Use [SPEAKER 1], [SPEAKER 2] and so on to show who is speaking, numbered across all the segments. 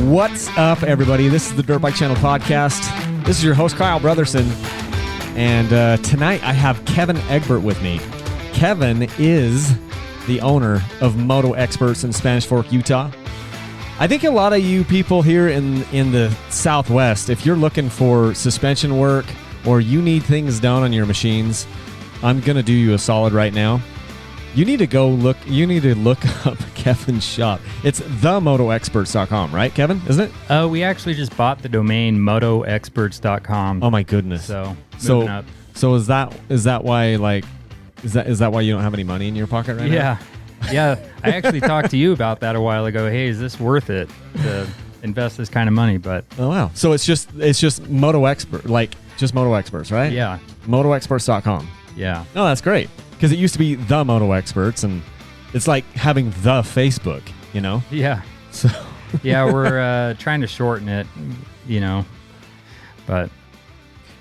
[SPEAKER 1] What's up, everybody? This is the Dirt Bike Channel podcast. This is your host, Kyle Brotherson. And tonight I have Kevin Egbert with me. Kevin is the owner of MotoXperts in Spanish Fork, Utah. I think a lot of you people here in the Southwest, if you're looking for suspension work or you need things done on your machines, I'm going to do you a solid right now. You need to look up Kevin's shop. It's themotoexperts.com, right, Kevin? Isn't it?
[SPEAKER 2] We actually just bought the domain MotoXperts.com.
[SPEAKER 1] Oh my goodness.
[SPEAKER 2] So moving up.
[SPEAKER 1] So is that why is that why you don't have any money in your pocket right now?
[SPEAKER 2] Yeah. I actually talked to you about that a while ago. Hey, is this worth it to invest this kind of money? But
[SPEAKER 1] oh wow. So it's just MotoXpert, like just MotoXperts, right?
[SPEAKER 2] Yeah.
[SPEAKER 1] MotoXperts.com.
[SPEAKER 2] Yeah.
[SPEAKER 1] Oh, that's great. Because it used to be the Moto Experts, and it's like having the Facebook, you know?
[SPEAKER 2] Yeah.
[SPEAKER 1] So
[SPEAKER 2] yeah, we're trying to shorten it, you know. But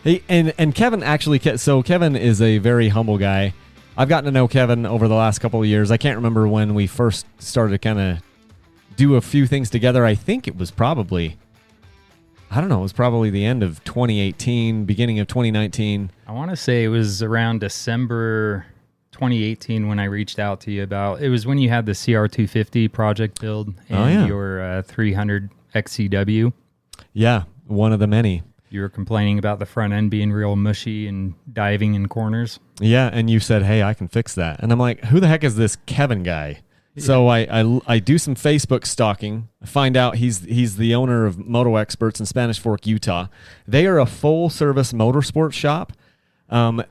[SPEAKER 1] hey, and Kevin actually, so Kevin is a very humble guy. I've gotten to know Kevin over the last couple of years. I can't remember when we first started to kind of do a few things together. I think it was probably, I don't know, it was probably the end of 2018, beginning of 2019.
[SPEAKER 2] I want to say it was around December 2018 when I reached out to you about, it was when you had the CR250 project build and your 300 XCW.
[SPEAKER 1] Yeah, one of the many.
[SPEAKER 2] You were complaining about the front end being real mushy and diving in corners.
[SPEAKER 1] Yeah, and you said, hey, I can fix that. And I'm like, who the heck is this Kevin guy? Yeah. So I do some Facebook stalking. I find out he's the owner of MotoXperts in Spanish Fork, Utah. They are a full-service motorsports shop.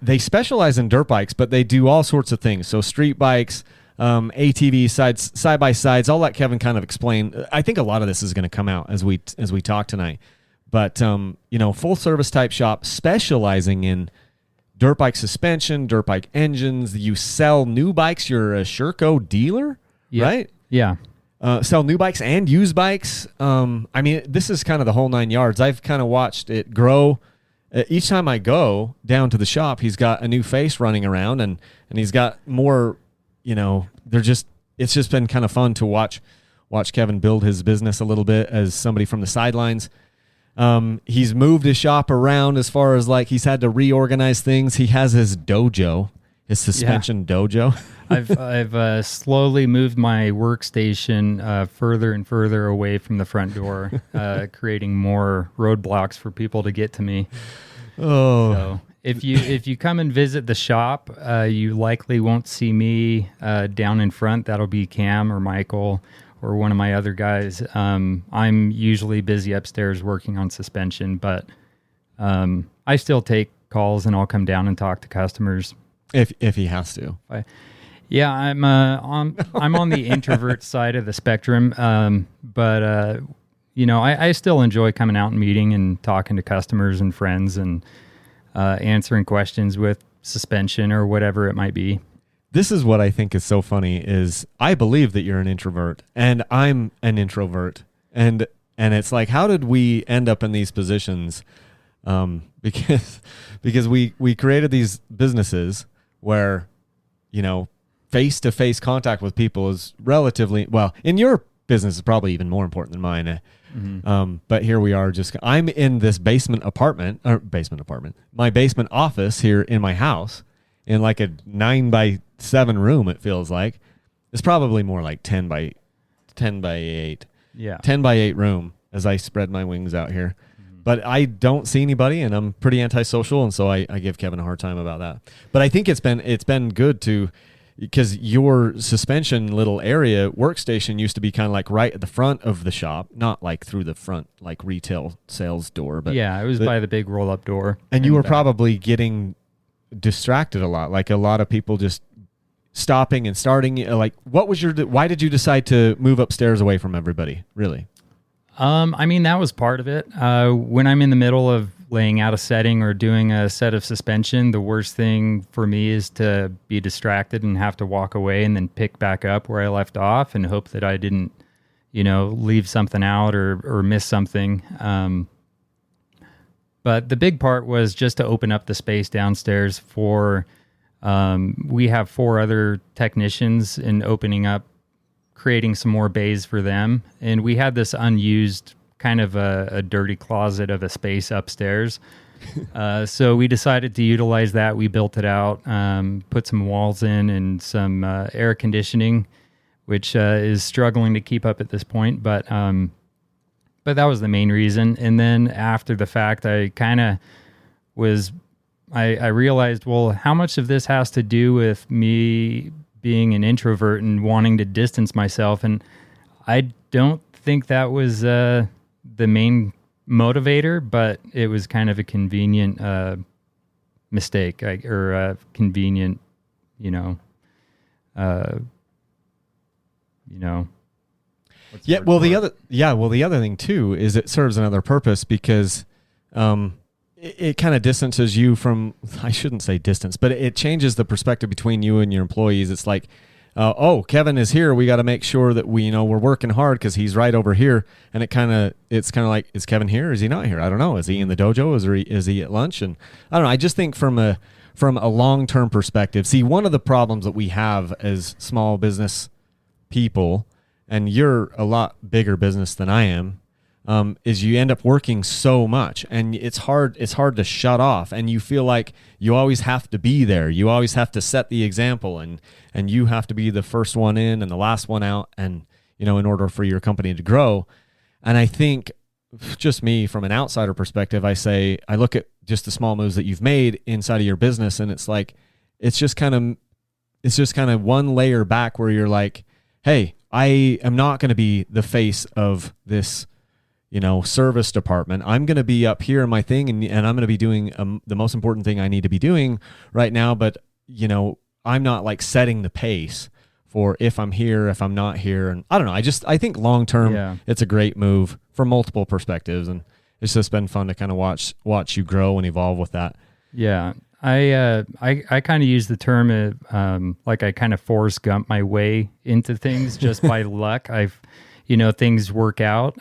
[SPEAKER 1] They specialize in dirt bikes, but they do all sorts of things. So street bikes, ATVs, side-by-sides. I'll let Kevin kind of explain. I think a lot of this is going to come out as we talk tonight. But, full-service type shop specializing in dirt bike suspension, dirt bike engines. You sell new bikes. You're a Sherco dealer, right?
[SPEAKER 2] Yeah.
[SPEAKER 1] Sell new bikes and used bikes. This is kind of the whole 9 yards. I've kind of watched it grow. Each time I go down to the shop, he's got a new face running around, and he's got more, it's just been kind of fun to watch Kevin build his business a little bit as somebody from the sidelines. He's moved his shop around as far as like he's had to reorganize things. He has his dojo, his suspension dojo.
[SPEAKER 2] I've slowly moved my workstation further and further away from the front door, creating more roadblocks for people to get to me.
[SPEAKER 1] Oh,
[SPEAKER 2] so if you come and visit the shop, you likely won't see me down in front. That'll be Cam or Michael or one of my other guys. I'm usually busy upstairs working on suspension, but I still take calls and I'll come down and talk to customers
[SPEAKER 1] if he has to.
[SPEAKER 2] Yeah, I'm on the introvert side of the spectrum, but I still enjoy coming out and meeting and talking to customers and friends and answering questions with suspension or whatever it might be.
[SPEAKER 1] This is what I think is so funny is I believe that you're an introvert and I'm an introvert, and it's like, how did we end up in these positions? Because we created these businesses where face-to-face contact with people is relatively, well, in your business is probably even more important than mine. Mm-hmm. But here we are, I'm in this my basement office here in my house in like a 9x7 room. It feels like it's probably more like 10 by 8.
[SPEAKER 2] Yeah.
[SPEAKER 1] 10 by 8 room as I spread my wings out here. But I don't see anybody, and I'm pretty antisocial, and so I give Kevin a hard time about that. But I think it's been good to, because your suspension little area workstation used to be kind of like right at the front of the shop, not like through the front like retail sales door, but
[SPEAKER 2] yeah, it was by the big roll up door.
[SPEAKER 1] And you were probably getting distracted a lot, like a lot of people just stopping and starting. Like, why did you decide to move upstairs away from everybody? Really?
[SPEAKER 2] That was part of it. When I'm in the middle of laying out a setting or doing a set of suspension, the worst thing for me is to be distracted and have to walk away and then pick back up where I left off and hope that I didn't, leave something out or miss something. But the big part was just to open up the space downstairs for We have 4 other technicians in opening up, creating some more bays for them. And we had this unused kind of a dirty closet of a space upstairs. So we decided to utilize that. We built it out, put some walls in and some air conditioning, which is struggling to keep up at this point. But that was the main reason. And then after the fact, I realized, well, how much of this has to do with me being an introvert and wanting to distance myself? And I don't think that was the main motivator, but it was kind of a convenient mistake, or a convenient,
[SPEAKER 1] Yeah. Well, the other thing too is it serves another purpose, because it kind of distances you from, I shouldn't say distance, but it changes the perspective between you and your employees. It's like, oh, Kevin is here. We got to make sure that we're working hard because he's right over here. And it's kind of like, is Kevin here? Or is he not here? I don't know. Is he in the dojo? Is he at lunch? And I don't know. I just think from a long-term perspective, see, one of the problems that we have as small business people, and you're a lot bigger business than I am, is you end up working so much, and it's hard to shut off, and you feel like you always have to be there. You always have to set the example, and you have to be the first one in and the last one out, and in order for your company to grow. And I think, just me from an outsider perspective, I look at just the small moves that you've made inside of your business, and it's like it's just kind of one layer back where you're like, hey, I am not going to be the face of this service department. I'm going to be up here in my thing, and I'm going to be doing the most important thing I need to be doing right now. But, I'm not like setting the pace for if I'm here, if I'm not here. And I don't know. I think long term, It's a great move from multiple perspectives. And it's just been fun to kind of watch you grow and evolve with that.
[SPEAKER 2] Yeah. I kind of use the term like I kind of Forrest Gump my way into things just by luck. Things work out.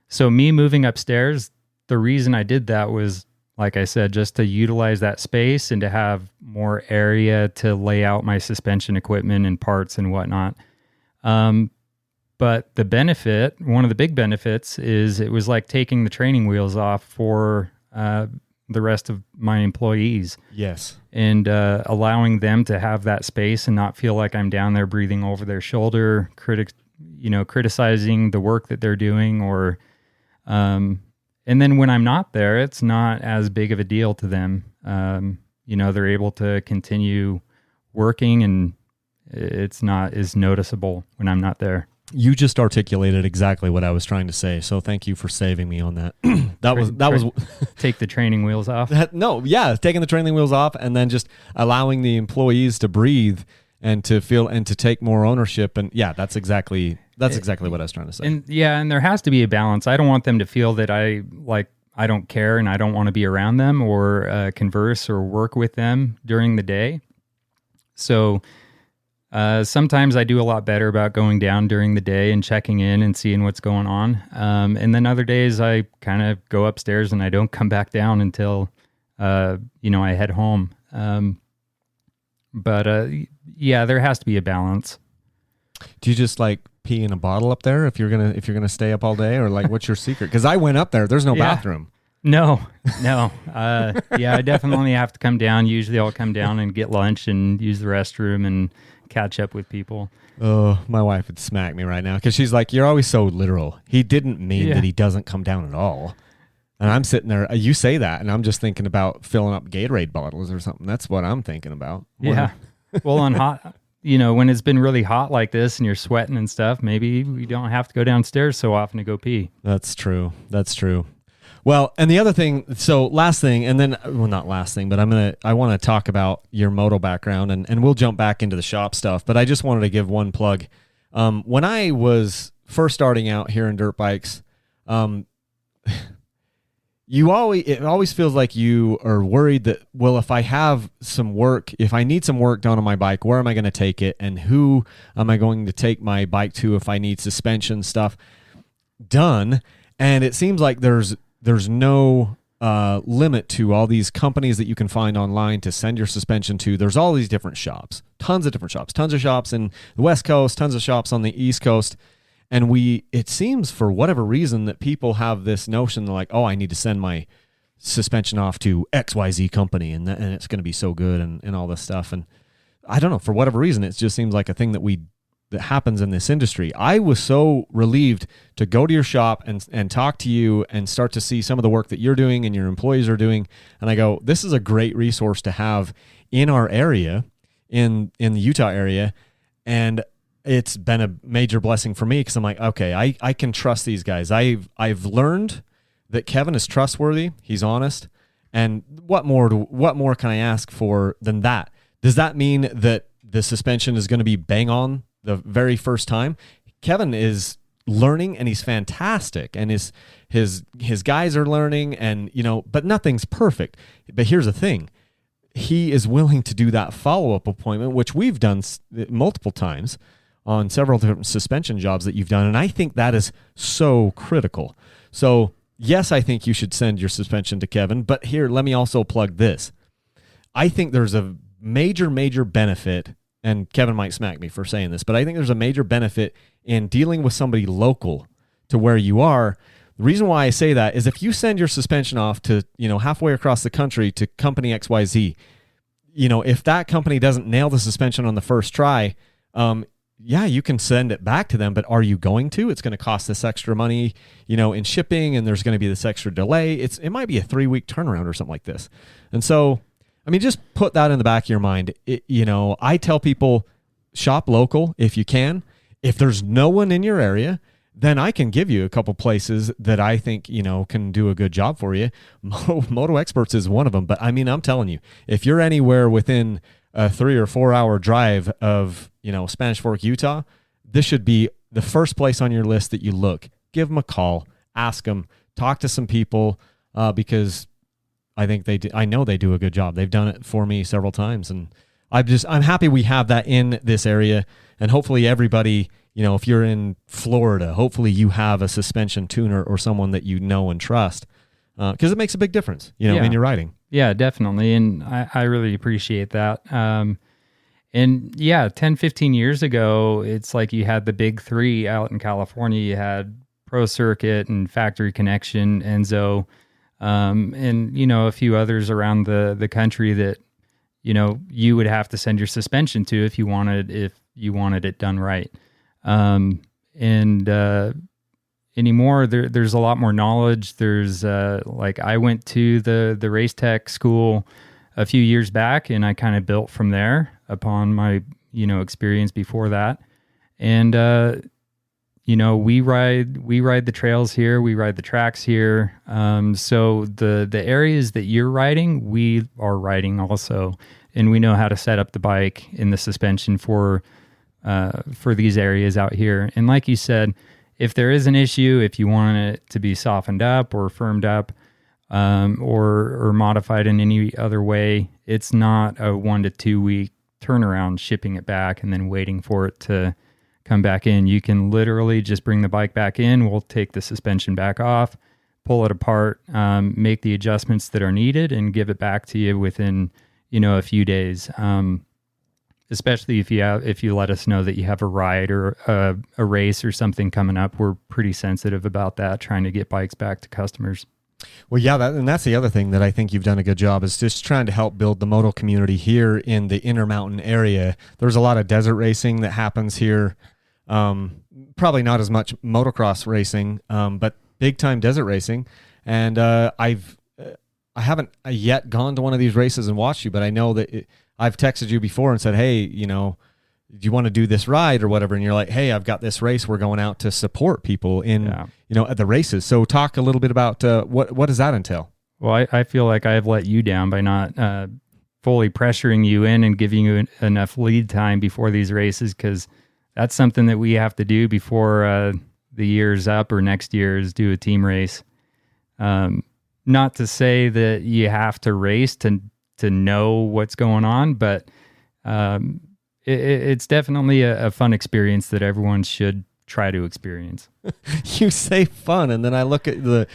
[SPEAKER 2] So me moving upstairs, the reason I did that was, like I said, just to utilize that space and to have more area to lay out my suspension equipment and parts and whatnot. But the benefit, one of the big benefits, is it was like taking the training wheels off for the rest of my employees.
[SPEAKER 1] Yes.
[SPEAKER 2] And allowing them to have that space and not feel like I'm down there breathing over their shoulder, criticizing the work that they're doing, or and then when I'm not there, it's not as big of a deal to them. They're able to continue working, and it's not as noticeable when I'm not there.
[SPEAKER 1] You just articulated exactly what I was trying to say, so thank you for saving me on that. That was
[SPEAKER 2] take the training wheels off.
[SPEAKER 1] Taking the training wheels off, and then just allowing the employees to breathe and to feel and to take more ownership. And that's exactly what I was trying to say.
[SPEAKER 2] And there has to be a balance. I don't want them to feel that I don't care and I don't want to be around them or converse or work with them during the day. So sometimes I do a lot better about going down during the day and checking in and seeing what's going on. And then other days I kind of go upstairs and I don't come back down until I head home. But there has to be a balance.
[SPEAKER 1] Do you just like pee in a bottle up there if you're gonna stay up all day, or like what's your secret? Because I went up there, there's no bathroom.
[SPEAKER 2] No. I definitely have to come down. Usually I'll come down and get lunch and use the restroom and catch up with people.
[SPEAKER 1] Oh, my wife would smack me right now because she's like, you're always so literal. He didn't mean that he doesn't come down at all. And I'm sitting there, you say that, and I'm just thinking about filling up Gatorade bottles or something. That's what I'm thinking about.
[SPEAKER 2] Yeah. Well, on hot, when it's been really hot like this and you're sweating and stuff, maybe we don't have to go downstairs so often to go pee.
[SPEAKER 1] That's true. Well, and the other thing, so last thing, and then, well, not last thing, but I want to talk about your moto background, and we'll jump back into the shop stuff, but I just wanted to give one plug. When I was first starting out here in dirt bikes, it always feels like you are worried that, well, if I need some work done on my bike, where am I going to take it? And who am I going to take my bike to if I need suspension stuff done? And it seems like there's no limit to all these companies that you can find online to send your suspension to. There's all these different shops, tons of shops in the West Coast, tons of shops on the East Coast. And it seems for whatever reason that people have this notion like, oh, I need to send my suspension off to XYZ company and it's going to be so good and all this stuff. And I don't know, for whatever reason, it just seems like a thing that happens in this industry. I was so relieved to go to your shop and talk to you and start to see some of the work that you're doing and your employees are doing. And I go, this is a great resource to have in our area, in the Utah area. And it's been a major blessing for me because I'm like, okay, I can trust these guys. I've learned that Kevin is trustworthy. He's honest. And what more can I ask for than that? Does that mean that the suspension is going to be bang on the very first time? Kevin is learning and he's fantastic, and his guys are learning, and but nothing's perfect. But here's the thing. He is willing to do that follow-up appointment, which we've done multiple times on several different suspension jobs that you've done. And I think that is so critical. So yes, I think you should send your suspension to Kevin, but here, let me also plug this. I think there's a major benefit, and Kevin might smack me for saying this, but I think there's a major benefit in dealing with somebody local to where you are. The reason why I say that is if you send your suspension off to, halfway across the country to company XYZ, if that company doesn't nail the suspension on the first try, you can send it back to them, but are you going to? It's going to cost this extra money, in shipping, and there's going to be this extra delay. It might be a 3-week turnaround or something like this. And so, just put that in the back of your mind. I tell people, shop local if you can. If there's no one in your area, then I can give you a couple places that I think, can do a good job for you. MotoXperts is one of them. But I'm telling you, if you're anywhere within a 3 or 4 hour drive of, Spanish Fork, Utah, this should be the first place on your list that you look. Give them a call, ask them, talk to some people, because I think I know they do a good job. They've done it for me several times, and I'm happy we have that in this area. And hopefully everybody, if you're in Florida, hopefully you have a suspension tuner or someone that you know and trust, because it makes a big difference, in your riding.
[SPEAKER 2] Yeah, definitely. And I really appreciate that. And 10, 15 years ago, it's like you had the big three out in California. You had Pro Circuit and Factory Connection, Enzo, and, a few others around the country that, you would have to send your suspension to if you wanted it done right. Anymore, there's a lot more knowledge. There's I went to the race tech school a few years back, and I kind of built from there upon my experience before that. And we ride the trails here, we ride the tracks here. So the areas that you're riding, we are riding also, and we know how to set up the bike and the suspension for these areas out here. And like you said, if there is an issue, if you want it to be softened up or firmed up, or modified in any other way, it's not a 1 to 2 week turnaround shipping it back and then waiting for it to come back in. You can literally just bring the bike back in. We'll take the suspension back off, pull it apart, make the adjustments that are needed, and give it back to you within a few days. Especially if you let us know that you have a ride or a race or something coming up. We're pretty sensitive about that, trying to get bikes back to customers.
[SPEAKER 1] Well, yeah, and that's the other thing that I think you've done a good job is just trying to help build the moto community here in the Intermountain area. There's a lot of desert racing that happens here. Probably not as much motocross racing, but big time desert racing. And I haven't yet gone to one of these races and watched you, but I know that I've texted you before and said, hey, do you want to do this ride or whatever? And you're like, hey, I've got this race. We're going out to support people at the races. So talk a little bit about what does that entail?
[SPEAKER 2] Well, I feel like I've let you down by not fully pressuring you in and giving you enough lead time before these races, because that's something that we have to do before the year's up or next year is do a team race. Not to say that you have to race to know what's going on, but it's definitely a fun experience that everyone should try to experience.
[SPEAKER 1] You say fun, and then I look at the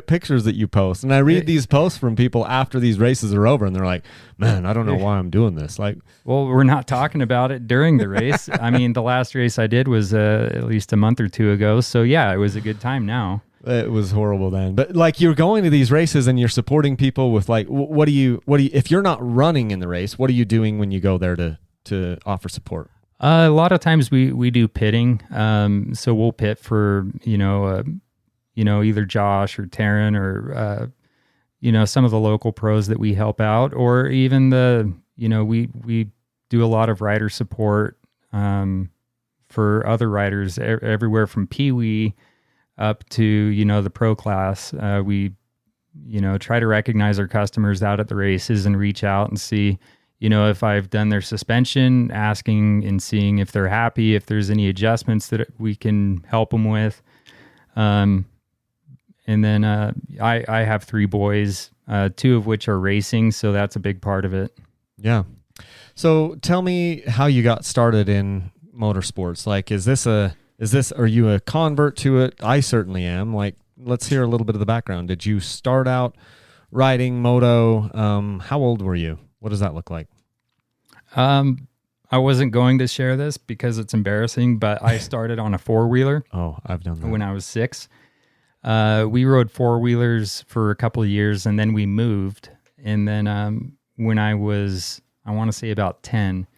[SPEAKER 1] pictures that you post, and I read these posts from people after these races are over, and they're like, "Man, I don't know why I'm doing this." Like,
[SPEAKER 2] well, we're not talking about it during the race. I mean, the last race I did was at least a month or two ago, so yeah, it was a good time now.
[SPEAKER 1] It was horrible then. But like, you're going to these races and you're supporting people with like, what do you if you're not running in the race, what are you doing when you go there to offer support?
[SPEAKER 2] A lot of times we do pitting. So we'll pit for, either Josh or Taryn or, some of the local pros that we help out, or even we do a lot of rider support, for other riders everywhere from Pee-wee up to, the pro class. We, try to recognize our customers out at the races and reach out and see, if I've done their suspension, asking and seeing if they're happy, if there's any adjustments that we can help them with. And then I have 3 boys, 2 of which are racing, so that's a big part of it.
[SPEAKER 1] Yeah. So tell me how you got started in motorsports. Like, are you a convert to it? I certainly am. Like, let's hear a little bit of the background. Did you start out riding moto? How old were you? What does that look like?
[SPEAKER 2] I wasn't going to share this because it's embarrassing, but I started on a 4-wheeler.
[SPEAKER 1] Oh, I've done that.
[SPEAKER 2] When I was 6. We rode 4-wheelers for a couple of years, and then we moved. And then when I was, I want to say about 10,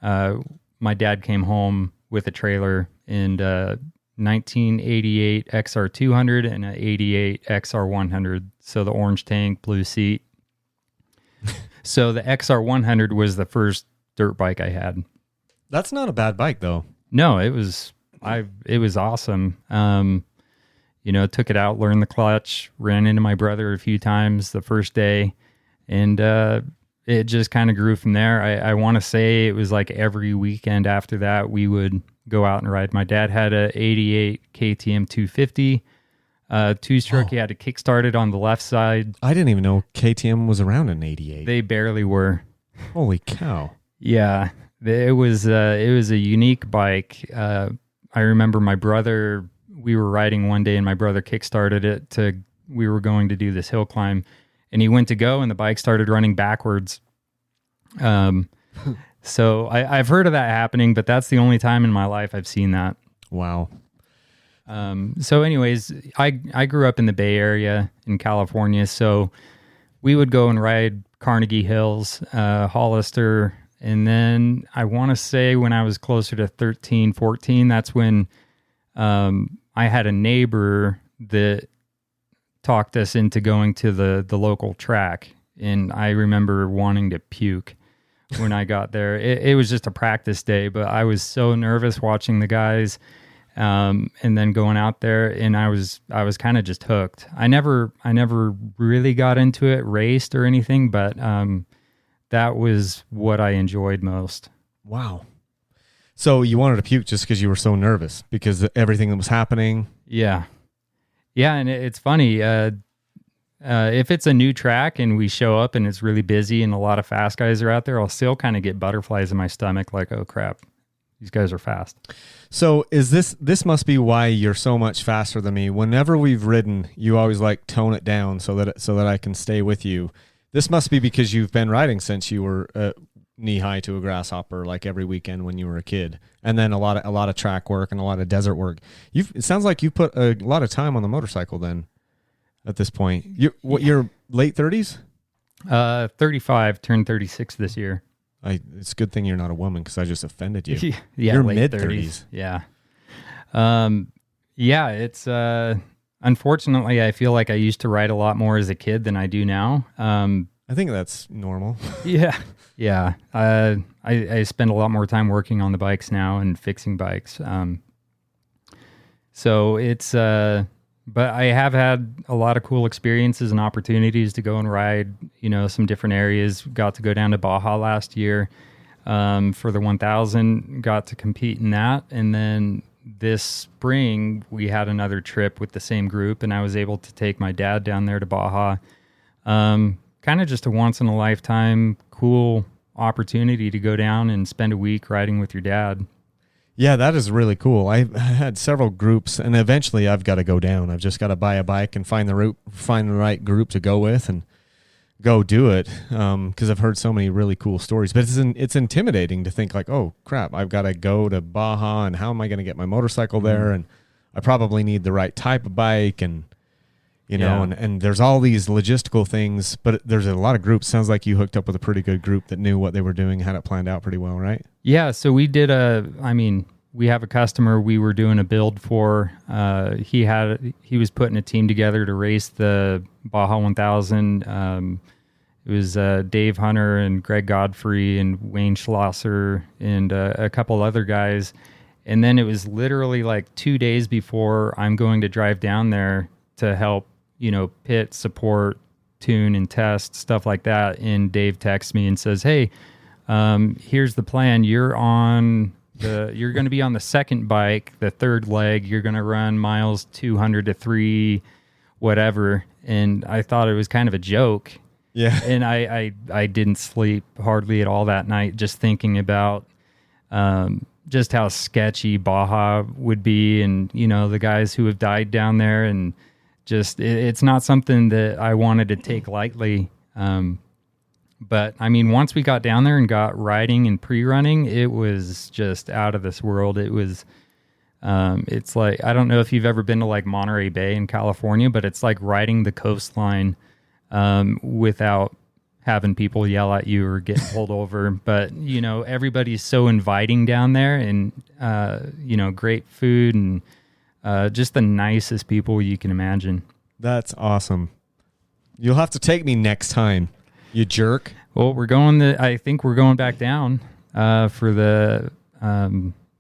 [SPEAKER 2] my dad came home with a trailer and 1988 XR200 and an 88 XR100. So the orange tank, blue seat. So the XR100 was the first dirt bike I had.
[SPEAKER 1] That's not a bad bike though.
[SPEAKER 2] No, it was awesome. Took it out, learned the clutch, ran into my brother a few times the first day, and it just kind of grew from there. I want to say it was like every weekend after that we would go out and ride. My dad had a 88 KTM 250. 2-stroke. He had to kickstart it on the left side.
[SPEAKER 1] I didn't even know KTM was around in 88.
[SPEAKER 2] They barely were.
[SPEAKER 1] Holy cow.
[SPEAKER 2] Yeah. It was a unique bike. I remember my brother, we were riding one day and my brother kickstarted it we were going to do this hill climb, and he went to go and the bike started running backwards. So I've heard of that happening, but that's the only time in my life I've seen that.
[SPEAKER 1] Wow.
[SPEAKER 2] So anyways, I grew up in the Bay Area in California, so we would go and ride Carnegie Hills, Hollister, and then I want to say when I was closer to 13, 14, that's when I had a neighbor that talked us into going to the local track, and I remember wanting to puke when I got there. It was just a practice day, but I was so nervous watching the guys. And then going out there, and I was kind of just hooked. I never really got into it, raced or anything, but that was what I enjoyed most.
[SPEAKER 1] Wow. So you wanted to puke just because you were so nervous because of everything that was happening?
[SPEAKER 2] Yeah. Yeah, and it's funny. If it's a new track and we show up and it's really busy and a lot of fast guys are out there, I'll still kind of get butterflies in my stomach like, oh crap, these guys are fast.
[SPEAKER 1] So is this must be why you're so much faster than me. Whenever we've ridden, you always like tone it down so that I can stay with you. This must be because you've been riding since you were knee high to a grasshopper, like every weekend when you were a kid, and then a lot of track work and a lot of desert work. It sounds like you put a lot of time on the motorcycle then. At this point, you're late 30s?
[SPEAKER 2] 35, turned 36 this year.
[SPEAKER 1] It's a good thing you're not a woman because I just offended you.
[SPEAKER 2] Yeah,
[SPEAKER 1] you're
[SPEAKER 2] late
[SPEAKER 1] mid-30s.
[SPEAKER 2] Yeah. Yeah, it's unfortunately I feel like I used to ride a lot more as a kid than I do now.
[SPEAKER 1] I think that's normal.
[SPEAKER 2] Yeah. I spend a lot more time working on the bikes now and fixing bikes. So it's but I have had a lot of cool experiences and opportunities to go and ride, some different areas. Got to go down to Baja last year for the 1000, got to compete in that. And then this spring, we had another trip with the same group, and I was able to take my dad down there to Baja. Kind of just a once-in-a-lifetime cool opportunity to go down and spend a week riding with your dad.
[SPEAKER 1] Yeah, that is really cool. I had several groups, and eventually I've got to go down. I've just got to buy a bike and find the right group to go with and go do it. Because I've heard so many really cool stories. But it's intimidating to think like, oh crap, I've got to go to Baja, and how am I going to get my motorcycle there? And I probably need the right type of bike, and you know, and there's all these logistical things. But there's a lot of groups. Sounds like you hooked up with a pretty good group that knew what they were doing, had it planned out pretty well, right?
[SPEAKER 2] Yeah, so we did we have a customer we were doing a build for. He was putting a team together to race the Baja 1000. It was Dave Hunter and Greg Godfrey and Wayne Schlosser and a couple other guys. And then it was literally like 2 days before I'm going to drive down there to help, pit, support, tune, and test, stuff like that. And Dave texts me and says, hey, here's the plan. You're going to be on the second bike, the third leg. You're going to run miles 200 to 3, whatever. And I thought it was kind of a joke.
[SPEAKER 1] Yeah.
[SPEAKER 2] And I didn't sleep hardly at all that night, just thinking about just how sketchy Baja would be, and the guys who have died down there, and just it's not something that I wanted to take lightly. But I mean, once we got down there and got riding and pre-running, it was just out of this world. It was, it's like, I don't know if you've ever been to like Monterey Bay in California, but it's like riding the coastline without having people yell at you or get pulled over. But, everybody's so inviting down there, and, great food, and just the nicest people you can imagine.
[SPEAKER 1] That's awesome. You'll have to take me next time. You jerk.
[SPEAKER 2] Well, I think we're going back down for the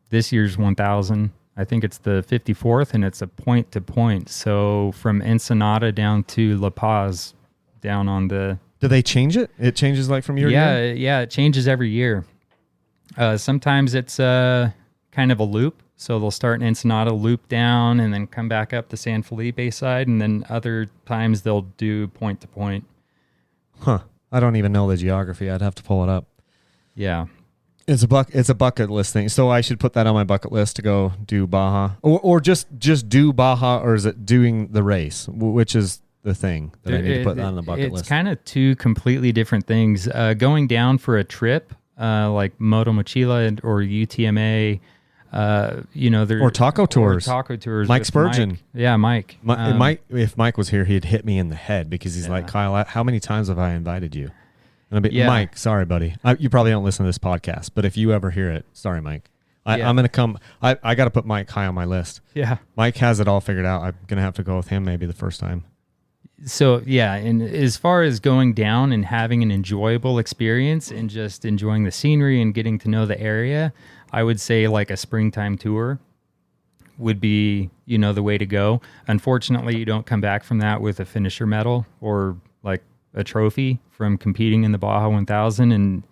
[SPEAKER 2] this year's 1000. I think it's the 54th, and it's a point to point. So from Ensenada down to La Paz, down on the.
[SPEAKER 1] Do they change it? It changes like from year to year?
[SPEAKER 2] Yeah, it changes every year. Sometimes it's kind of a loop. So they'll start in Ensenada, loop down, and then come back up the San Felipe side. And then other times they'll do point to point.
[SPEAKER 1] Huh. I don't even know the geography. I'd have to pull it up.
[SPEAKER 2] Yeah.
[SPEAKER 1] It's a bucket list thing. So I should put that on my bucket list to go do Baja. Or just do Baja, or is it doing the race? Which is the thing that I need to put on the bucket list?
[SPEAKER 2] It's kind of two completely different things. Going down for a trip, like Moto Mochila or UTMA, or
[SPEAKER 1] taco tours. Mike Spurgeon.
[SPEAKER 2] Mike. Yeah, Mike.
[SPEAKER 1] If Mike was here, he'd hit me in the head, because he's like, Kyle, how many times have I invited you? And I'd be, Mike, sorry, buddy. You probably don't listen to this podcast, but if you ever hear it, sorry, Mike. I'm going to come. I got to put Mike high on my list.
[SPEAKER 2] Yeah.
[SPEAKER 1] Mike has it all figured out. I'm going to have to go with him maybe the first time.
[SPEAKER 2] So, yeah, and as far as going down and having an enjoyable experience and just enjoying the scenery and getting to know the area, I would say like a springtime tour would be, the way to go. Unfortunately, you don't come back from that with a finisher medal or like a trophy from competing in the Baja 1000. And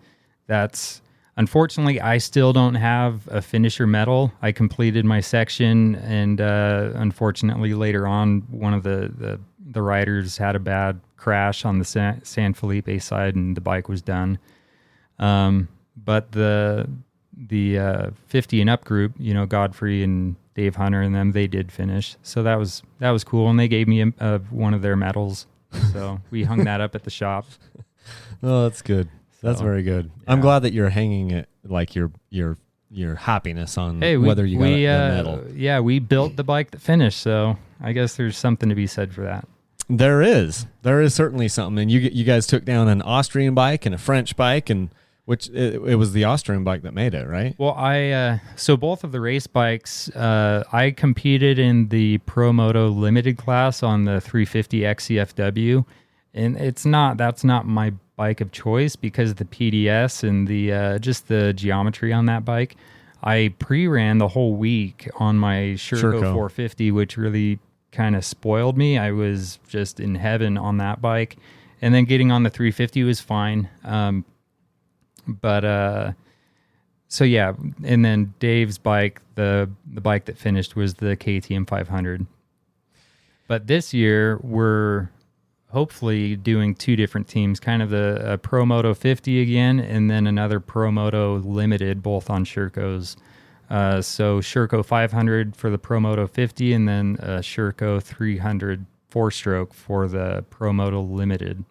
[SPEAKER 2] that's, unfortunately, I still don't have a finisher medal. I completed my section, and unfortunately later on, one of the riders had a bad crash on the San Felipe side, and the bike was done. But the 50 and up group, Godfrey and Dave Hunter and them, they did finish. So that was cool. And they gave me one of their medals. So we hung that up at the shop.
[SPEAKER 1] Oh, that's good. So, that's very good. Yeah. I'm glad that you're hanging it like your happiness on whether you got the medal.
[SPEAKER 2] Yeah, we built the bike that finished. So I guess there's something to be said for that.
[SPEAKER 1] There is certainly something. And you guys took down an Austrian bike and a French bike, and which it was the Austrian bike that made it, right?
[SPEAKER 2] Well, so both of the race bikes, I competed in the Pro Moto limited class on the 350 XCFW, and that's not my bike of choice because of the PDS and the just the geometry on that bike. I pre-ran the whole week on my Sherco 450, which really kind of spoiled me. I was just in heaven on that bike, and then getting on the 350 was fine. So yeah, and then Dave's bike, the bike that finished was the KTM 500. But this year we're hopefully doing two different teams, kind of a Pro Moto 50 again, and then another Pro Moto limited, both on Shercos. So Sherco 500 for the Pro Moto 50, and then Sherco 300 4-stroke for the Pro Moto Limited.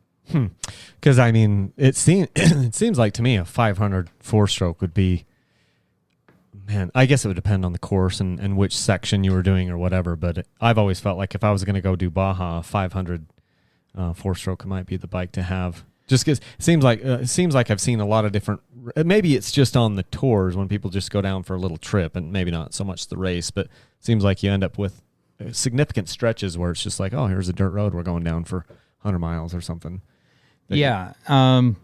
[SPEAKER 1] Because I mean, it seems like to me a 500 4-stroke would be, man, I guess it would depend on the course and which section you were doing or whatever. But I've always felt like if I was going to go do Baja, 500 4-stroke might be the bike to have. Just because it seems like I've seen a lot of different. Maybe it's just on the tours when people just go down for a little trip, and maybe not so much the race. But it seems like you end up with significant stretches where it's just like, oh, here's a dirt road, we're going down for 100 miles or something.
[SPEAKER 2] Yeah, and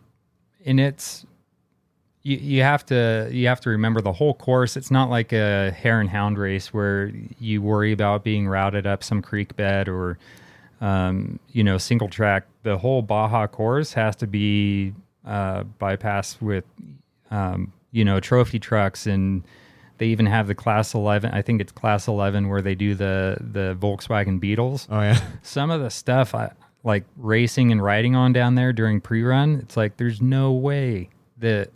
[SPEAKER 2] it's you have to remember the whole course. It's not like a hare and hound race where you worry about being routed up some creek bed or single track. The whole Baja course has to be bypassed with, trophy trucks, and they even have the Class 11. I think it's Class 11 where they do the Volkswagen Beetles.
[SPEAKER 1] Oh, yeah.
[SPEAKER 2] Some of the stuff I like racing and riding on down there during pre-run, it's like there's no way that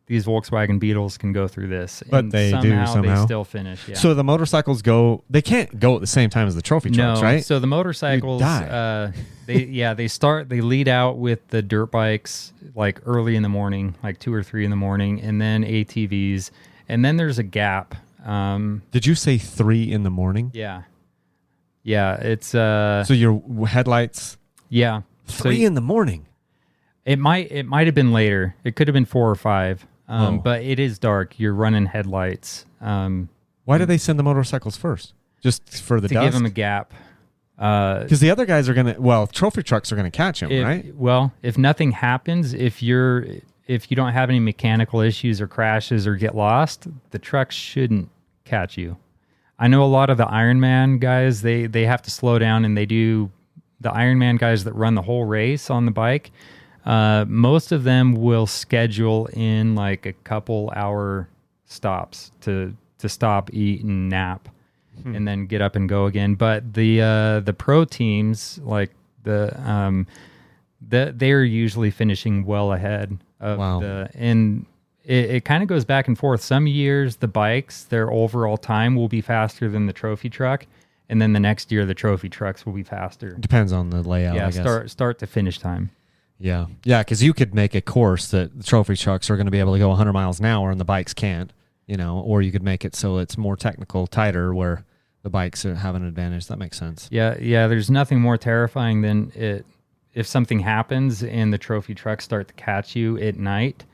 [SPEAKER 2] these Volkswagen Beetles can go through this.
[SPEAKER 1] But
[SPEAKER 2] and
[SPEAKER 1] they
[SPEAKER 2] somehow
[SPEAKER 1] do.
[SPEAKER 2] They still finish. Yeah.
[SPEAKER 1] So the motorcycles they can't go at the same time as the trophy trucks, right?
[SPEAKER 2] So the motorcycles, they lead out with the dirt bikes like early in the morning, like 2 or 3 in the morning, and then ATVs, and then there's a gap.
[SPEAKER 1] Did you say 3 in the morning?
[SPEAKER 2] Yeah. Yeah, it's
[SPEAKER 1] so your headlights.
[SPEAKER 2] Yeah,
[SPEAKER 1] 3 in the morning.
[SPEAKER 2] It might have been later. It could have been 4 or 5. But it is dark. You're running headlights.
[SPEAKER 1] Why do they send the motorcycles first? Just for the
[SPEAKER 2] to
[SPEAKER 1] dust?
[SPEAKER 2] give them a gap.
[SPEAKER 1] Because the other guys are trophy trucks are gonna catch him, right?
[SPEAKER 2] Well, if nothing happens, if you don't have any mechanical issues or crashes or get lost, the truck shouldn't catch you. I know a lot of the Ironman guys, they have to slow down, and they do the Ironman guys that run the whole race on the bike. Most of them will schedule in like a couple hour stops to stop, eat, and nap, and then get up and go again. But the pro teams, like they're usually finishing well ahead of and it kind of goes back and forth. Some years the bikes, their overall time will be faster than the trophy truck, and then the next year the trophy trucks will be faster.
[SPEAKER 1] Depends on the layout.
[SPEAKER 2] Yeah,
[SPEAKER 1] I guess.
[SPEAKER 2] start to finish time.
[SPEAKER 1] Yeah, because you could make a course that the trophy trucks are going to be able to go 100 miles an hour and the bikes can't, or you could make it so it's more technical, tighter, where the bikes have an advantage. That makes sense.
[SPEAKER 2] Yeah. There's nothing more terrifying than if something happens and the trophy trucks start to catch you at night.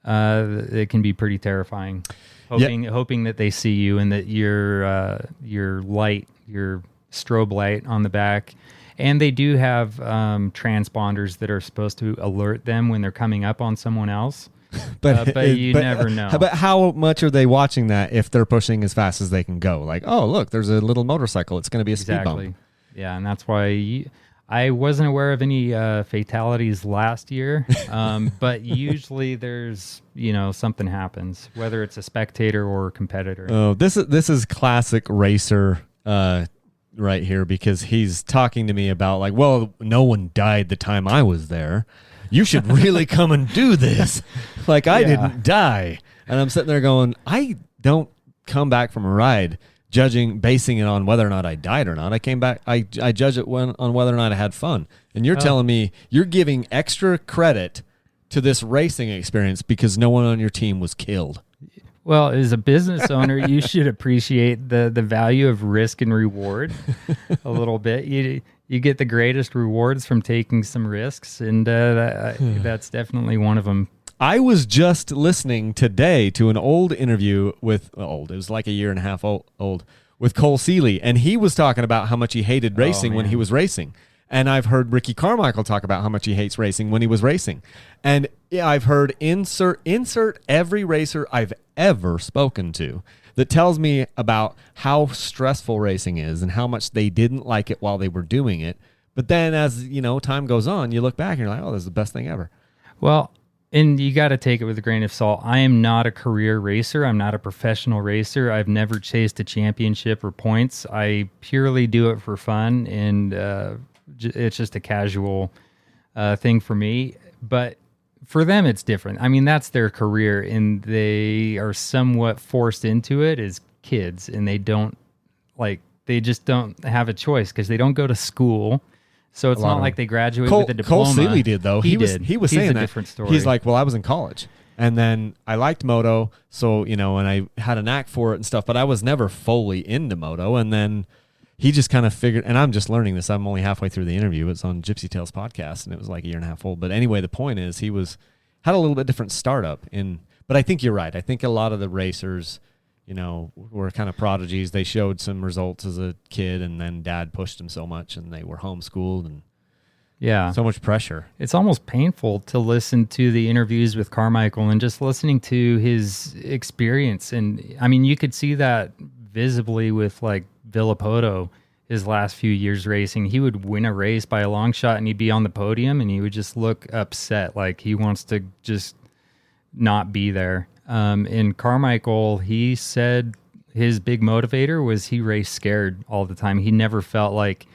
[SPEAKER 2] It can be pretty terrifying. Hoping that they see you and that your light, your strobe light on the back. And they do have transponders that are supposed to alert them when they're coming up on someone else. But you never know.
[SPEAKER 1] But how much are they watching that if they're pushing as fast as they can go? Like, oh, look, there's a little motorcycle. It's going to be a speed bump.
[SPEAKER 2] Yeah, and that's why I wasn't aware of any fatalities last year. But usually there's, something happens, whether it's a spectator or a competitor.
[SPEAKER 1] Oh, this is classic racer right here, because he's talking to me about like, well, no one died the time I was there. You should really come and do this. Like, I didn't die. And I'm sitting there going, I don't come back from a ride basing it on whether or not I died or not. I came back, I judge it on whether or not I had fun. And you're telling me you're giving extra credit to this racing experience because no one on your team was killed.
[SPEAKER 2] Well, as a business owner, you should appreciate the value of risk and reward a little bit. You get the greatest rewards from taking some risks, and that's definitely one of them.
[SPEAKER 1] I was just listening today to an old interview it was like a year and a half old, with Cole Seeley, and he was talking about how much he hated racing when he was racing. And I've heard Ricky Carmichael talk about how much he hates racing when he was racing. And I've heard insert every racer I've ever spoken to that tells me about how stressful racing is and how much they didn't like it while they were doing it. But then as, time goes on, you look back and you're like, oh, this is the best thing ever.
[SPEAKER 2] Well, and you got to take it with a grain of salt. I am not a career racer. I'm not a professional racer. I've never chased a championship or points. I purely do it for fun, and it's just a casual thing for me. But for them, it's different. I mean, that's their career, and they are somewhat forced into it as kids, and they just don't have a choice because they don't go to school. So it's not like they graduate with a diploma.
[SPEAKER 1] Cole Seeley did, though. He was saying that.
[SPEAKER 2] Different story.
[SPEAKER 1] He's like, well, I was in college, and then I liked moto, so, and I had a knack for it and stuff, but I was never fully into moto, and then he just kind of figured, and I'm just learning this. I'm only halfway through the interview. It's on Gypsy Tales podcast, and it was like a year and a half old. But anyway, the point is he had a little bit different startup. But I think you're right. I think a lot of the racers, were kind of prodigies. They showed some results as a kid, and then dad pushed them so much, and they were homeschooled, and so much pressure.
[SPEAKER 2] It's almost painful to listen to the interviews with Carmichael and just listening to his experience. And I mean, you could see that visibly with like Villapoto, his last few years racing. He would win a race by a long shot and he'd be on the podium and he would just look upset, like he wants to just not be there. And Carmichael, he said his big motivator was he raced scared all the time. He never felt like,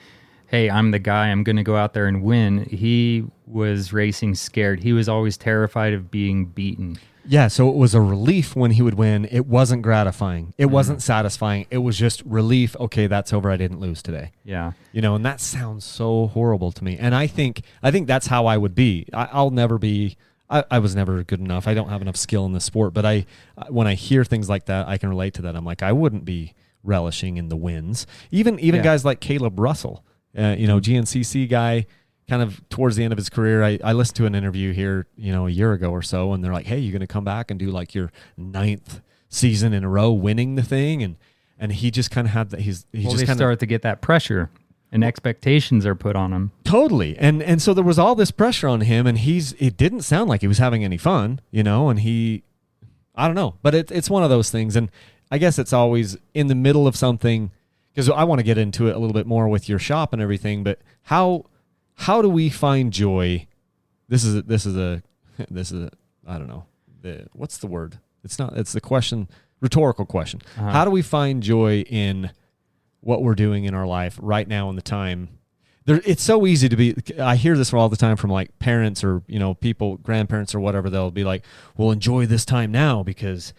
[SPEAKER 2] hey, I'm the guy, I'm going to go out there and win. He was racing scared. He was always terrified of being beaten.
[SPEAKER 1] Yeah, so it was a relief when he would win. It wasn't gratifying. It wasn't satisfying. It was just relief. Okay, that's over. I didn't lose today.
[SPEAKER 2] Yeah.
[SPEAKER 1] And that sounds so horrible to me. And I think that's how I would be. I'll never be. I was never good enough. I don't have enough skill in the sport. But when I hear things like that, I can relate to that. I'm like, I wouldn't be relishing in the wins. Even guys like Caleb Russell, GNCC guy. Kind of towards the end of his career, I listened to an interview here, a year ago or so, and they're like, hey, you're going to come back and do like your 9th season in a row winning the thing. And he just kind of had that. They
[SPEAKER 2] start to get that pressure and expectations are put on him.
[SPEAKER 1] Totally. And so there was all this pressure on him, and it didn't sound like he was having any fun, and I don't know, but it's one of those things. And I guess it's always in the middle of something, because I want to get into it a little bit more with your shop and everything, but how do we find joy? This is a I don't know. What's the word? It's the question, rhetorical question. Uh-huh. How do we find joy in what we're doing in our life right now in the time? It's so easy to be, I hear this all the time from like parents or, people, grandparents or whatever. They'll be like, well, enjoy this time now because,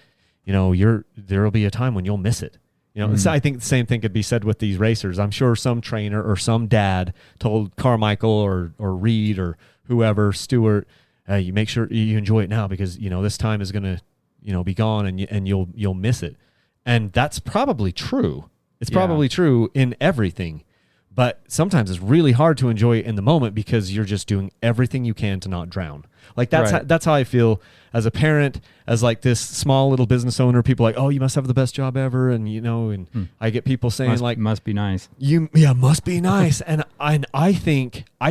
[SPEAKER 1] there'll be a time when you'll miss it. So I think the same thing could be said with these racers. I'm sure some trainer or some dad told Carmichael or Reed or whoever, Stewart, you make sure you enjoy it now because, this time is going to, be gone and you'll miss it. And that's probably true. It's probably true in everything. But sometimes it's really hard to enjoy it in the moment because you're just doing everything you can to not drown. Like that's how I feel as a parent, as like this small little business owner. People are like, oh, you must have the best job ever, and I get people saying
[SPEAKER 2] must be nice.
[SPEAKER 1] Must be nice. And I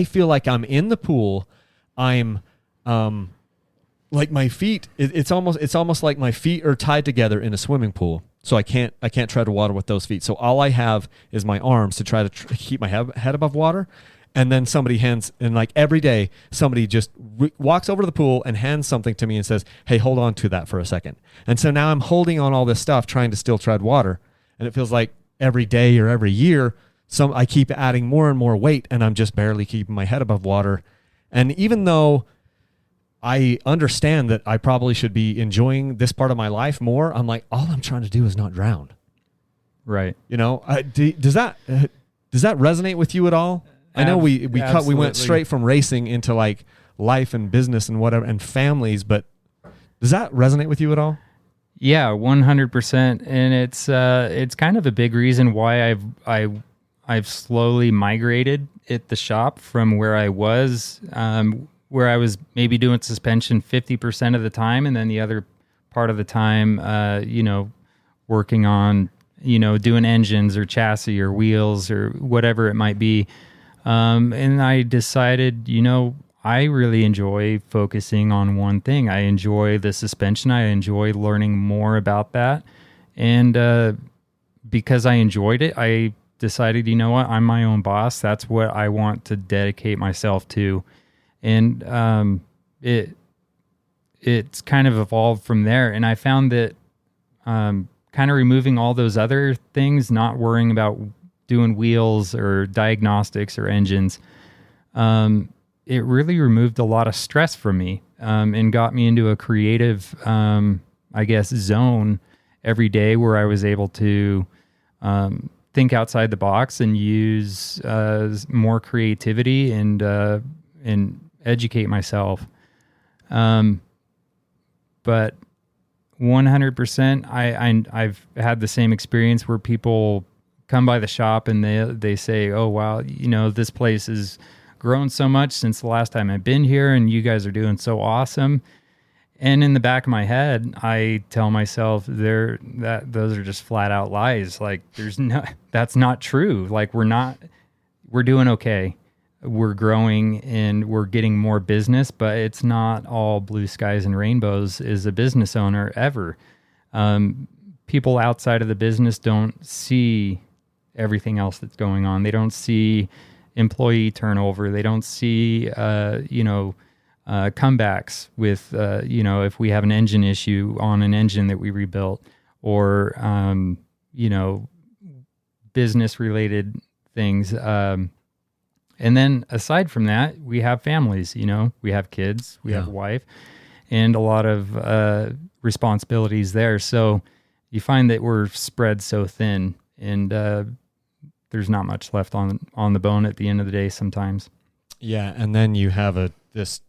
[SPEAKER 1] feel like I'm in the pool. I'm like my feet. It's almost like my feet are tied together in a swimming pool. So I can't tread water with those feet. So all I have is my arms to try to keep my head above water. And then like every day, somebody just walks over to the pool and hands something to me and says, hey, hold on to that for a second. And so now I'm holding on all this stuff, trying to still tread water. And it feels like every day or every year, I keep adding more and more weight, and I'm just barely keeping my head above water. And even though I understand that I probably should be enjoying this part of my life more, I'm like, all I'm trying to do is not drown.
[SPEAKER 2] Right.
[SPEAKER 1] Does that resonate with you at all? I know we went straight from racing into like life and business and whatever and families, but does that resonate with you at all?
[SPEAKER 2] Yeah, 100%. And it's kind of a big reason why I've slowly migrated at the shop from where I was maybe doing suspension 50% of the time, and then the other part of the time, working on, doing engines or chassis or wheels or whatever it might be. And I decided, I really enjoy focusing on one thing. I enjoy the suspension. I enjoy learning more about that. And because I enjoyed it, I decided, you know what, I'm my own boss. That's what I want to dedicate myself to. And it's kind of evolved from there. And I found that kind of removing all those other things, not worrying about doing wheels or diagnostics or engines, it really removed a lot of stress from me. and got me into a creative, I guess, zone every day where I was able to think outside the box and use more creativity and educate myself. But 100%, I've had the same experience where people come by the shop and they say, "Oh wow, this place has grown so much since the last time I've been here, and you guys are doing so awesome." And in the back of my head, I tell myself those are just flat out lies. Like that's not true. Like we're doing okay. We're growing and we're getting more business, but it's not all blue skies and rainbows as a business owner ever. People outside of the business don't see everything else that's going on. They don't see employee turnover. They don't see, comebacks with, if we have an engine issue on an engine that we rebuilt, or, business related things. And then aside from that, we have families, we have kids, we have a wife, and a lot of responsibilities there. So you find that we're spread so thin, and there's not much left on the bone at the end of the day sometimes.
[SPEAKER 1] Yeah, and then you have this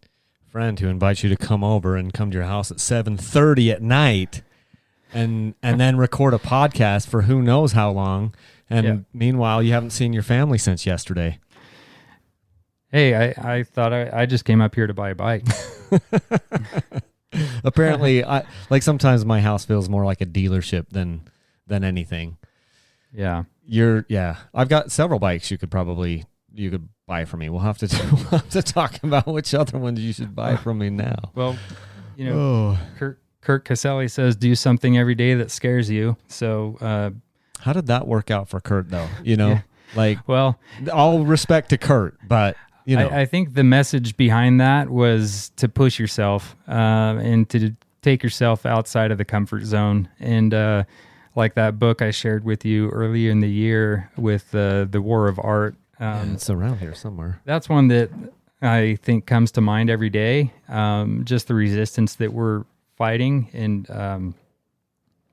[SPEAKER 1] friend who invites you to come over and come to your house at 7:30 at night and then record a podcast for who knows how long. And meanwhile, you haven't seen your family since yesterday.
[SPEAKER 2] Hey, I thought I just came up here to buy a bike.
[SPEAKER 1] Apparently, sometimes my house feels more like a dealership than anything.
[SPEAKER 2] Yeah.
[SPEAKER 1] I've got several bikes you could buy from me. We'll have to talk about which other ones you should buy from me now.
[SPEAKER 2] Well, Kurt Caselli says do something every day that scares you. So
[SPEAKER 1] how did that work out for Kurt though?
[SPEAKER 2] Well,
[SPEAKER 1] all respect to Kurt, but
[SPEAKER 2] I think the message behind that was to push yourself and to take yourself outside of the comfort zone. And like that book I shared with you earlier in the year with the War of Art.
[SPEAKER 1] It's around here somewhere.
[SPEAKER 2] That's one that I think comes to mind every day. Just the resistance that we're fighting. And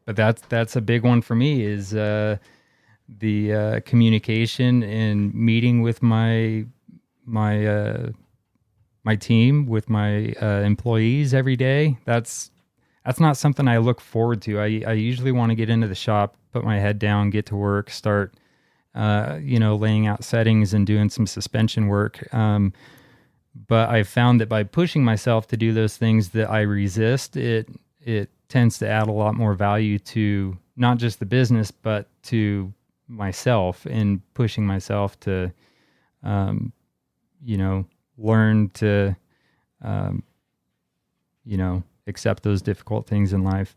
[SPEAKER 2] but that's a big one for me is the communication and meeting with my team, with my employees every day. That's not something I look forward to. I usually want to get into the shop, put my head down, get to work, start, laying out settings and doing some suspension work. But I found that by pushing myself to do those things that I resist, it tends to add a lot more value to not just the business, but to myself, and pushing myself to, learn to, accept those difficult things in life.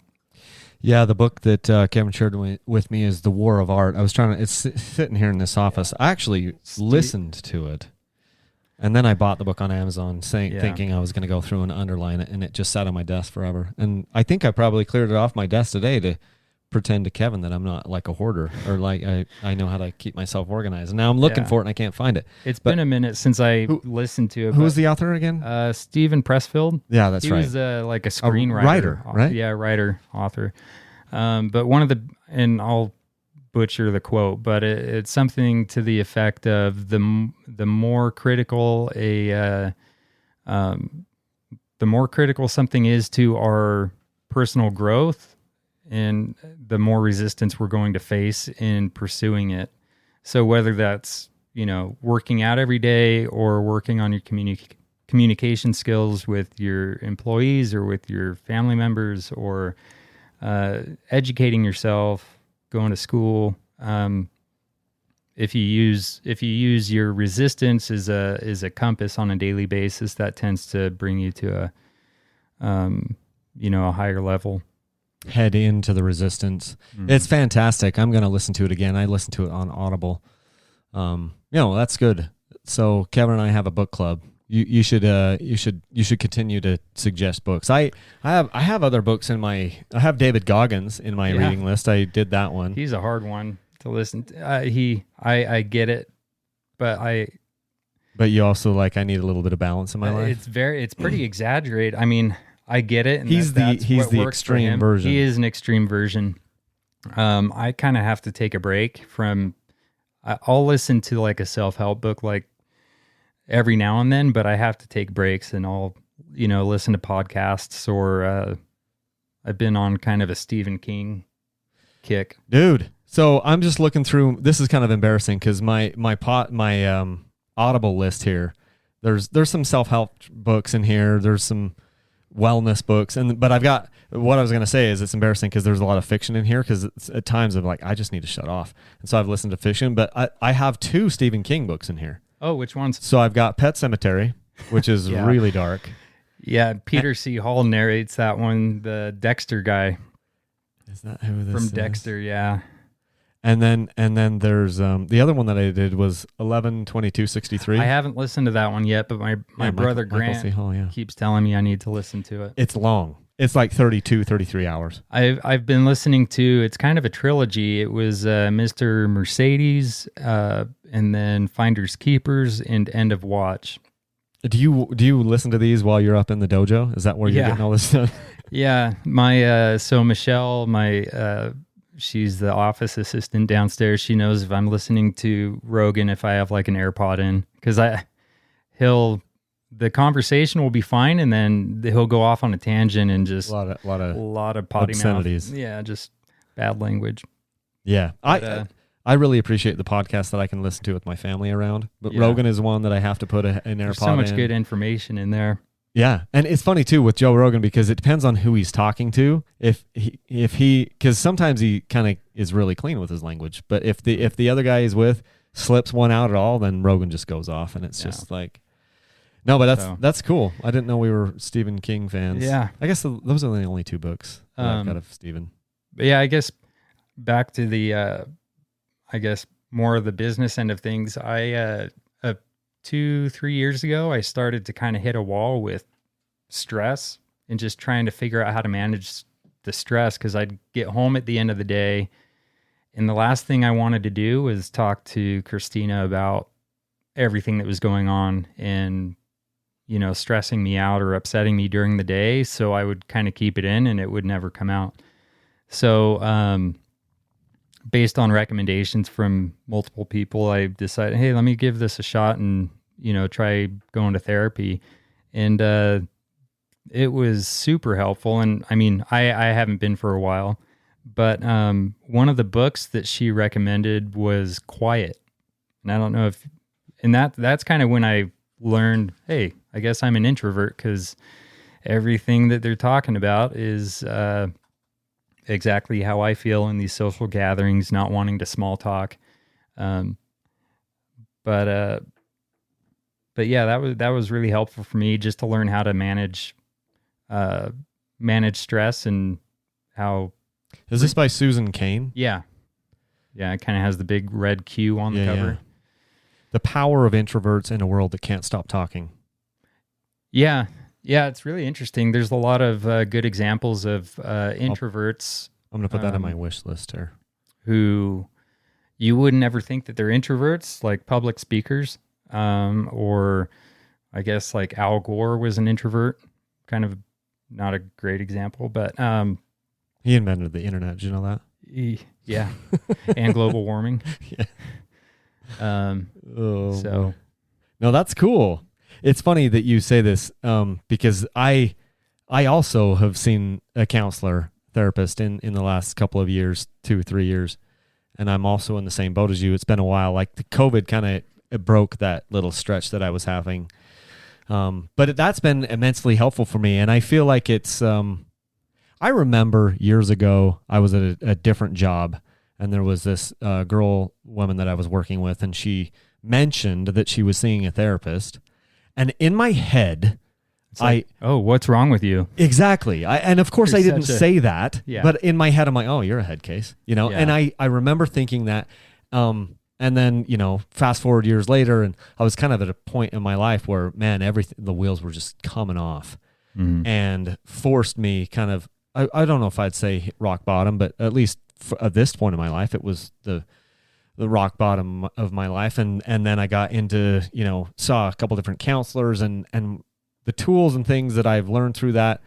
[SPEAKER 1] Yeah, the book that Kevin shared with me is The War of Art. It's sitting here in this office. I actually listened to it, and then I bought the book on Amazon thinking I was going to go through and underline it, and it just sat on my desk forever. And I think I probably cleared it off my desk today to pretend to Kevin that I'm not like a hoarder, or like I know how to keep myself organized. And now I'm looking for it and I can't find it.
[SPEAKER 2] It's been a minute since I listened to it.
[SPEAKER 1] Who was the author again?
[SPEAKER 2] Stephen Pressfield.
[SPEAKER 1] Yeah, that's right.
[SPEAKER 2] He was like a screenwriter.
[SPEAKER 1] Writer, right?
[SPEAKER 2] Yeah, writer, author. But one of the, and I'll butcher the quote, but it's something to the effect of the more critical the more critical something is to our personal growth, and the more resistance we're going to face in pursuing it. So whether that's, working out every day, or working on your communication skills with your employees or with your family members, or educating yourself, going to school. If you use your resistance as a compass on a daily basis, that tends to bring you to a higher level.
[SPEAKER 1] Head into the resistance. Mm-hmm. It's fantastic. I'm going to listen to it again. I listened to it on Audible. That's good. So Kevin and I have a book club. You should continue to suggest books. I have other books I have David Goggins in my reading list. I did that one.
[SPEAKER 2] He's a hard one to listen to. I get it, but
[SPEAKER 1] But you also like, I need a little bit of balance in my life.
[SPEAKER 2] It's pretty exaggerated. I mean, I get it. And
[SPEAKER 1] he's the extreme version.
[SPEAKER 2] He is an extreme version. I kind of have to take a break from. I'll listen to like a self-help book like every now and then, but I have to take breaks and I'll listen to podcasts or I've been on kind of a Stephen King kick,
[SPEAKER 1] dude. So I'm just looking through. This is kind of embarrassing because my Audible list here. There's some self-help books in here. There's some wellness books, but I've got, what I was going to say is it's embarrassing because there's a lot of fiction in here because at times I'm like, I just need to shut off. And so I've listened to fiction, but I have 2 Stephen King books in here.
[SPEAKER 2] Oh, which ones?
[SPEAKER 1] So I've got Pet Sematary, which is really dark.
[SPEAKER 2] Yeah, Peter C. Hall narrates that one, the Dexter guy.
[SPEAKER 1] Is that who this
[SPEAKER 2] from
[SPEAKER 1] is?
[SPEAKER 2] Dexter, yeah.
[SPEAKER 1] And then there's the other one that I did was 11/22/63.
[SPEAKER 2] I haven't listened to that one yet, but my brother Grant keeps telling me I need to listen to it.
[SPEAKER 1] It's long. It's like 33 hours.
[SPEAKER 2] I've been listening to, it's kind of a trilogy. It was Mr. Mercedes, and then Finders Keepers, and End of Watch.
[SPEAKER 1] Do you listen to these while you're up in the dojo? Is that where you're getting all this done?
[SPEAKER 2] Yeah. My so Michelle, she's the office assistant downstairs. She knows if I'm listening to Rogan, if I have like an AirPod in, because the conversation will be fine, and then he'll go off on a tangent and just
[SPEAKER 1] a
[SPEAKER 2] lot of potty
[SPEAKER 1] obscenities.
[SPEAKER 2] Mouth. Yeah, just bad language.
[SPEAKER 1] Yeah, but, I really appreciate the podcast that I can listen to with my family around. But Rogan is one that I have to put an AirPod in.
[SPEAKER 2] There's so much good information in there.
[SPEAKER 1] Yeah, and it's funny too with Joe Rogan because it depends on who he's talking to. If he because sometimes he kind of is really clean with his language, but if the other guy he's with slips one out at all, then Rogan just goes off, and it's just like, no. But that's cool. I didn't know we were Stephen King fans.
[SPEAKER 2] Yeah,
[SPEAKER 1] I guess those are the only 2 books that I've got of Stephen.
[SPEAKER 2] But yeah, I guess back to the more of the business end of things. 2-3 years ago, I started to kind of hit a wall with stress and just trying to figure out how to manage the stress, because I'd get home at the end of the day, and the last thing I wanted to do was talk to Christina about everything that was going on and, stressing me out or upsetting me during the day. So I would kind of keep it in and it would never come out. So, based on recommendations from multiple people, I decided, hey, let me give this a shot and, try going to therapy. And it was super helpful. And I mean, I haven't been for a while, but one of the books that she recommended was Quiet. And I don't know that's kind of when I learned, hey, I guess I'm an introvert, because everything that they're talking about is exactly how I feel in these social gatherings, not wanting to small talk. But yeah, that was really helpful for me just to learn how to manage stress and how.
[SPEAKER 1] Is this by Susan Cain?
[SPEAKER 2] Yeah. Yeah. It kind of has the big red Q on the cover.
[SPEAKER 1] Yeah. The Power of Introverts in a World That Can't Stop Talking.
[SPEAKER 2] Yeah. Yeah, it's really interesting. There's a lot of good examples of introverts.
[SPEAKER 1] I'm going to put that on my wish list here.
[SPEAKER 2] Who you wouldn't ever think that they're introverts, like public speakers, or I guess like Al Gore was an introvert. Kind of not a great example, but
[SPEAKER 1] he invented the internet. Did you know that?
[SPEAKER 2] Yeah, and global warming.
[SPEAKER 1] Yeah.
[SPEAKER 2] So,
[SPEAKER 1] no, that's cool. It's funny that you say this because I also have seen a therapist in the last couple of years, 2-3 years, and I'm also in the same boat as you. It's been a while. Like the COVID kind of broke that little stretch that I was having, but that's been immensely helpful for me. And I feel like it's. I remember years ago I was at a different job, and there was this woman that I was working with, and she mentioned that she was seeing a therapist. And in my head,
[SPEAKER 2] what's wrong with you?
[SPEAKER 1] Exactly. And of course I didn't say that, but in my head, I'm like, oh, you're a head case, and I remember thinking that, and then, fast forward years later, and I was kind of at a point in my life where, man, the wheels were just coming off and forced me kind of, I don't know if I'd say rock bottom, but at least at this point in my life, it was the rock bottom of my life. And then I got into, saw a couple different counselors, and the tools and things that I've learned through that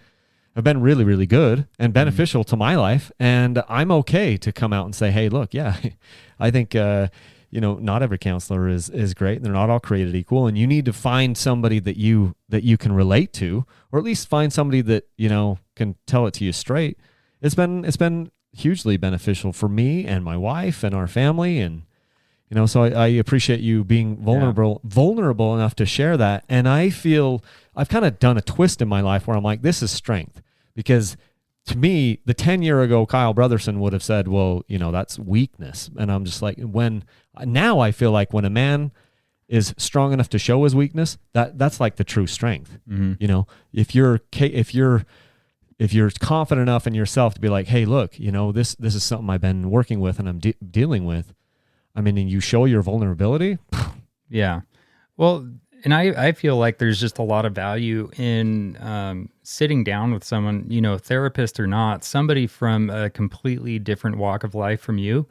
[SPEAKER 1] have been really, really good and beneficial to my life. And I'm okay to come out and say, hey, look, yeah, I think, not every counselor is great. They're not all created equal. And you need to find somebody that you can relate to, or at least find somebody that, can tell it to you straight. It's been hugely beneficial for me and my wife and our family. And, so I appreciate you being vulnerable enough to share that. And I feel I've kind of done a twist in my life where I'm like, this is strength, because to me, the 10-year ago Kyle Brotherson would have said, well, that's weakness. And I'm just like, now I feel like when a man is strong enough to show his weakness, that's like the true strength. Mm-hmm. If you're confident enough in yourself to be like, hey, look, this is something I've been working with and I'm dealing with. I mean, and you show your vulnerability.
[SPEAKER 2] Yeah. Well, and I feel like there's just a lot of value in sitting down with someone, therapist or not, somebody from a completely different walk of life from you.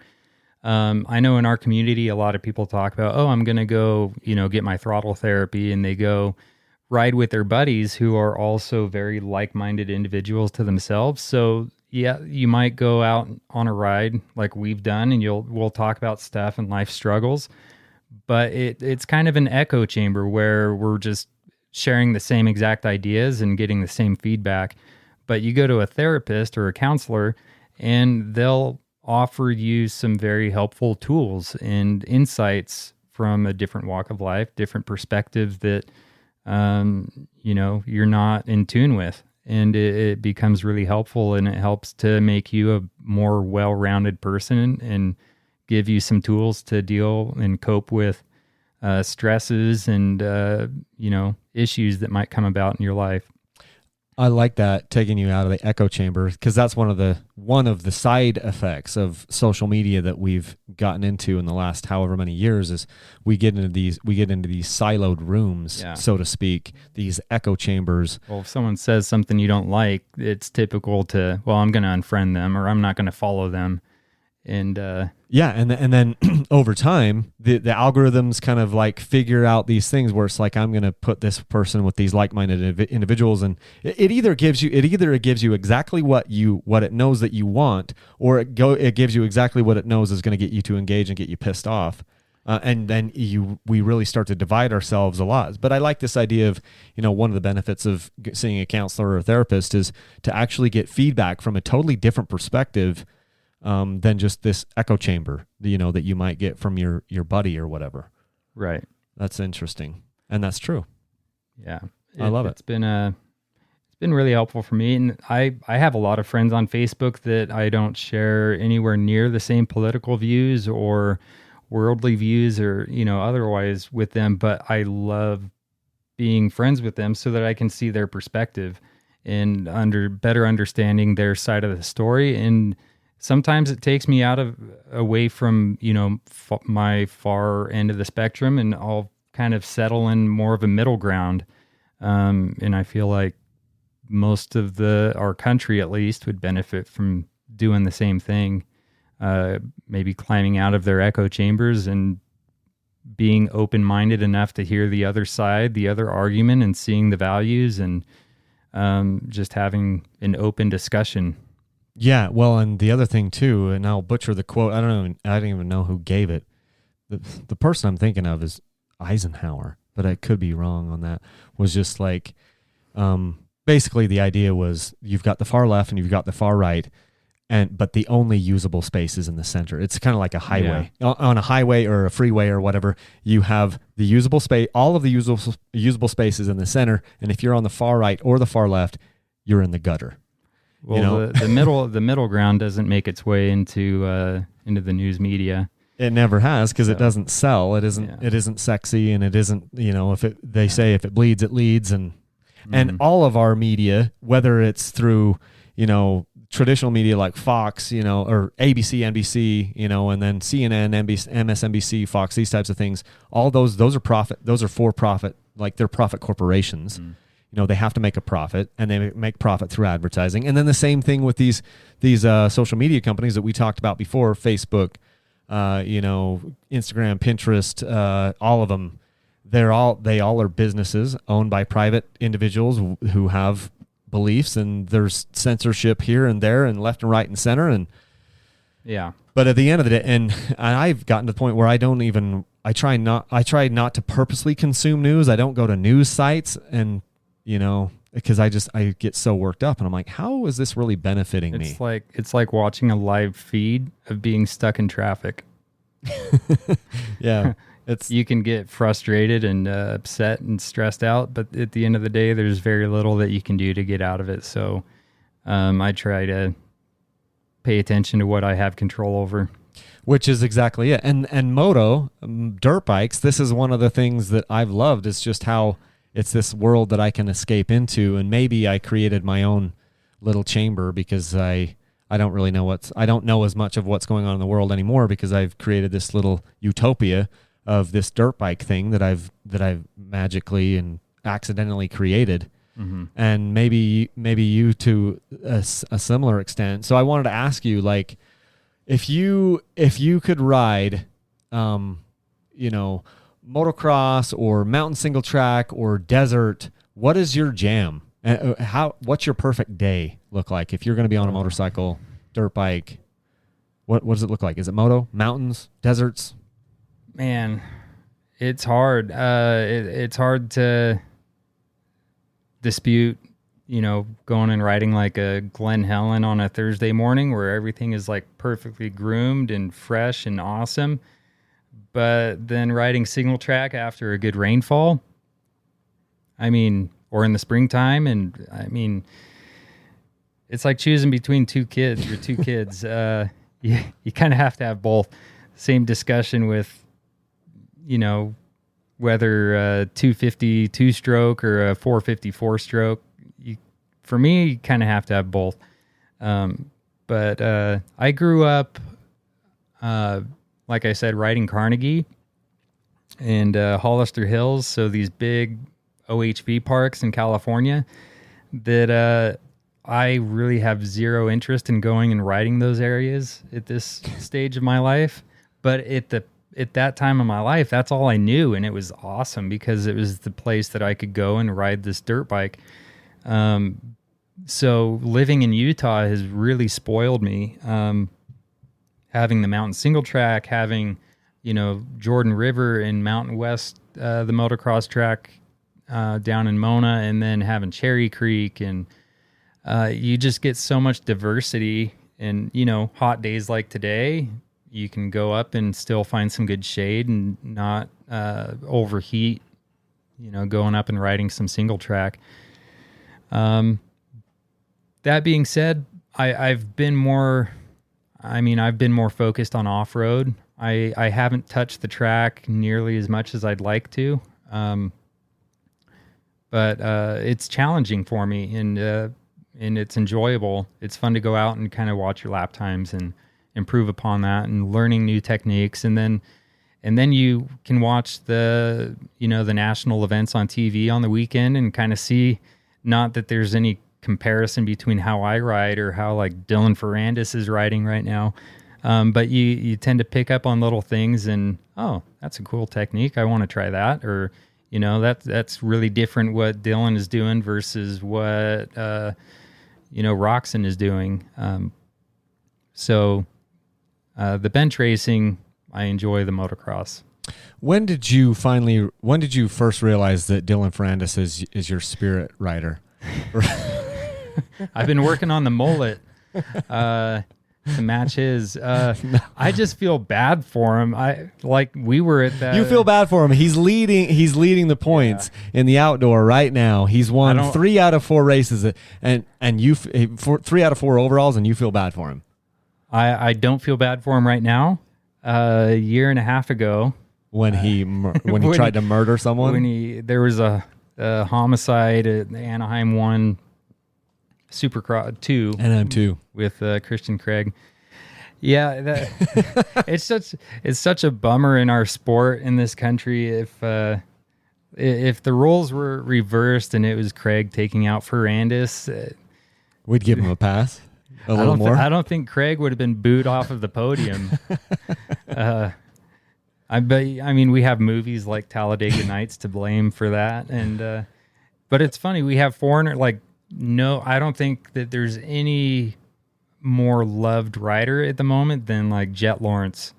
[SPEAKER 2] I know in our community, a lot of people talk about, I'm going to go, get my throttle therapy, and they go ride with their buddies who are also very like-minded individuals to themselves. So yeah, you might go out on a ride like we've done, and we'll talk about stuff and life struggles, but it's kind of an echo chamber where we're just sharing the same exact ideas and getting the same feedback. But you go to a therapist or a counselor, and they'll offer you some very helpful tools and insights from a different walk of life, different perspectives that you're not in tune with. And it becomes really helpful, and it helps to make you a more well-rounded person and give you some tools to deal and cope with stresses and, issues that might come about in your life.
[SPEAKER 1] I like that, taking you out of the echo chamber, because that's one of the side effects of social media that we've gotten into in the last however many years is we get into these siloed rooms, so to speak, these echo chambers.
[SPEAKER 2] Well, if someone says something you don't like, it's typical to, I'm going to unfriend them, or I'm not going to follow them. And
[SPEAKER 1] and then over time, the algorithms kind of like figure out these things where it's like, I'm going to put this person with these like-minded individuals, and it either gives you exactly what it knows that you want, or it gives you exactly what it knows is going to get you to engage and get you pissed off. And then we really start to divide ourselves a lot. But I like this idea of, one of the benefits of seeing a counselor or a therapist is to actually get feedback from a totally different perspective than just this echo chamber, that you might get from your buddy or whatever.
[SPEAKER 2] Right.
[SPEAKER 1] That's interesting. And that's true.
[SPEAKER 2] Yeah.
[SPEAKER 1] I love it.
[SPEAKER 2] It's been really helpful for me. And I have a lot of friends on Facebook that I don't share anywhere near the same political views or worldly views or, otherwise with them, but I love being friends with them so that I can see their perspective and better understanding their side of the story. And sometimes it takes me away from, my far end of the spectrum, and I'll kind of settle in more of a middle ground. And I feel like most of our country, at least, would benefit from doing the same thing. Maybe climbing out of their echo chambers and being open-minded enough to hear the other side, the other argument, and seeing the values, and just having an open discussion.
[SPEAKER 1] Yeah, well, and the other thing too, and I'll butcher the quote. I don't even know who gave it. The person I'm thinking of is Eisenhower, but I could be wrong on that. Was just like, basically the idea was you've got the far left and you've got the far right, but the only usable space is in the center. It's kind of like a highway. Yeah. On a highway or a freeway or whatever, you have the usable space, all of the usable spaces in the center, and if you're on the far right or the far left, you're in the gutter.
[SPEAKER 2] Well, the middle ground doesn't make its way into the news media.
[SPEAKER 1] It never has, because it doesn't sell. It isn't sexy, and it isn't. They say if it bleeds, it leads, and all of our media, whether it's through traditional media like Fox, or ABC, NBC, and then CNN, NBC, MSNBC, Fox, these types of things. All those are profit. Those are for profit, like they're profit corporations. They have to make a profit, and they make profit through advertising. And then the same thing with these social media companies that we talked about before, Facebook, Instagram, Pinterest, all of them. They all are businesses owned by private individuals who have beliefs, and there's censorship here and there and left and right and center. And
[SPEAKER 2] yeah.
[SPEAKER 1] But at the end of the day, and I've gotten to the point where I try not to purposely consume news. I don't go to news sites, and because I get so worked up, and I'm like, how is this really benefiting me?
[SPEAKER 2] It's like watching a live feed of being stuck in traffic.
[SPEAKER 1] Yeah.
[SPEAKER 2] You can get frustrated and upset and stressed out, but at the end of the day, there's very little that you can do to get out of it. So I try to pay attention to what I have control over.
[SPEAKER 1] Which is exactly it. And moto, dirt bikes, this is one of the things that I've loved, is just how it's this world that I can escape into. And maybe I created my own little chamber because I don't really know I don't know as much of what's going on in the world anymore, because I've created this little utopia of this dirt bike thing that I've magically and accidentally created.
[SPEAKER 2] Mm-hmm.
[SPEAKER 1] And maybe you to a similar extent. So I wanted to ask you, like, if you could ride, motocross or mountain single track or desert, what is your jam? What's your perfect day look like if you're going to be on a motorcycle, dirt bike? What does it look like? Is it moto, mountains, deserts?
[SPEAKER 2] Man, it's hard. It's hard to dispute, going and riding like a Glen Helen on a Thursday morning where everything is like perfectly groomed and fresh and awesome. But then riding single track after a good rainfall, or in the springtime. And it's like choosing between two kids. You kind of have to have both. Same discussion with, whether 250 two-stroke or a 450 four-stroke. For me, you kind of have to have both. But I grew up, like I said, riding Carnegie and Hollister Hills, so these big OHV parks in California that I really have zero interest in going and riding those areas at this stage of my life. But at that time of my life, that's all I knew, and it was awesome because it was the place that I could go and ride this dirt bike. So living in Utah has really spoiled me. Having the mountain single track, having, Jordan River and Mountain West, the motocross track down in Mona, and then having Cherry Creek, and you just get so much diversity. And, hot days like today, you can go up and still find some good shade and not overheat, going up and riding some single track. That being said, I've been more focused on off-road. I haven't touched the track nearly as much as I'd like to. But it's challenging for me, and it's enjoyable. It's fun to go out and kind of watch your lap times and improve upon that, and learning new techniques. And then you can watch the national events on TV on the weekend and kind of see, not that there's any comparison between how I ride or how like Dylan Ferrandis is riding right now. But you tend to pick up on little things and, oh, that's a cool technique. I want to try that. Or, that's really different what Dylan is doing versus what, Roxon is doing. So the bench racing, I enjoy the motocross.
[SPEAKER 1] When did you first realize that Dylan Ferrandis is your spirit rider?
[SPEAKER 2] I've been working on the mullet to match his. I just feel bad for him. We were at that.
[SPEAKER 1] You feel bad for him. He's leading the points in the outdoor right now. He's won 3 out of 4 races, and you 3 out of 4 overalls, and you feel bad for him.
[SPEAKER 2] I don't feel bad for him right now. A year and a half ago,
[SPEAKER 1] when he tried to murder someone,
[SPEAKER 2] there was a homicide at the Anaheim 1 Supercross 2,
[SPEAKER 1] Anaheim 2
[SPEAKER 2] with Christian Craig. Yeah, it's such a bummer in our sport in this country. If the roles were reversed and it was Craig taking out Ferrandis,
[SPEAKER 1] we'd give him a pass. A little more.
[SPEAKER 2] I don't think Craig would have been booed off of the podium. I mean, we have movies like Talladega Nights to blame for that, and but it's funny, we have foreigner I don't think that there's any more loved rider at the moment than like Jet Lawrence.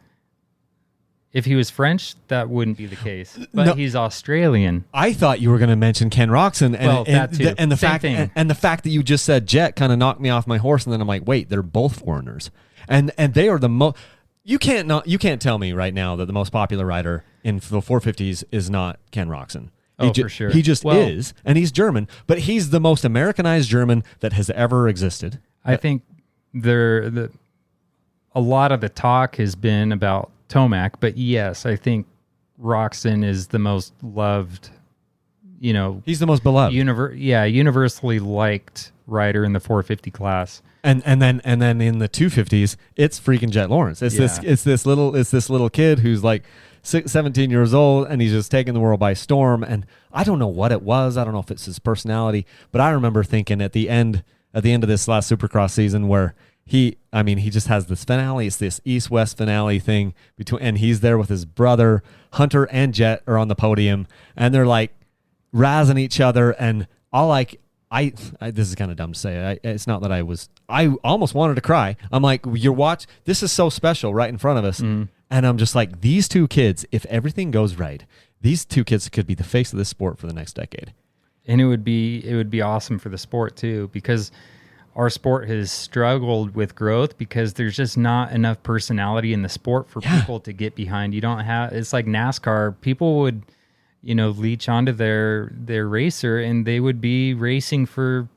[SPEAKER 2] If he was French, that wouldn't be the case. But he's Australian.
[SPEAKER 1] I thought you were going to mention Ken Roczen, and the fact that you just said Jet kind of knocked me off my horse, and then I'm like, wait, they're both foreigners, and they are the most. You can't tell me right now that the most popular rider in the 450s is not Ken Roczen.
[SPEAKER 2] For sure.
[SPEAKER 1] He just is, and he's German, but he's the most Americanized German that has ever existed.
[SPEAKER 2] I think a lot of the talk has been about Tomac, but yes, I think Roczen is the most loved,
[SPEAKER 1] he's the most beloved.
[SPEAKER 2] Universally liked rider in the 450 class.
[SPEAKER 1] And then in the 250s, it's freaking Jet Lawrence. It's this little kid who's like 17 years old, and he's just taking the world by storm. And I don't know what it was. I don't know if it's his personality, but I remember thinking at the end of this last Supercross season where he just has this finale. It's this East-West finale thing and he's there with his brother. Hunter and Jet are on the podium, and they're like razzing each other. And this is kind of dumb to say. It's not that I almost wanted to cry. I'm like, this is so special right in front of us. Mm. And I'm just like, these two kids, if everything goes right, these two kids could be the face of this sport for the next decade.
[SPEAKER 2] And it would be awesome for the sport too, because our sport has struggled with growth because there's just not enough personality in the sport for people to get behind. It's like NASCAR. People would, leech onto their racer, and they would be racing for,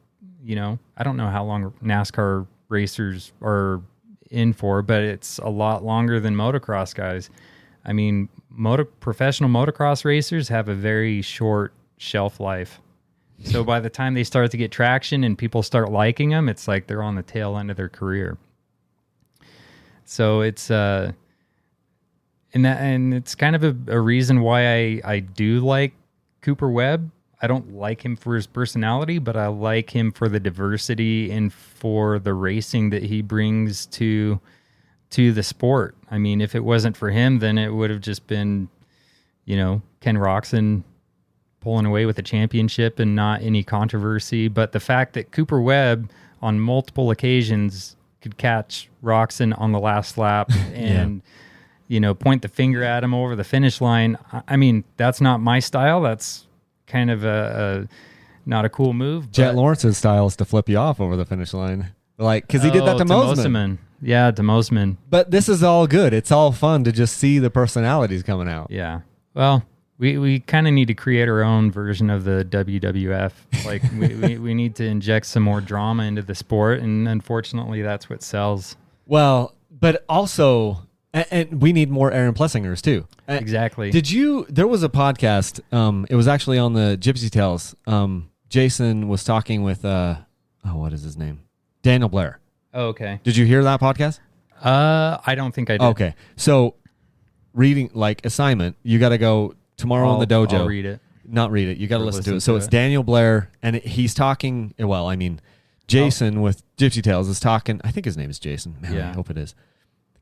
[SPEAKER 2] I don't know how long NASCAR racers are in for, but it's a lot longer than motocross guys. I mean, professional motocross racers have a very short shelf life. So by the time they start to get traction and people start liking them, it's like they're on the tail end of their career. So it's and it's kind of a reason why I do like Cooper Webb. I don't like him for his personality, but I like him for the diversity and for the racing that he brings to the sport. I mean, if it wasn't for him, then it would have just been, Ken Roczen pulling away with a championship and not any controversy. But the fact that Cooper Webb on multiple occasions could catch Roczen on the last lap and point the finger at him over the finish line. I mean, that's not my style. That's kind of not a cool move.
[SPEAKER 1] Jet Lawrence's style is to flip you off over the finish line, because he did that to Mosiman.
[SPEAKER 2] Yeah, to Mosiman.
[SPEAKER 1] But this is all good. It's all fun to just see the personalities coming out.
[SPEAKER 2] Yeah. Well, we kind of need to create our own version of the WWF. Like we need to inject some more drama into the sport, and unfortunately, that's what sells.
[SPEAKER 1] Well, but also. And we need more Aaron Plessingers too.
[SPEAKER 2] Exactly.
[SPEAKER 1] There was a podcast, it was actually on the Gypsy Tales. Jason was talking with, what is his name? Daniel Blair.
[SPEAKER 2] Oh, okay.
[SPEAKER 1] Did you hear that podcast?
[SPEAKER 2] I don't think I did.
[SPEAKER 1] Okay. So reading, assignment, you got to go tomorrow in the dojo.
[SPEAKER 2] I'll read it.
[SPEAKER 1] Not read it. You got to listen to it. So it's Daniel Blair, and he's talking, Jason with Gypsy Tales is talking, I think his name is Jason. Man, I hope it is.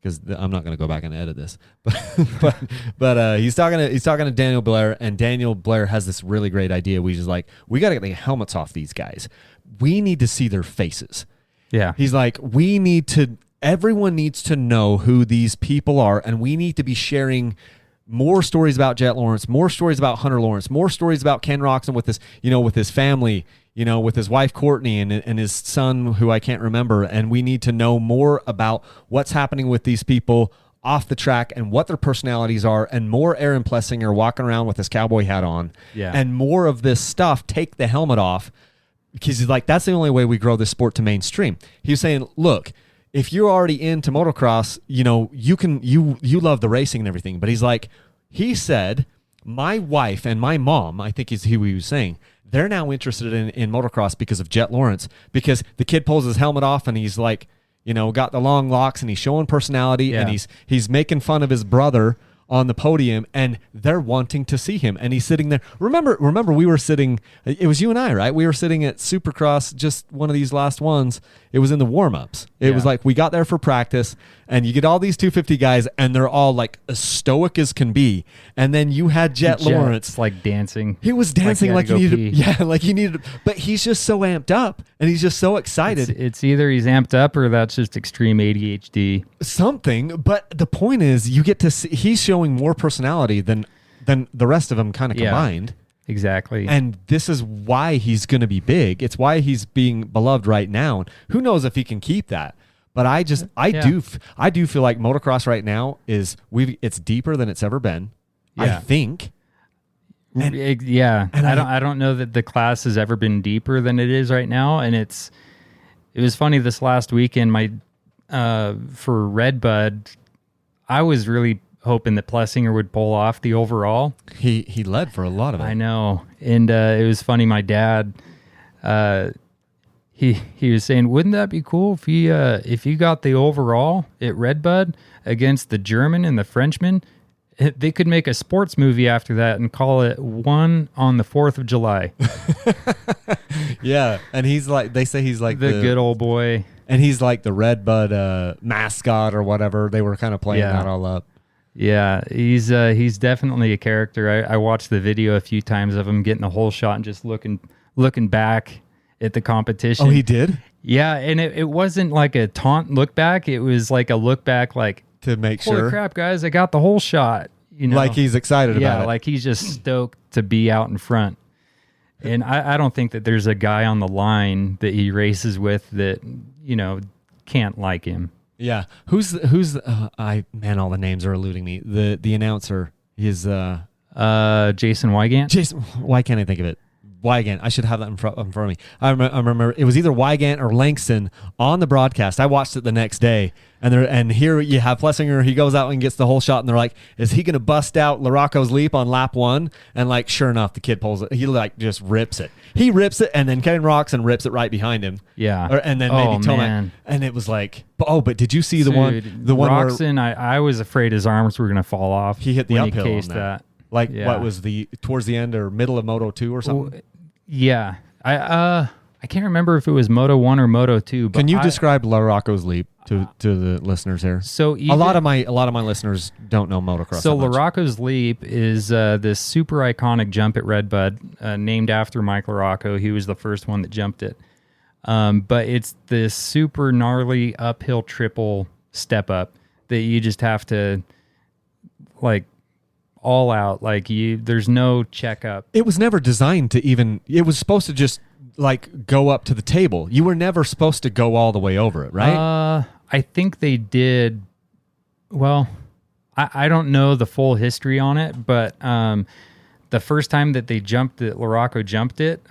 [SPEAKER 1] Because I'm not going to go back and edit this, but he's talking to Daniel Blair, and Daniel Blair has this really great idea. We got to get the helmets off these guys. We need to see their faces.
[SPEAKER 2] Yeah,
[SPEAKER 1] he's like, everyone needs to know who these people are, and we need to be sharing more stories about Jet Lawrence, more stories about Hunter Lawrence, more stories about Ken Roczen with his family. With his wife Courtney and his son, who I can't remember, and we need to know more about what's happening with these people off the track and what their personalities are, and more Aaron Plessinger walking around with his cowboy hat on, and more of this stuff. Take the helmet off, because he's like, that's the only way we grow this sport to mainstream. He's saying, look, if you're already into motocross, you love the racing and everything, but he said, my wife and my mom, I think is who he was saying, they're now interested in motocross because of Jet Lawrence, because the kid pulls his helmet off and he's got the long locks and he's showing personality, and he's making fun of his brother on the podium, and they're wanting to see him, and he's sitting there. Remember, we were sitting. It was you and I, right? We were sitting at Supercross, just one of these last ones. It was in the warm-ups. It was like we got there for practice, and you get all these 250 guys, and they're all like as stoic as can be. And then you had Jet Lawrence,
[SPEAKER 2] like dancing.
[SPEAKER 1] He was dancing like he needed, like he needed. But he's just so amped up, and he's just so excited.
[SPEAKER 2] It's either he's amped up or that's just extreme ADHD.
[SPEAKER 1] Something. But the point is, you get to see he's showing more personality than the rest of them kind of combined.
[SPEAKER 2] Exactly.
[SPEAKER 1] And this is why he's going to be big. It's why he's being beloved right now. Who knows if he can keep that? But I do feel like motocross right now it's deeper than it's ever been. I think.
[SPEAKER 2] And I don't know that the class has ever been deeper than it is right now. And it was funny this last weekend. For Redbud, I was really hoping that Plessinger would pull off the overall.
[SPEAKER 1] He led for a lot of it.
[SPEAKER 2] I know. And it was funny. My dad, he was saying, wouldn't that be cool if you got the overall at Redbud against the German and the Frenchman? They could make a sports movie after that and call it One on the 4th of July.
[SPEAKER 1] Yeah. And they say he's like
[SPEAKER 2] the good old boy.
[SPEAKER 1] And he's like the Redbud mascot or whatever. They were kind of playing that all up.
[SPEAKER 2] Yeah, he's definitely a character. I watched the video a few times of him getting the whole shot and just looking back at the competition.
[SPEAKER 1] Oh, he did?
[SPEAKER 2] Yeah, and it wasn't like a taunt look back. It was like a look back like,
[SPEAKER 1] to make
[SPEAKER 2] holy
[SPEAKER 1] sure.
[SPEAKER 2] Crap, guys, I got the whole shot. You know,
[SPEAKER 1] like he's excited about it.
[SPEAKER 2] Yeah, like he's just stoked to be out in front. And I don't think that there's a guy on the line that he races with that, can't like him.
[SPEAKER 1] Yeah. Who's all the names are eluding me. The announcer is
[SPEAKER 2] Jason Wygant.
[SPEAKER 1] Jason, why can't I think of it? Wygant. I should have that in front of me. I remember it was either Wygant or Langston on the broadcast. I watched it the next day, and here you have Plessinger. He goes out and gets the whole shot, and they're like, "Is he going to bust out Larocco's leap on lap 1?" And like, sure enough, the kid pulls it. He like just rips it. He rips it, and then Kevin Roxon rips it right behind him.
[SPEAKER 2] Yeah,
[SPEAKER 1] and then maybe Tomac. And it was like, but did you see the one
[SPEAKER 2] Roxon? I was afraid his arms were going to fall off.
[SPEAKER 1] He hit the
[SPEAKER 2] when
[SPEAKER 1] uphill
[SPEAKER 2] he cased
[SPEAKER 1] on that.
[SPEAKER 2] Like,
[SPEAKER 1] what was towards the end or middle of Moto 2 or something?
[SPEAKER 2] Yeah. I can't remember if it was Moto 1 or Moto 2. But
[SPEAKER 1] can you describe Larocco's leap to the listeners here?
[SPEAKER 2] So
[SPEAKER 1] a lot of my listeners don't know motocross.
[SPEAKER 2] So Larocco's leap is this super iconic jump at Redbud, named after Mike Larocco. He was the first one that jumped it. But it's this super gnarly uphill triple step up that you just have to like all out. Like there's no checkup.
[SPEAKER 1] It was never designed to even. It was supposed to just like go up to the table. You were never supposed to go all the way over it, right?
[SPEAKER 2] I think they did. Well, I don't know the full history on it, but the first time that Larocco jumped it,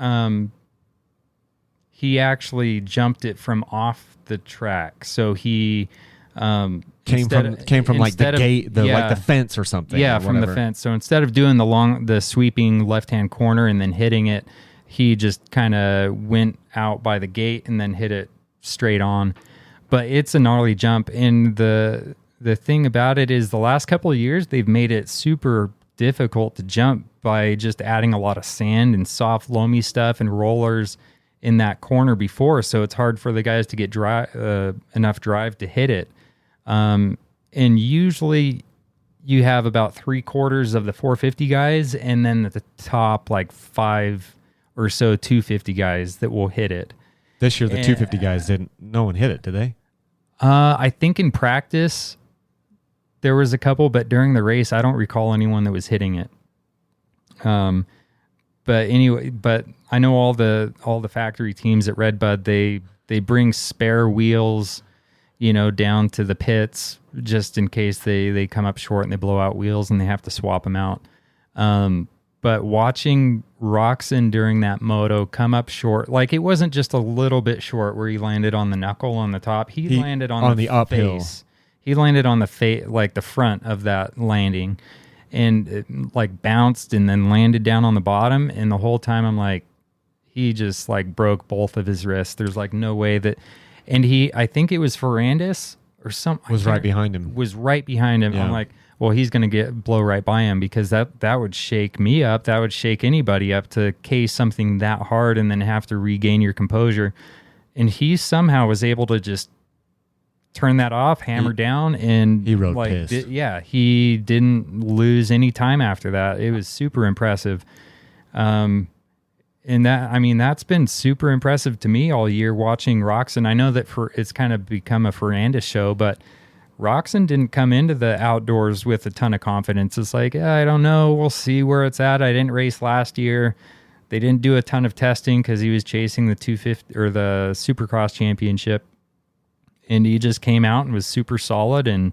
[SPEAKER 2] he actually jumped it from off the track. So he came from like the gate, like the fence or something. Yeah, from the fence. So instead of doing the sweeping left-hand corner and then hitting it, he just kind of went out by the gate and then hit it straight on. But it's a gnarly jump. And the thing about it is the last couple of years, they've made it super difficult to jump by just adding a lot of sand and soft, loamy stuff and rollers in that corner before. So it's hard for the guys to get enough drive to hit it. And usually you have about 3/4 of the 450 guys, and then at the top, like 5 or so 250 guys that will hit it.
[SPEAKER 1] This year, the 250 guys no one hit it, did they?
[SPEAKER 2] I think in practice there was a couple, but during the race, I don't recall anyone that was hitting it. But anyway, I know all the factory teams at Redbud, they bring spare wheels, down to the pits just in case they come up short and they blow out wheels and they have to swap them out. But watching Roxon during that moto come up short, like it wasn't just a little bit short where he landed on the knuckle on the top. He landed on the uphill. Face. He landed on the face, like the front of that landing, and it, like bounced and then landed down on the bottom. And the whole time I'm like, he just like broke both of his wrists. There's like no way that, and I think it was Ferrandis or something.
[SPEAKER 1] Was right behind him.
[SPEAKER 2] Yeah. I'm like, well, he's going to blow right by him, because that would shake me up. That would shake anybody up to case something that hard and then have to regain your composure. And he somehow was able to just turn that off, hammer down, and
[SPEAKER 1] he rode pissed.
[SPEAKER 2] He didn't lose any time after that. It was super impressive. And that's been super impressive to me all year watching Roczen. I know that it's kind of become a Ferrandis show, but Roczen didn't come into the outdoors with a ton of confidence. It's like, I don't know, we'll see where it's at. I didn't race last year. They didn't do a ton of testing because he was chasing the 250 or the Supercross championship, and he just came out and was super solid. And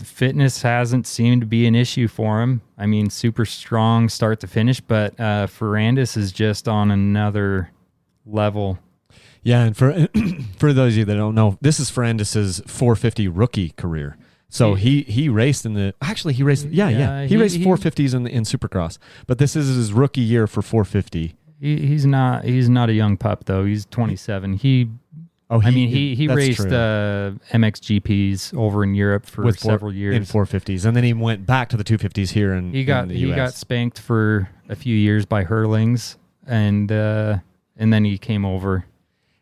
[SPEAKER 2] fitness hasn't seemed to be an issue for him. I mean, super strong start to finish, but Ferrandis is just on another level.
[SPEAKER 1] Yeah, and for those of you that don't know, this is Ferrandis's 450 rookie career. So he raced in the he raced 450s in Supercross, but this is his rookie year for 450.
[SPEAKER 2] He's not a young pup though. He's 27. He raced MXGPs over in Europe for several years
[SPEAKER 1] in 450s, and then he went back to the 250s here in the US.
[SPEAKER 2] He got spanked for a few years by Hurlings, and then he came over.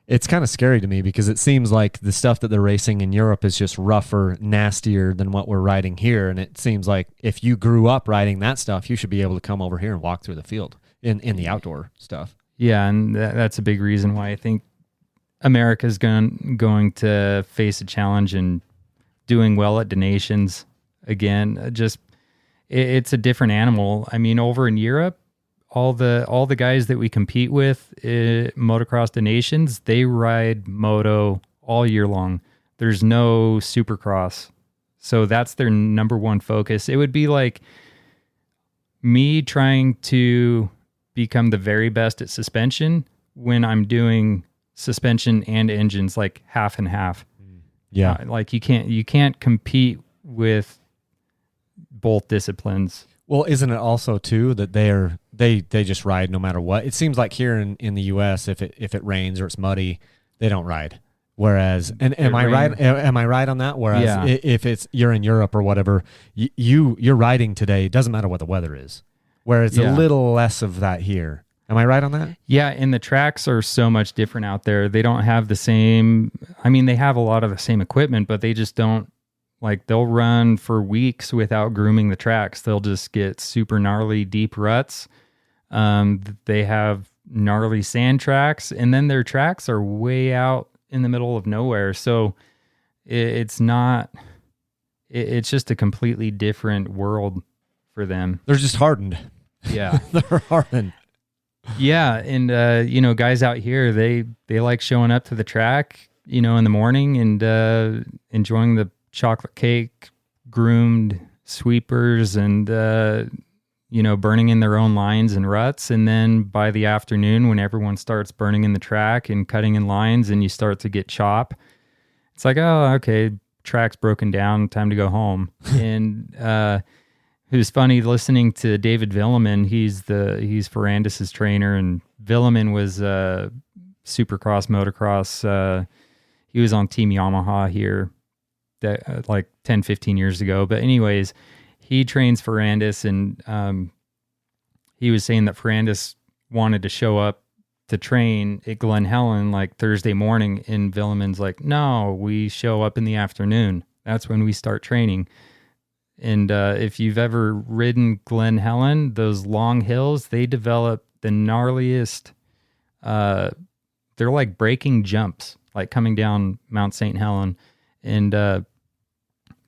[SPEAKER 1] It's kind of scary to me because it seems like the stuff that they're racing in Europe is just rougher, nastier than what we're riding here. And it seems like if you grew up riding that stuff, you should be able to come over here and walk through the field in the outdoor stuff.
[SPEAKER 2] Yeah, and that's a big reason why I think America's going to face a challenge in doing well at the Nations again. It's a different animal. I mean, over in Europe, all the guys that we compete with, Motocross the Nations, they ride moto all year long. There's no Supercross, so that's their number one focus. It would be like me trying to become the very best at suspension when I'm doing suspension and engines like half and half.
[SPEAKER 1] Yeah,
[SPEAKER 2] like you can't compete with both disciplines.
[SPEAKER 1] Well, isn't it also too that they just ride no matter what? It seems like here in the US, if it rains or it's muddy, they don't ride. Whereas, and am I right on that? Whereas if you're in Europe or whatever, you're riding today. It doesn't matter what the weather is. Where it's a little less of that here. Am I right on that?
[SPEAKER 2] Yeah, and the tracks are so much different out there. They don't have the same. I mean, they have a lot of the same equipment, but they just don't. Like, they'll run for weeks without grooming the tracks. They'll just get super gnarly deep ruts. They have gnarly sand tracks, and then their tracks are way out in the middle of nowhere. So it's just a completely different world for them.
[SPEAKER 1] They're just hardened.
[SPEAKER 2] Yeah.
[SPEAKER 1] They're hardened.
[SPEAKER 2] Yeah, and guys out here, they like showing up to the track, in the morning and enjoying the chocolate cake, groomed sweepers, and burning in their own lines and ruts. And then by the afternoon, when everyone starts burning in the track and cutting in lines and you start to get chop, it's like, oh, okay, track's broken down, time to go home. And it was funny listening to David Villeman. He's Ferrandis' trainer, and Villeman was Supercross, motocross. He was on Team Yamaha here that like 10, 15 years ago. But anyways, he trains Ferrandis, and he was saying that Ferrandis wanted to show up to train at Glen Helen like Thursday morning, and Villeman's like, no, we show up in the afternoon. That's when we start training. And if you've ever ridden Glen Helen, those long hills, they develop the gnarliest, they're like breaking jumps, like coming down Mount St. Helen. And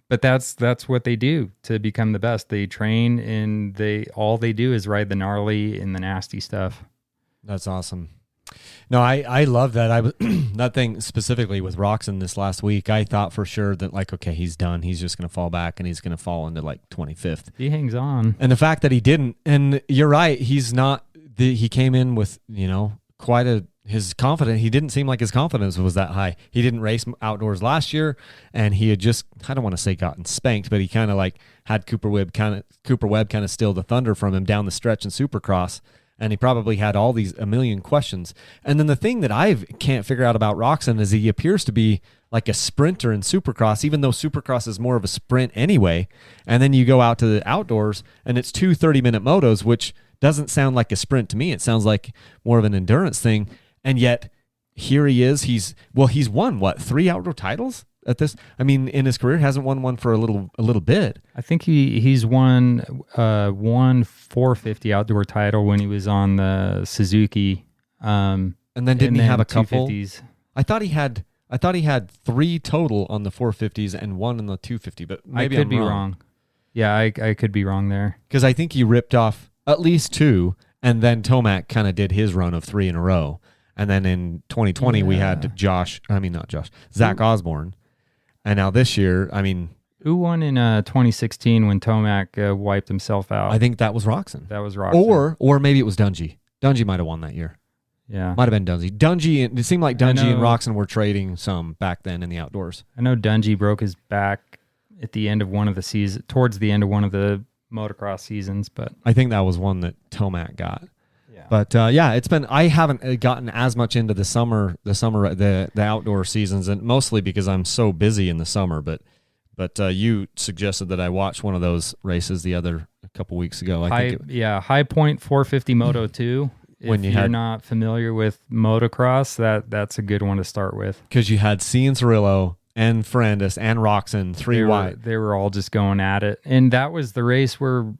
[SPEAKER 2] but that's what they do to become the best. They train, and all they do is ride the gnarly and the nasty stuff.
[SPEAKER 1] That's awesome. No, I love that. I was that thing specifically with Roczen this last week. I thought for sure that like, okay, he's done. He's just going to fall back, and he's going to fall into like 25th.
[SPEAKER 2] He hangs on,
[SPEAKER 1] and the fact that he didn't, and you're right, he's not. He came in with his confidence. He didn't seem like his confidence was that high. He didn't race outdoors last year, and he had just, I don't want to say gotten spanked, but he kind of like had Cooper Webb kind of steal the thunder from him down the stretch in Supercross. And he probably had a million questions. And then the thing that I can't figure out about Roczen is he appears to be like a sprinter in Supercross, even though Supercross is more of a sprint anyway. And then you go out to the outdoors, and it's 2 30-minute motos, which doesn't sound like a sprint to me. It sounds like more of an endurance thing. And yet here he is. He's won, 3 outdoor titles at this? I mean, in his career, hasn't won one for a little bit.
[SPEAKER 2] I think he's won one 450 outdoor title when he was on the Suzuki.
[SPEAKER 1] And then didn't he have a couple?
[SPEAKER 2] 250s.
[SPEAKER 1] I thought he had 3 total on the 450s and 1 on the 250, but maybe
[SPEAKER 2] I could
[SPEAKER 1] I'm
[SPEAKER 2] be
[SPEAKER 1] wrong.
[SPEAKER 2] wrong. Yeah, I could be wrong there.
[SPEAKER 1] Because I think he ripped off at least 2, and then Tomac kind of did his run of 3 in a row. And then in 2020, we had Zach Osborne. And now this year, I mean...
[SPEAKER 2] Who won in 2016 when Tomac wiped himself out?
[SPEAKER 1] I think that was Roczen.
[SPEAKER 2] That was Roczen.
[SPEAKER 1] Or maybe it was Dungey. Dungey might have won that year.
[SPEAKER 2] Yeah.
[SPEAKER 1] Might have been Dungey. It seemed like Dungey and Roczen were trading some back then in the outdoors.
[SPEAKER 2] I know Dungey broke his back at the end of one of the seasons, towards the end of one of the motocross seasons, but...
[SPEAKER 1] I think that was one that Tomac got.
[SPEAKER 2] Yeah.
[SPEAKER 1] But it's been, I haven't gotten as much into the outdoor seasons, and mostly because I'm so busy in the summer. But you suggested that I watch one of those races a couple weeks ago.
[SPEAKER 2] High Point 450 Moto 2. If you're not familiar with motocross, that's a good one to start with.
[SPEAKER 1] Because you had Cianciarulo and Ferrandis and Roczen, 3 wide.
[SPEAKER 2] They were all just going at it. And that was the race where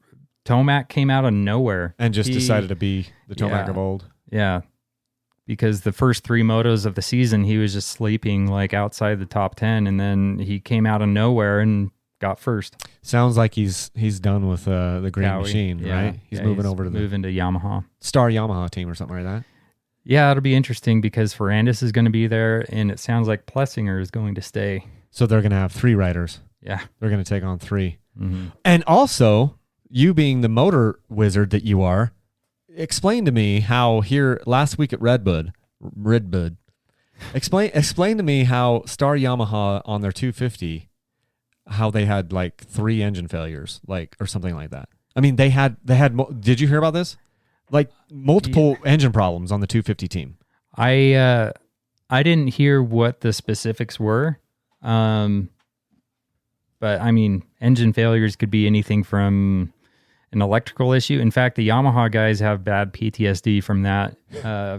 [SPEAKER 2] Tomac came out of nowhere.
[SPEAKER 1] And just decided to be the Tomac of old.
[SPEAKER 2] Yeah. Because the first 3 motos of the season, he was just sleeping like outside the top 10. And then he came out of nowhere and got first.
[SPEAKER 1] Sounds like he's done with the Green Machine, right? He's moving over to
[SPEAKER 2] moving to Yamaha.
[SPEAKER 1] Star Yamaha team or something like that.
[SPEAKER 2] Yeah, it'll be interesting because Ferrandis is going to be there, and it sounds like Plessinger is going to stay.
[SPEAKER 1] So they're going to have 3 riders.
[SPEAKER 2] Yeah.
[SPEAKER 1] They're going to take on 3.
[SPEAKER 2] Mm-hmm.
[SPEAKER 1] And also, you being the motor wizard that you are, explain to me how here last week at Redbud, explain to me how Star Yamaha on their 250, how they had like 3 engine failures, or something like that. I mean, they had. Did you hear about this? Like multiple engine problems on the 250 team.
[SPEAKER 2] I didn't hear what the specifics were, but I mean, engine failures could be anything from an electrical issue. In fact, the Yamaha guys have bad PTSD from that.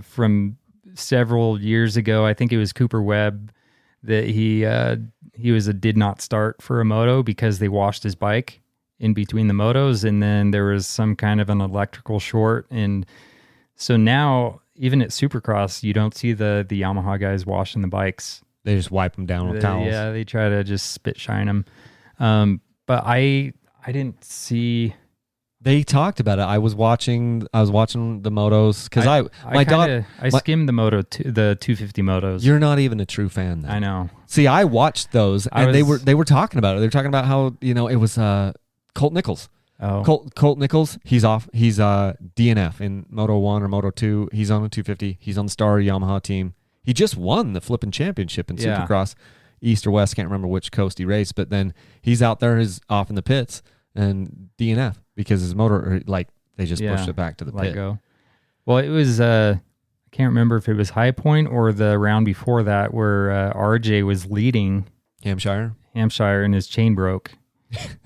[SPEAKER 2] From several years ago, I think it was Cooper Webb that he was a did not start for a moto because they washed his bike in between the motos, and then there was some kind of an electrical short, and so now even at Supercross you don't see the Yamaha guys washing the bikes.
[SPEAKER 1] They just wipe them down with towels.
[SPEAKER 2] Yeah, they try to just spit shine them. But I didn't see.
[SPEAKER 1] They talked about it. I was watching the motos because
[SPEAKER 2] I skimmed the 250 motos.
[SPEAKER 1] You're not even a true fan then.
[SPEAKER 2] I know.
[SPEAKER 1] See, I watched those and they were talking about it. They were talking about how, it was Colt Nichols.
[SPEAKER 2] Oh.
[SPEAKER 1] Colt Nichols, he's off. He's DNF in Moto 1 or Moto 2. He's on the 250. He's on the Star Yamaha team. He just won the flipping championship in Supercross, East or West. Can't remember which coast he raced, but then he's out there, he's off in the pits and DNF because his motor, they just pushed it back to the pit.
[SPEAKER 2] Go. Well, it was, I can't remember if it was High Point or the round before that where RJ was leading
[SPEAKER 1] Hampshire
[SPEAKER 2] and his chain broke.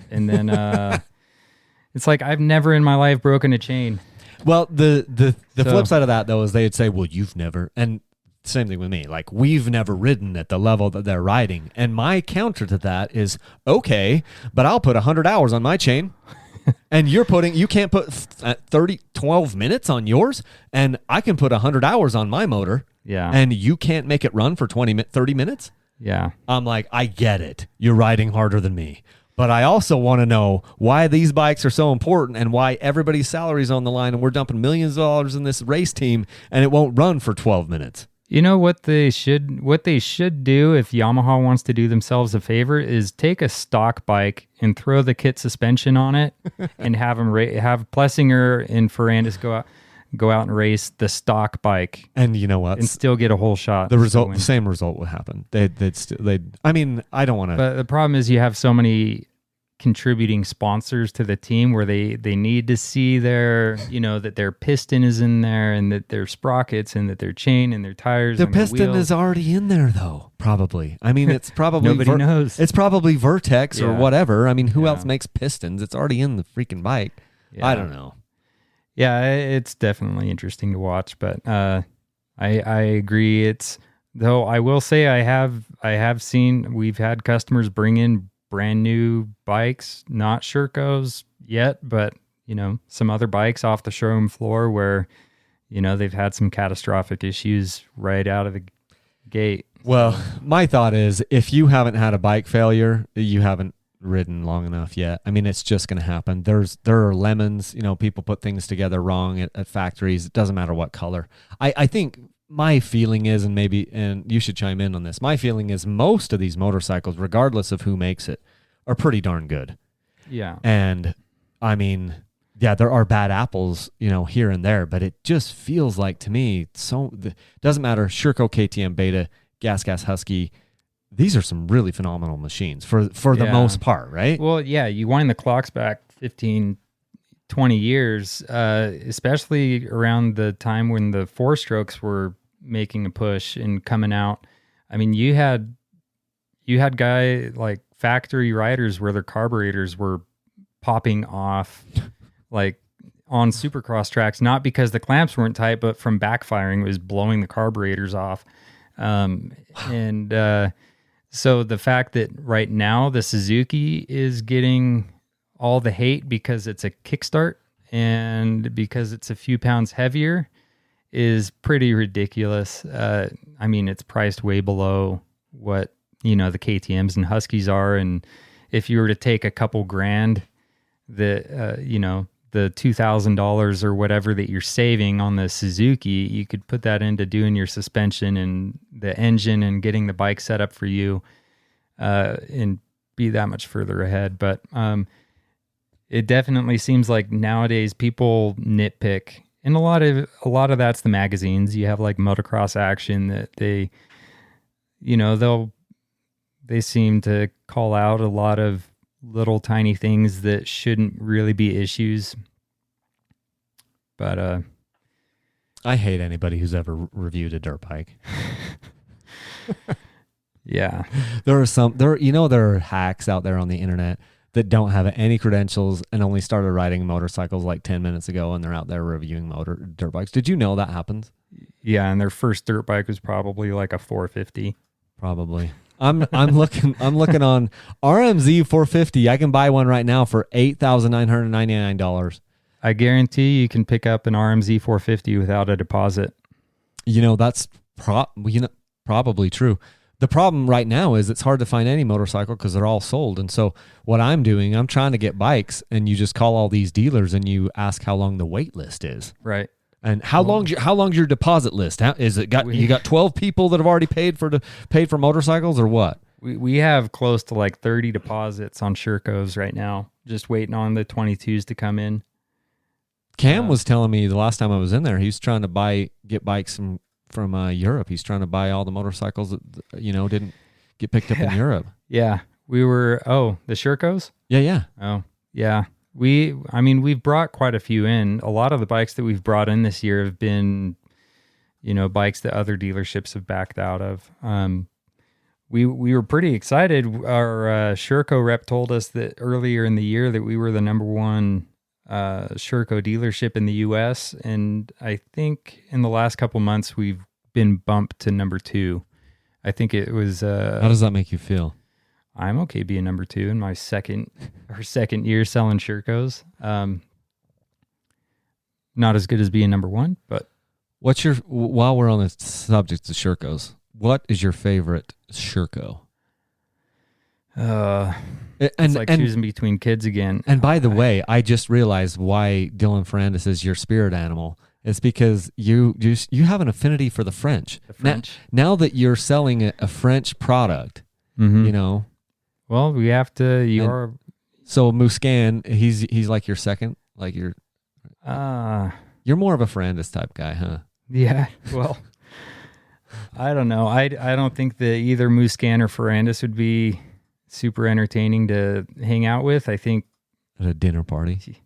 [SPEAKER 2] And then it's like I've never in my life broken a chain.
[SPEAKER 1] Well, the flip side of that though is they'd say, "Well, you've never," and same thing with me. Like we've never ridden at the level that they're riding. And my counter to that is, okay, but I'll put 100 hours on my chain, and you can't put 12 minutes on yours, and I can put 100 hours on my motor.
[SPEAKER 2] Yeah,
[SPEAKER 1] and you can't make it run for 30 minutes.
[SPEAKER 2] Yeah,
[SPEAKER 1] I'm like, I get it. You're riding harder than me. But I also want to know why these bikes are so important and why everybody's salary is on the line and we're dumping millions of dollars in this race team and it won't run for 12 minutes.
[SPEAKER 2] You know what they should do if Yamaha wants to do themselves a favor is take a stock bike and throw the kit suspension on it and have them have Plessinger and Ferrandis go out and race the stock bike.
[SPEAKER 1] And you know what?
[SPEAKER 2] And still get a whole shot.
[SPEAKER 1] The same result would happen. I mean, I don't want to.
[SPEAKER 2] But the problem is you have so many contributing sponsors to the team where they need to see their, that their piston is in there and that their sprockets and that their chain and their tires.
[SPEAKER 1] Their
[SPEAKER 2] and their
[SPEAKER 1] piston
[SPEAKER 2] wheels.
[SPEAKER 1] is already in there though, probably. I mean, it's probably
[SPEAKER 2] Nobody knows.
[SPEAKER 1] It's probably Vertex or
[SPEAKER 2] Yeah.
[SPEAKER 1] whatever. I mean, who
[SPEAKER 2] Yeah.
[SPEAKER 1] else makes pistons? It's already in the freaking bike.
[SPEAKER 2] Yeah.
[SPEAKER 1] I don't know.
[SPEAKER 2] Yeah, it's definitely interesting to watch, but I agree. Though I will say I have seen, we've had customers bring in brand new bikes, not Shercos yet, but some other bikes off the showroom floor where they've had some catastrophic issues right out of the gate.
[SPEAKER 1] Well, my thought is if you haven't had a bike failure, you haven't ridden long enough yet. I mean, it's just going to happen. There are lemons, people put things together wrong at factories. It doesn't matter what color. I think my feeling is, and you should chime in on this, my feeling is most of these motorcycles, regardless of who makes it, are pretty darn good.
[SPEAKER 2] Yeah.
[SPEAKER 1] And I mean, yeah, there are bad apples, here and there, but it just feels like to me, doesn't matter, Sherco, KTM, Beta, Gas Husky, these are some really phenomenal machines for the most part, right?
[SPEAKER 2] Well, yeah, you wind the clocks back 15, 20 years, especially around the time when the four strokes were making a push and coming out. I mean, you had guy like factory riders where their carburetors were popping off like on supercross tracks, not because the clamps weren't tight, but from backfiring, it was blowing the carburetors off. So the fact that right now the Suzuki is getting all the hate because it's a kickstart and because it's a few pounds heavier is pretty ridiculous. I mean, it's priced way below what, the KTMs and Huskies are. And if you were to take a couple grand, the $2,000 or whatever that you're saving on the Suzuki, you could put that into doing your suspension and the engine and getting the bike set up for you, and be that much further ahead. But it definitely seems like nowadays people nitpick, and a lot of that's the magazines. You have like Motocross Action that they seem to call out a lot of little tiny things that shouldn't really be issues. But
[SPEAKER 1] I hate anybody who's ever reviewed a dirt bike.
[SPEAKER 2] Yeah.
[SPEAKER 1] There are hacks out there on the internet that don't have any credentials and only started riding motorcycles like 10 minutes ago, and they're out there reviewing dirt bikes. Did you know that happens?
[SPEAKER 2] Yeah, and their first dirt bike was probably like a 450.
[SPEAKER 1] Probably. I'm looking on RMZ 450. I can buy one right now for $8,999.
[SPEAKER 2] I guarantee you can pick up an RMZ 450 without a deposit.
[SPEAKER 1] That's probably true. The problem right now is it's hard to find any motorcycle because they're all sold. And so what I'm doing, I'm trying to get bikes, and you just call all these dealers and you ask how long the wait list is.
[SPEAKER 2] Right.
[SPEAKER 1] And how long's your deposit list? You got 12 people that have already paid for motorcycles, or what?
[SPEAKER 2] We have close to like 30 deposits on Shercos right now, just waiting on the 22s to come in.
[SPEAKER 1] Cam was telling me the last time I was in there, he was trying to get bikes from Europe. He's trying to buy all the motorcycles that didn't get picked up in Europe.
[SPEAKER 2] Yeah, we were. Oh, the Shercos.
[SPEAKER 1] Yeah.
[SPEAKER 2] Oh, yeah. We've brought quite a few in. A lot of the bikes that we've brought in this year have been, bikes that other dealerships have backed out of. We were pretty excited. Our Sherco rep told us that earlier in the year that we were the number one Sherco dealership in the U.S. And I think in the last couple months we've been bumped to number 2. I think it was.
[SPEAKER 1] How does that make you feel?
[SPEAKER 2] I'm okay being number 2 in my second year selling Shercos. Not as good as being number 1, but
[SPEAKER 1] while we're on the subject of Shercos, what is your favorite Sherco?
[SPEAKER 2] It's like choosing between kids again.
[SPEAKER 1] And by the way, I just realized why Dylan Ferrandis is your spirit animal. It's because you have an affinity for the French.
[SPEAKER 2] The French.
[SPEAKER 1] Now that you're selling a French product,
[SPEAKER 2] mm-hmm. Well, we have to.
[SPEAKER 1] So Muscan, he's like your second, like your. You're more of a Ferrandis type guy, huh?
[SPEAKER 2] Yeah. Well, I don't know. I don't think that either Muscan or Ferrandis would be super entertaining to hang out with. I think
[SPEAKER 1] At a dinner party.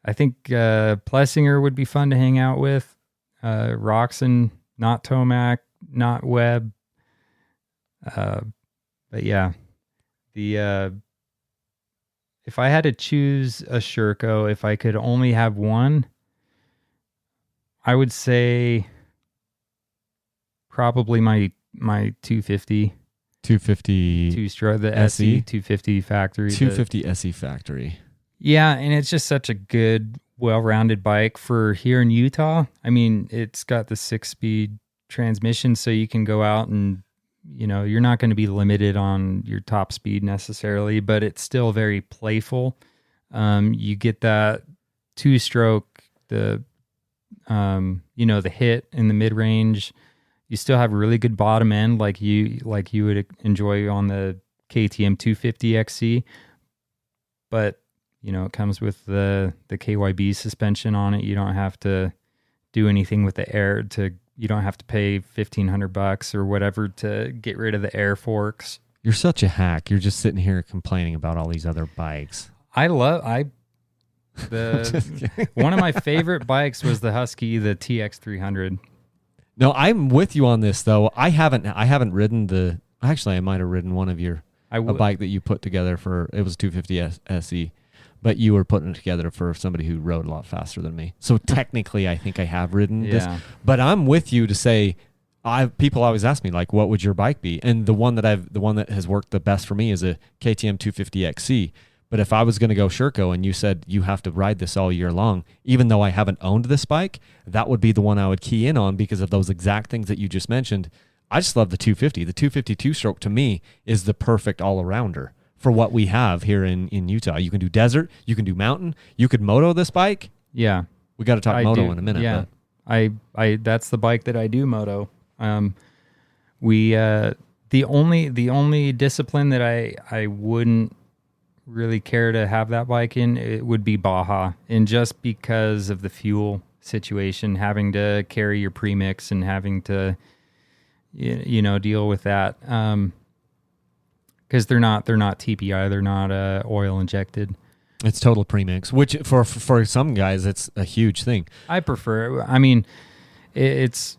[SPEAKER 2] Plessinger would be fun to hang out with. Roxon, not Tomac, not Webb. But yeah, if I had to choose a Sherco, if I could only have one, I would say probably my 250.
[SPEAKER 1] 250
[SPEAKER 2] Two-stroke, the
[SPEAKER 1] SE?
[SPEAKER 2] SE 250 factory.
[SPEAKER 1] 250 SE factory.
[SPEAKER 2] Yeah, and it's just such a good, well-rounded bike for here in Utah. I mean, it's got the 6-speed transmission, so you can go out and, you're not going to be limited on your top speed necessarily, but it's still very playful. You get that two-stroke, the hit in the mid-range. You still have really good bottom end like you would enjoy on the KTM 250 XC, but it comes with the KYB suspension on it. You don't have to do anything with the air you don't have to pay $1,500 or whatever to get rid of the air forks.
[SPEAKER 1] You're such a hack. You're just sitting here complaining about all these other bikes.
[SPEAKER 2] One of my favorite bikes was the Husky, the TX300.
[SPEAKER 1] No, I'm with you on this though. I haven't ridden I might have ridden one of a bike that you put together it was 250 SE, but you were putting it together for somebody who rode a lot faster than me. So technically I think I have ridden this, but I'm with you to say, people always ask me like, what would your bike be? And the one that has worked the best for me is a KTM 250 XC. But if I was going to go Sherco and you said you have to ride this all year long, even though I haven't owned this bike, that would be the one I would key in on because of those exact things that you just mentioned. I just love the 250. The 252 stroke to me is the perfect all-arounder for what we have here in Utah. You can do desert, you can do mountain, you could moto this bike.
[SPEAKER 2] Yeah.
[SPEAKER 1] We got to talk moto in a minute.
[SPEAKER 2] Yeah. But. I that's the bike that I do moto. The only discipline that I wouldn't really care to have that bike in, it would be Baja, and just because of the fuel situation, having to carry your premix and having to deal with that, because they're not TPI, they're not oil injected.
[SPEAKER 1] It's total premix, which for some guys it's a huge thing.
[SPEAKER 2] I prefer. I mean, it's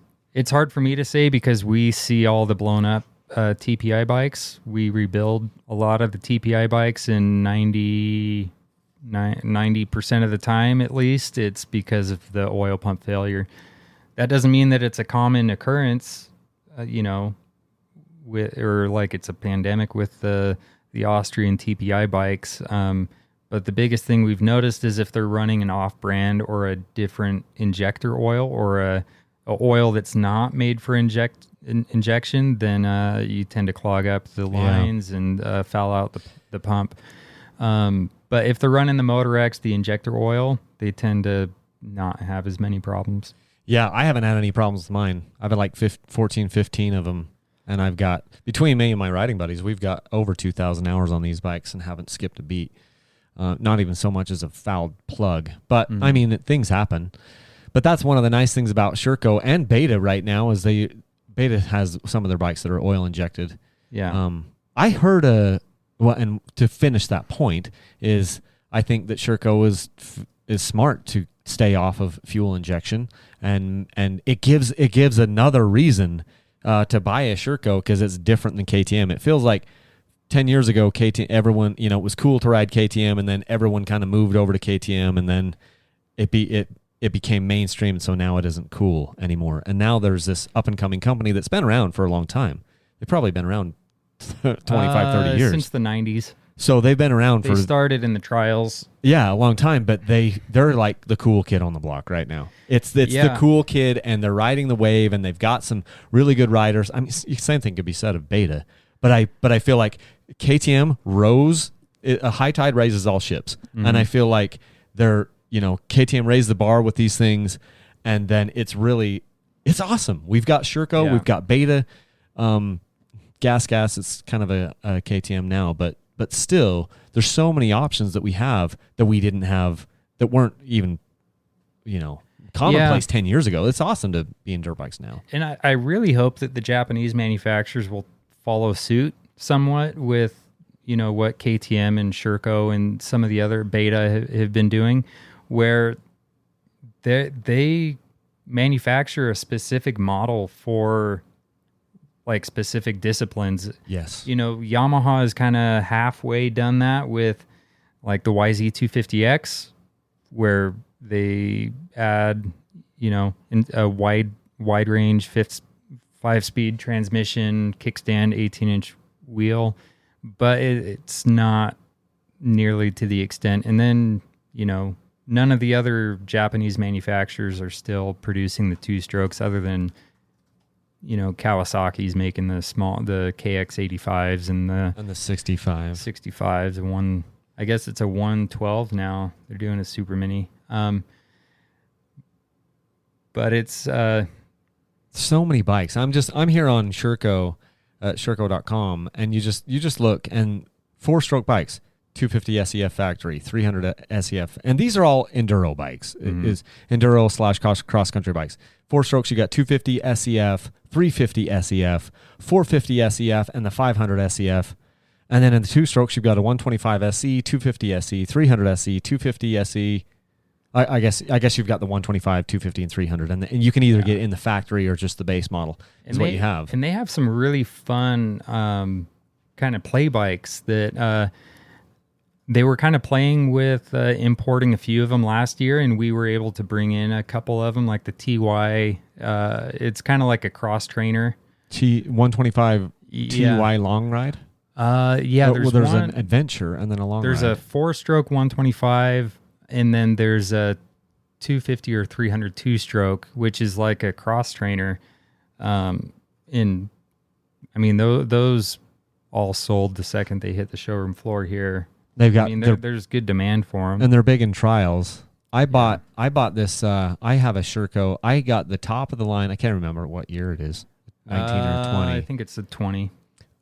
[SPEAKER 2] hard for me to say because we see all the blown up TPI bikes. We rebuild a lot of the TPI bikes, and 90% of the time at least it's because of the oil pump failure. That doesn't mean that it's a common occurrence, or like it's a pandemic with the Austrian TPI bikes. But the biggest thing we've noticed is if they're running an off-brand or a different injector oil or a oil that's not made for injection, then you tend to clog up the lines and foul out the pump. But if they're running the MotoX, the injector oil, they tend to not have as many problems.
[SPEAKER 1] Yeah, I haven't had any problems with mine. I've had like 14, 15 of them. And I've got, between me and my riding buddies, we've got over 2,000 hours on these bikes and haven't skipped a beat. Not even so much as a fouled plug. But, I mean, things happen. But that's one of the nice things about Sherco and Beta right now is Beta has some of their bikes that are oil injected.
[SPEAKER 2] Yeah.
[SPEAKER 1] I heard and to finish that point is I think that Sherco is smart to stay off of fuel injection, and it gives another reason to buy a Sherco because it's different than KTM. It feels like 10 years ago, KTM, everyone, it was cool to ride KTM, and then everyone kind of moved over to KTM, and then it became mainstream, and so now it isn't cool anymore. And now there's this up-and-coming company that's been around for a long time. They've probably been around 25, 30 years.
[SPEAKER 2] Since the 90s.
[SPEAKER 1] So they've been around
[SPEAKER 2] They started in the trials.
[SPEAKER 1] Yeah, a long time, but they're like the cool kid on the block right now. It's the cool kid, and they're riding the wave, and they've got some really good riders. I mean, same thing could be said of Beta, but I feel like KTM rose. A high tide raises all ships, and I feel like KTM raised the bar with these things, and then it's awesome. We've got Sherco, we've got Beta, Gas. It's kind of a KTM now, but still, there's so many options that we have that we didn't have, that weren't even, commonplace 10 years ago. It's awesome to be in dirt bikes now.
[SPEAKER 2] And I really hope that the Japanese manufacturers will follow suit somewhat with, what KTM and Sherco and some of the other Beta have been doing, where they manufacture a specific model for like specific disciplines.
[SPEAKER 1] Yes.
[SPEAKER 2] Yamaha has kind of halfway done that with like the YZ250X, where they add, in a wide range 5-speed transmission, kickstand, 18-inch wheel, but it's not nearly to the extent. And then, none of the other Japanese manufacturers are still producing the 2-strokes other than, Kawasaki's making the KX85s and the 65s and one, I guess it's a 112 now. They're doing a super mini. But it's
[SPEAKER 1] so many bikes. I'm here on Sherco at Sherco.com, and you just look, and 4-stroke bikes, 250 SEF factory, 300 SEF, and these are all enduro bikes.
[SPEAKER 2] Mm-hmm.
[SPEAKER 1] It is enduro / cross country bikes. 4 strokes, you got 250 SEF, 350 SEF, 450 SEF, and the 500 SEF. And then in the 2 strokes, you've got a 125 SE, 250 SE, 300 SE, 250 SE. I guess you've got the 125, 250, and 300, and you can either get in the factory or just the base model. Is what you have.
[SPEAKER 2] And they have some really fun kind of play bikes that they were kind of playing with importing a few of them last year, and we were able to bring in a couple of them, like the TY. It's kind of like a cross trainer.
[SPEAKER 1] 125 TY long ride? There's an adventure and then a long ride.
[SPEAKER 2] There's a 4-stroke 125, and then there's a 250 or 300 2-stroke, which is like a cross trainer. Those all sold the second they hit the showroom floor here.
[SPEAKER 1] They've got.
[SPEAKER 2] There's good demand for them,
[SPEAKER 1] and they're big in trials. I bought this. I have a Sherco. I got the top of the line. I can't remember what year it is. 19 or 20.
[SPEAKER 2] I think it's a 20.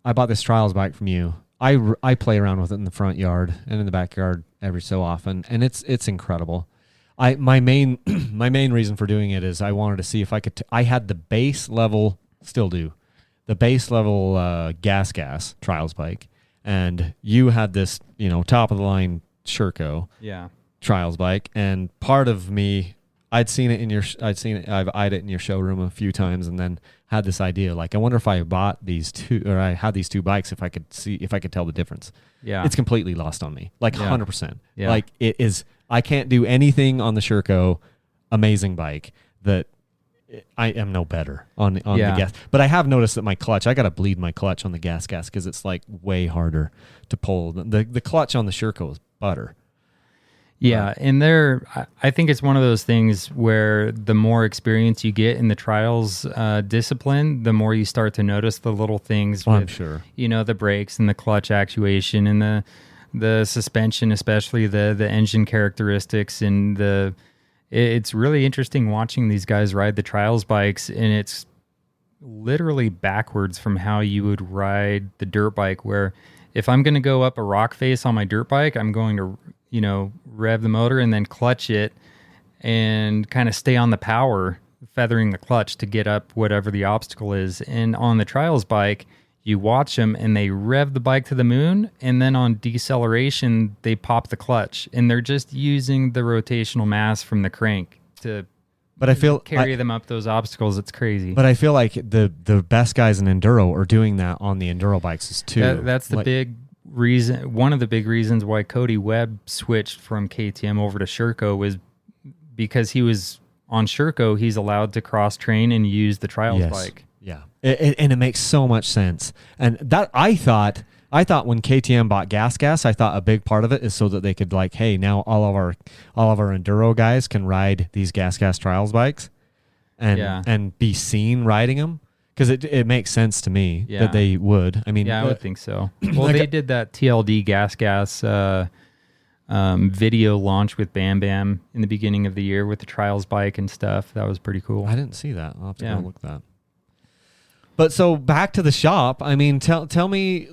[SPEAKER 1] I bought this trials bike from you. I play around with it in the front yard and in the backyard every so often, and it's incredible. My main reason for doing it is I wanted to see if I could. I had the base level, still do, the base level gas trials bike, and you had this top of the line Sherco trials bike, and part of me, I've eyed it in your showroom a few times, and then had this idea, like, I wonder if I bought these two, or I had these 2 bikes, if I could tell the difference. Yeah. It's completely lost on me. Like 100%. Yeah. Like it is, I can't do anything on the Sherco amazing bike that I am no better on the gas. But I have noticed that my clutch, I got to bleed my clutch on the gas because it's like way harder to pull. The clutch on the Sherco is butter.
[SPEAKER 2] Yeah, and I think it's one of those things where the more experience you get in the trials discipline, the more you start to notice the little things.
[SPEAKER 1] I'm sure.
[SPEAKER 2] The brakes and the clutch actuation and the suspension, especially the engine characteristics, and it's really interesting watching these guys ride the trials bikes, and it's literally backwards from how you would ride the dirt bike, where if I'm going to go up a rock face on my dirt bike, I'm going to rev the motor and then clutch it and kind of stay on the power, feathering the clutch to get up whatever the obstacle is. And on the trials bike, you watch them and they rev the bike to the moon, and then on deceleration, they pop the clutch, and they're just using the rotational mass from the crank to carry them up those obstacles. It's crazy.
[SPEAKER 1] But I feel like the best guys in enduro are doing that on the enduro bikes too.
[SPEAKER 2] That's the big reason. One of the big reasons why Cody Webb switched from KTM over to Sherco was because he was on Sherco. He's allowed to cross train and use the trials bike.
[SPEAKER 1] Yeah, and it makes so much sense. And that I thought when KTM bought gas, I thought a big part of it is so that they could, like, hey, now all of our enduro guys can ride these gas trials bikes, and be seen riding them. Because it makes sense to me that they would. I mean,
[SPEAKER 2] I would think so. Well, they did that TLD gas video launch with Bam Bam in the beginning of the year with the trials bike and stuff. That was pretty cool.
[SPEAKER 1] I didn't see that. I'll have to go look at that. But so back to the shop. I mean, tell me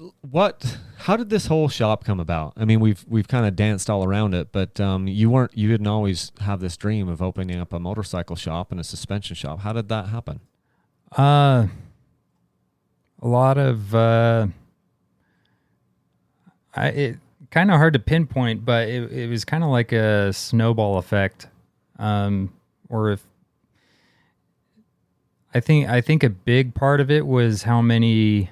[SPEAKER 1] how did this whole shop come about? I mean, we've kind of danced all around it, but you didn't always have this dream of opening up a motorcycle shop and a suspension shop. How did that happen?
[SPEAKER 2] A lot of it kind of hard to pinpoint, but it was kind of like a snowball effect. Or if I think a big part of it was how many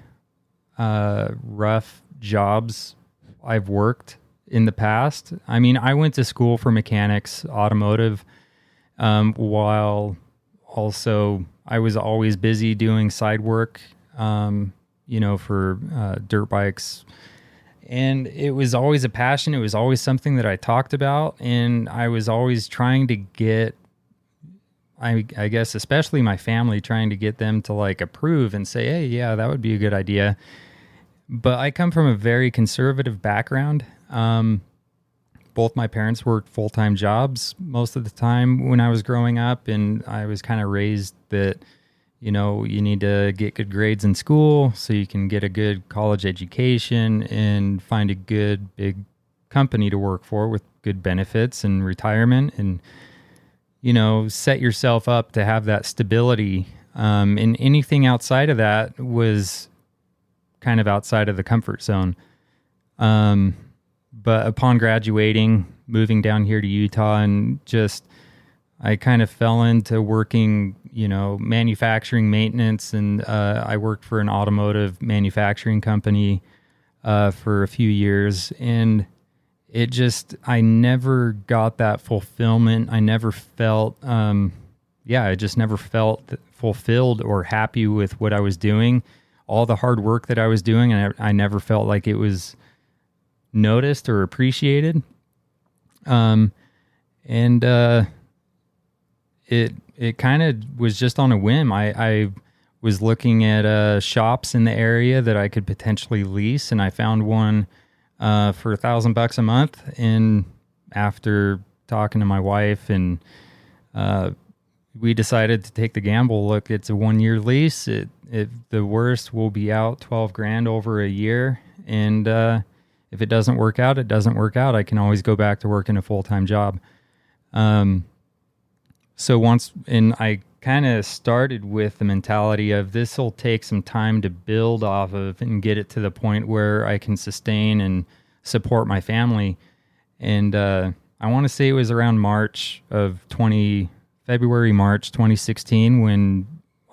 [SPEAKER 2] rough jobs I've worked in the past. I mean, I went to school for mechanics, automotive, while also I was always busy doing side work, for dirt bikes. And it was always a passion. It was always something that I talked about. And I was always trying to get, I guess, especially my family, trying to get them to like approve and say, hey, yeah, that would be a good idea. But I come from a very conservative background. Both my parents worked full-time jobs most of the time when I was growing up, and I was kind of raised that, you need to get good grades in school so you can get a good college education and find a good big company to work for with good benefits and retirement, and, set yourself up to have that stability. And anything outside of that was kind of outside of the comfort zone. But upon graduating, moving down here to Utah, and I kind of fell into working, manufacturing maintenance. And I worked for an automotive manufacturing company for a few years. And I never got that fulfillment. I never felt, I just never felt fulfilled or happy with what I was doing. All the hard work that I was doing, and I never felt like it was noticed or appreciated. It kind of was just on a whim. I was looking at shops in the area that I could potentially lease, and I found one for $1,000 a month. And after talking to my wife, and we decided to take the gamble. Look, it's a 1-year lease. The worst will be out $12,000 over a year, and if it doesn't work out, it doesn't work out. I can always go back to working a full-time job. And I kind of started with the mentality of this will take some time to build off of and get it to the point where I can sustain and support my family. And I want to say it was around February, March 2016 when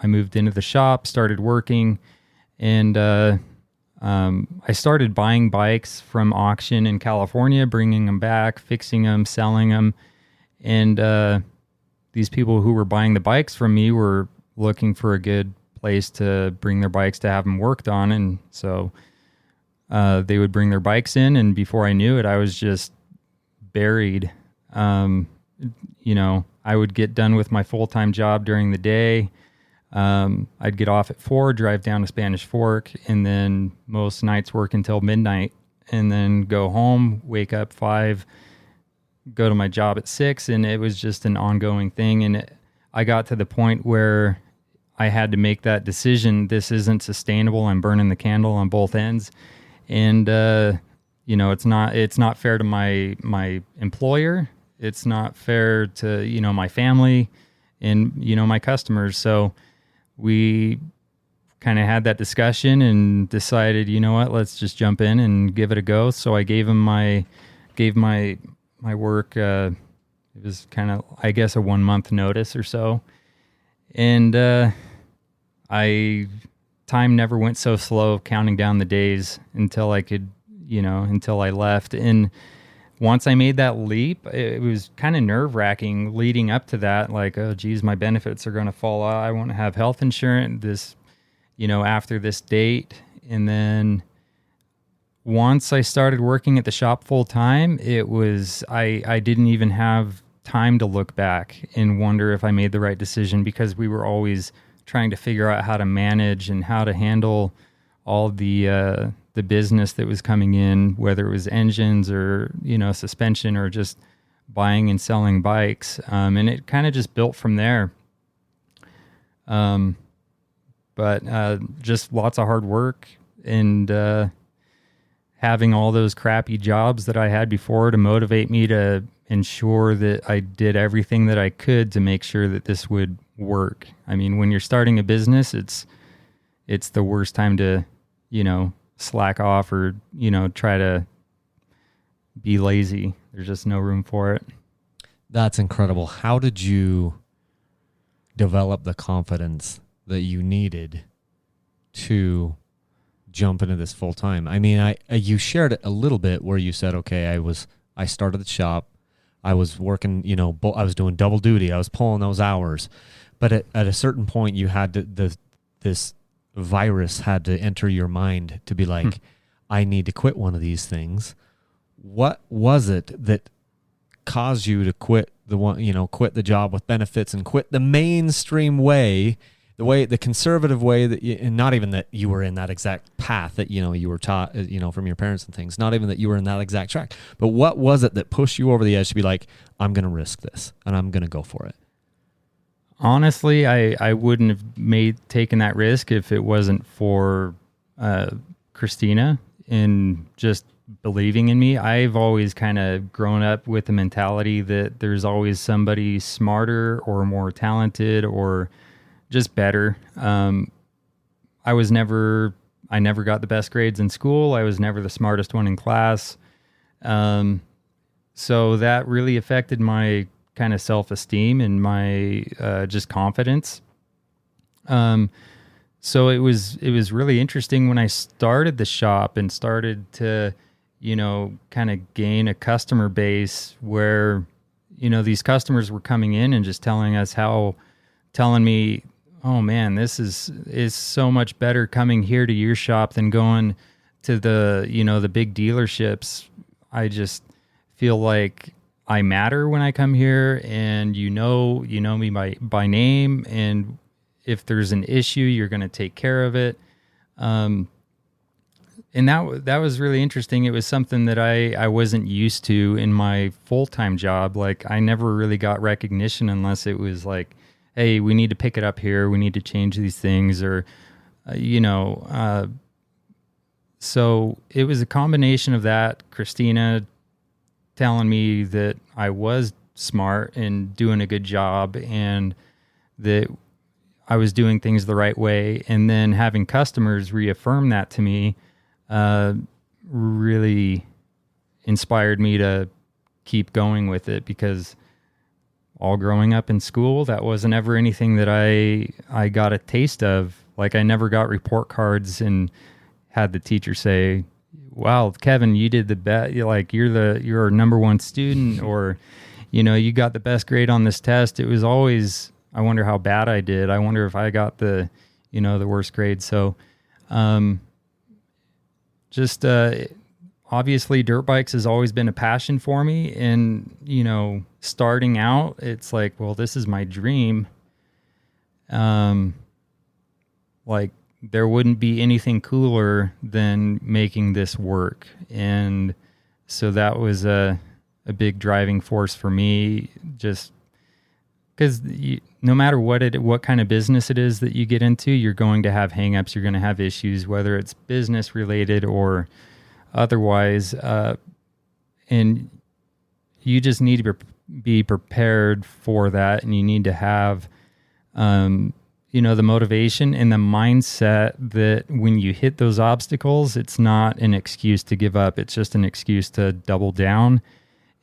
[SPEAKER 2] I moved into the shop, started working, and I started buying bikes from auction in California, bringing them back, fixing them, selling them. And these people who were buying the bikes from me were looking for a good place to bring their bikes to have them worked on. And so they would bring their bikes in, and before I knew it, I was just buried. I would get done with my full-time job during the day. I'd get off at 4, drive down to Spanish Fork, and then most nights work until midnight, and then go home, wake up 5, go to my job at 6, and it was just an ongoing thing. And I got to the point where I had to make that decision. This isn't sustainable. I'm burning the candle on both ends. And, it's not fair to my employer. It's not fair to, my family and, my customers. So we kind of had that discussion and decided, let's just jump in and give it a go. So I gave my work, it was kind of, I guess, a 1-month notice or so. And time never went so slow counting down the days until I could, until I left. And once I made that leap, it was kind of nerve-wracking leading up to that. Like, oh, geez, my benefits are going to fall out. I won't have health insurance after this date. And then once I started working at the shop full-time, it was, I didn't even have time to look back and wonder if I made the right decision, because we were always trying to figure out how to manage and how to handle all the business that was coming in, whether it was engines or, suspension or just buying and selling bikes. And it kind of just built from there. But just lots of hard work and having all those crappy jobs that I had before to motivate me to ensure that I did everything that I could to make sure that this would work. I mean, when you're starting a business, it's the worst time to, slack off or, try to be lazy. There's just no room for it.
[SPEAKER 1] That's incredible. How did you develop the confidence that you needed to jump into this full time? I mean, you shared it a little bit where you said, okay, I started the shop. I was working, I was doing double duty. I was pulling those hours. But at a certain point, you had to, this virus had to enter your mind to be like, I need to quit one of these things. What was it that caused you to quit quit the job with benefits and quit the mainstream way, the conservative way and not even that you were in that exact path that, you were taught, from your parents and things, not even that you were in that exact track, but what was it that pushed you over the edge to be like, I'm going to risk this and I'm going to go for it?
[SPEAKER 2] Honestly, I wouldn't have taken that risk if it wasn't for Christina and just believing in me. I've always kind of grown up with the mentality that there's always somebody smarter or more talented or just better. I never got the best grades in school. I was never the smartest one in class. So that really affected my kind of self-esteem and my just confidence. So it was really interesting when I started the shop and started to, kind of gain a customer base where, these customers were coming in and just telling me, oh man, this is so much better coming here to your shop than going to the big dealerships. I just feel like I matter when I come here, and you know me by name, and if there's an issue, you're going to take care of it. And that was really interesting. It was something that I wasn't used to in my full-time job. Like, I never really got recognition unless it was like, hey, we need to pick it up here. We need to change these things, or, so it was a combination of that. Christina telling me that I was smart and doing a good job and that I was doing things the right way. And then having customers reaffirm that to me, really inspired me to keep going with it, because all growing up in school, that wasn't ever anything that I got a taste of. Like, I never got report cards and had the teacher say, wow, Kevin, you did the best. Like, you're a number one student, or, you got the best grade on this test. It was always, I wonder how bad I did. I wonder if I got the worst grade. So, obviously dirt bikes has always been a passion for me. And, starting out, it's like, well, this is my dream. Like, there wouldn't be anything cooler than making this work. And so that was a big driving force for me, just because no matter what kind of business it is that you get into, you're going to have hangups, you're going to have issues, whether it's business related or otherwise. And you just need to be prepared for that. And you need to have, the motivation and the mindset that when you hit those obstacles, it's not an excuse to give up. It's just an excuse to double down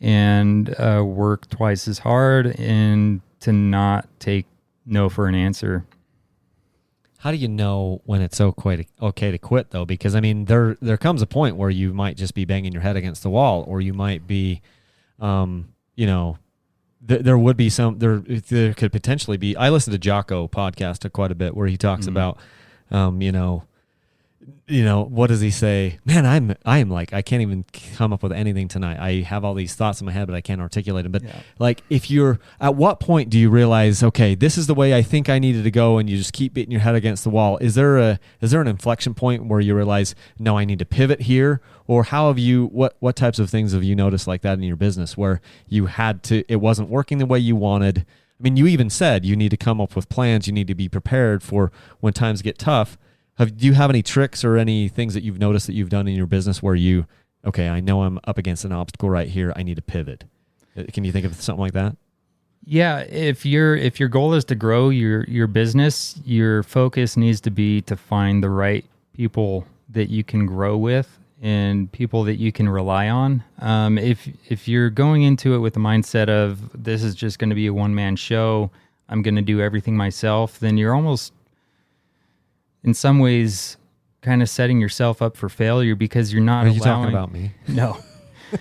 [SPEAKER 2] and work twice as hard and to not take no for an answer.
[SPEAKER 1] How do you know when it's okay to quit, though? Because, I mean, there comes a point where you might just be banging your head against the wall, or you might be, there would be there could potentially be. I listen to Jocko podcast quite a bit where he talks about, what does he say? Man, I am like, I can't even come up with anything tonight. I have all these thoughts in my head, but I can't articulate them. But like, at what point do you realize, okay, this is the way I think I needed to go, and you just keep beating your head against the wall? Is there an inflection point where you realize, no, I need to pivot here? Or how have you, what types of things have you noticed like that in your business where you it wasn't working the way you wanted? I mean, you even said you need to come up with plans. You need to be prepared for when times get tough. Do you have any tricks or any things that you've noticed that you've done in your business where I know I'm up against an obstacle right here, I need to pivot? Can you think of something like that?
[SPEAKER 2] Yeah, if your goal is to grow your business, your focus needs to be to find the right people that you can grow with and people that you can rely on. If you're going into it with the mindset of this is just going to be a one-man show, I'm going to do everything myself, then you're almost, in some ways, kind of setting yourself up for failure because you're not
[SPEAKER 1] Are you talking about me?
[SPEAKER 2] No.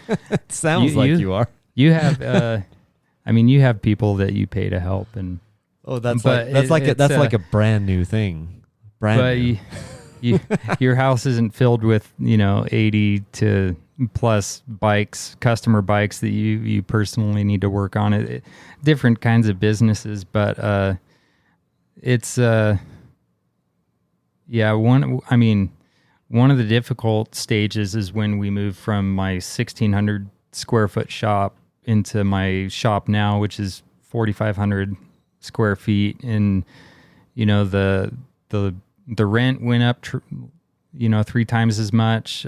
[SPEAKER 1] It sounds like you are.
[SPEAKER 2] You have, you have people that you pay to help, and
[SPEAKER 1] that's like a brand new thing.
[SPEAKER 2] Your house isn't filled with 80 to plus bikes, customer bikes that you personally need to work on. It different kinds of businesses, but it's one of the difficult stages is when we moved from my 1,600 square foot shop into my shop now, which is 4,500 square feet, and the rent went up 3 times as much,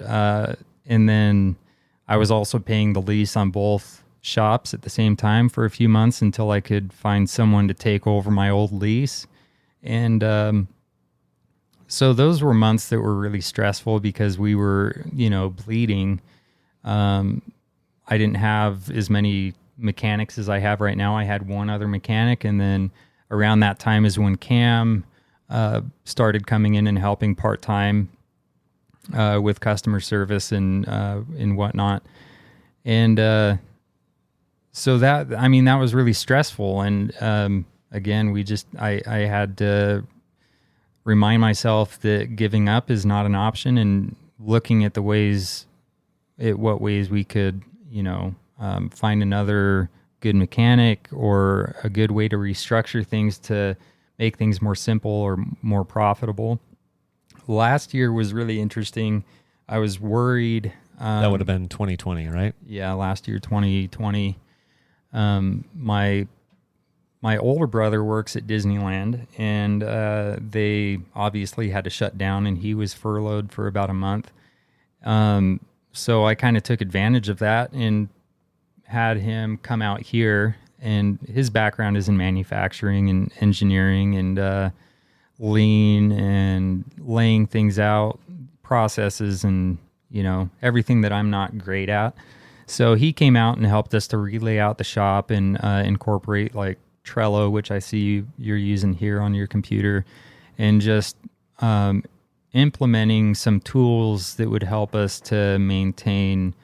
[SPEAKER 2] and then I was also paying the lease on both shops at the same time for a few months until I could find someone to take over my old lease. And so those were months that were really stressful because we were bleeding. I didn't have as many mechanics as I have right now. I had one other mechanic, and then around that time is when Cam started coming in and helping part-time with customer service and whatnot. And so that was really stressful. And again, I had to remind myself that giving up is not an option, and looking at what ways we could, find another good mechanic or a good way to restructure things to make things more simple or more profitable. Last year was really interesting. I was worried.
[SPEAKER 1] That would have been 2020, right?
[SPEAKER 2] Yeah, last year, 2020. My older brother works at Disneyland, and they obviously had to shut down, and he was furloughed for about a month. So I kind of took advantage of that and had him come out here, and his background is in manufacturing and engineering and lean and laying things out, processes, and everything that I'm not great at. So he came out and helped us to relay out the shop and incorporate like Trello, which I see you're using here on your computer, and just implementing some tools that would help us to maintain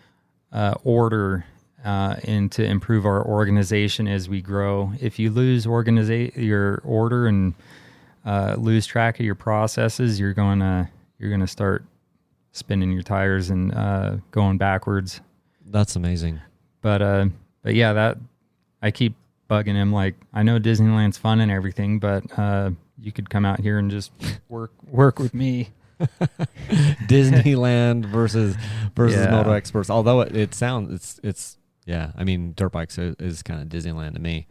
[SPEAKER 2] order and to improve our organization as we grow. If you lose your order and lose track of your processes, you're gonna start spinning your tires and going backwards.
[SPEAKER 1] That's amazing.
[SPEAKER 2] But yeah, that I keep bugging him, like, I know Disneyland's fun and everything, but you could come out here and just work with me.
[SPEAKER 1] Disneyland versus MotoXperts. Although it sounds it's yeah, I mean, dirt bikes is kind of Disneyland to me,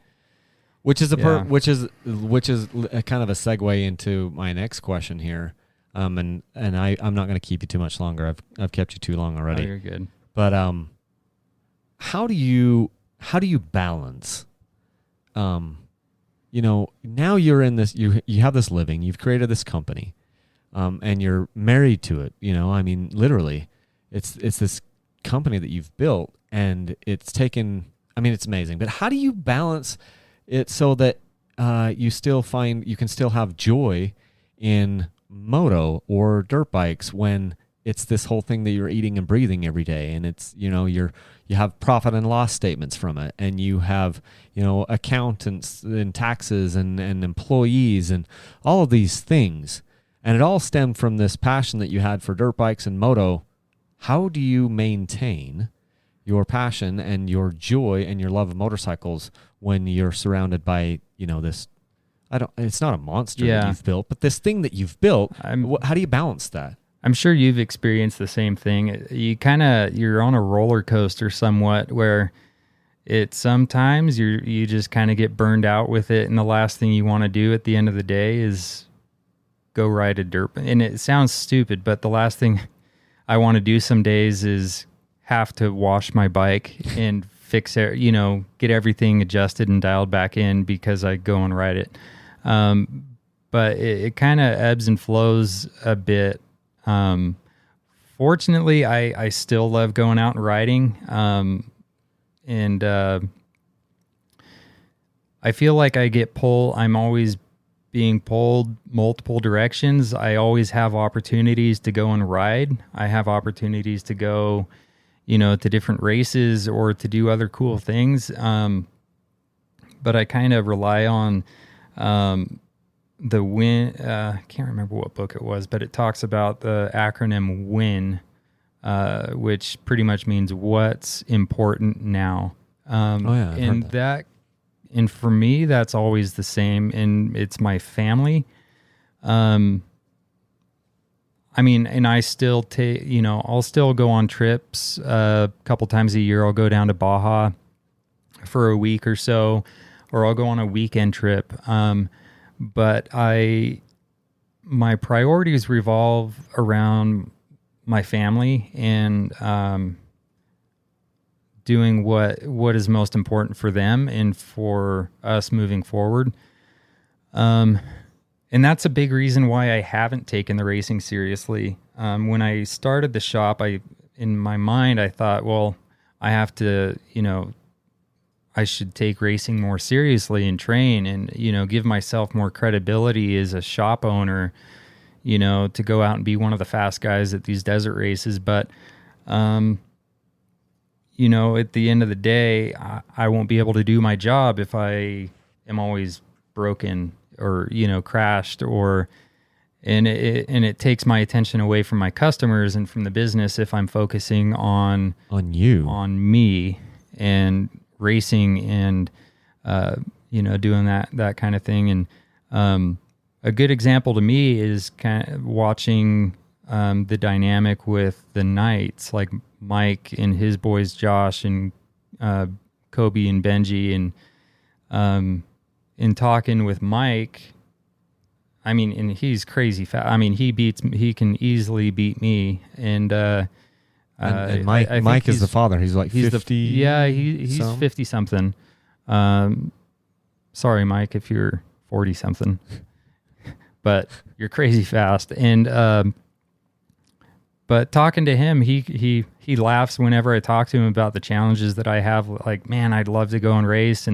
[SPEAKER 1] which is which is a kind of a segue into my next question here. And I'm not going to keep you too much longer. I've kept you too long already.
[SPEAKER 2] Oh, you're good.
[SPEAKER 1] But how do you balance? Now you're in this. You have this living. You've created this company, and you're married to it. Literally, it's this company that you've built, and it's taken. It's amazing. But how do you balance it so that you can still have joy in moto or dirt bikes when it's this whole thing that you're eating and breathing every day, and it's you have profit and loss statements from it, and you have accountants and taxes and employees and all of these things, and it all stemmed from this passion that you had for dirt bikes and moto. How do you maintain your passion and your joy and your love of motorcycles when you're surrounded by this? It's not a monster that you've built, but this thing that you've built. How do you balance that?
[SPEAKER 2] I'm sure you've experienced the same thing. You're on a roller coaster somewhat, where sometimes you just kind of get burned out with it, and the last thing you want to do at the end of the day is go ride a dirt. And it sounds stupid, but the last thing I want to do some days is have to wash my bike and fix it, get everything adjusted and dialed back in because I go and ride it. But it kind of ebbs and flows a bit. Fortunately, I still love going out and riding. And I feel like I'm always being pulled multiple directions. I always have opportunities to go and ride. I have opportunities to go, to different races or to do other cool things. But I kind of rely on the WIN. I can't remember what book it was, but it talks about the acronym WIN, which pretty much means what's important now. And for me, that's always the same, and it's my family. And I still I'll still go on trips a couple times a year. I'll go down to Baja for a week or so, or I'll go on a weekend trip. But my priorities revolve around my family and doing what is most important for them and for us moving forward. And that's a big reason why I haven't taken the racing seriously. When I started the shop, in my mind, I thought, well, I have to, I should take racing more seriously and train and, give myself more credibility as a shop owner, to go out and be one of the fast guys at these desert races. But, at the end of the day, I won't be able to do my job if I am always broken or, crashed and it takes my attention away from my customers and from the business if I'm focusing on me and racing and, doing that kind of thing. And, a good example to me is kind of watching, the dynamic with the Knights, like Mike and his boys, Josh and, Kobe and Benji, and, in talking with Mike, and he's crazy fast. He can easily beat me. And
[SPEAKER 1] Mike is the father. He's like 50.
[SPEAKER 2] He's 50 something. Sorry, Mike, if you're 40 something, but you're crazy fast. And, but talking to him, he laughs whenever I talk to him about the challenges that I have. Like, man, I'd love to go and race.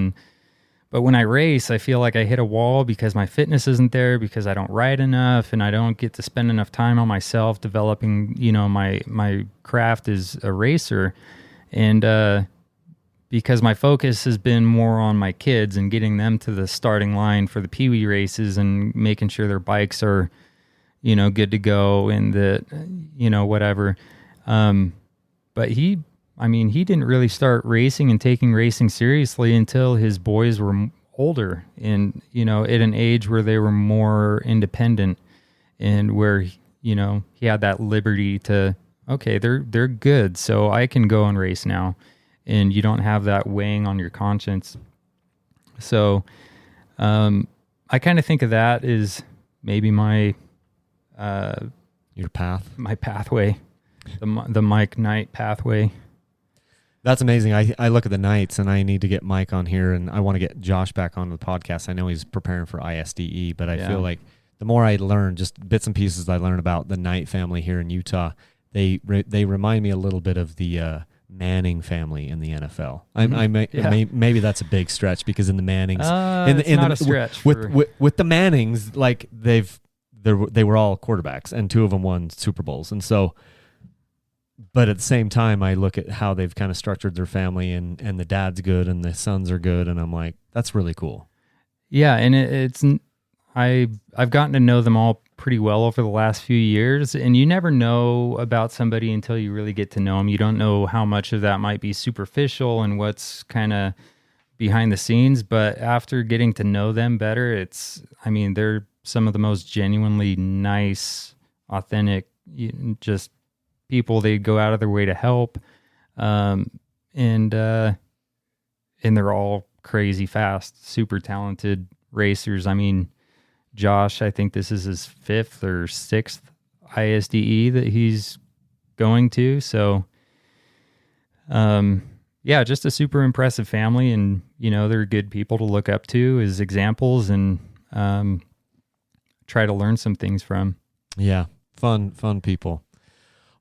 [SPEAKER 2] But when I race, I feel like I hit a wall because my fitness isn't there, because I don't ride enough, and I don't get to spend enough time on myself developing, my craft as a racer. And because my focus has been more on my kids and getting them to the starting line for the Pee-wee races and making sure their bikes are, good to go and that, whatever. But he didn't really start racing and taking racing seriously until his boys were older and, at an age where they were more independent and where, he had that liberty to, okay, they're good, so I can go and race now. And you don't have that weighing on your conscience. So I kind of think of that as maybe my...
[SPEAKER 1] your path?
[SPEAKER 2] My pathway. The Mike Knight pathway.
[SPEAKER 1] That's amazing. I look at the Knights, and I need to get Mike on here, and I want to get Josh back on the podcast. I know he's preparing for ISDE, but I feel like the more I learn, just bits and pieces I learn about the Knight family here in Utah, they remind me a little bit of the Manning family in the NFL. Maybe that's a big stretch because in the Mannings,
[SPEAKER 2] it's not a stretch
[SPEAKER 1] with the Mannings, like they were all quarterbacks, and two of them won Super Bowls, and so. But at the same time, I look at how they've kind of structured their family, and the dad's good and the sons are good, and I'm like, that's really cool.
[SPEAKER 2] Yeah, and I've gotten to know them all pretty well over the last few years, and you never know about somebody until you really get to know them. You don't know how much of that might be superficial and what's kind of behind the scenes, but after getting to know them better, they're some of the most genuinely nice, authentic, just people. They go out of their way to help, and they're all crazy fast, super talented racers. Josh, I think this is his 5th or 6th ISDE that he's going to. So, just a super impressive family, and they're good people to look up to as examples and try to learn some things from.
[SPEAKER 1] Yeah, fun people.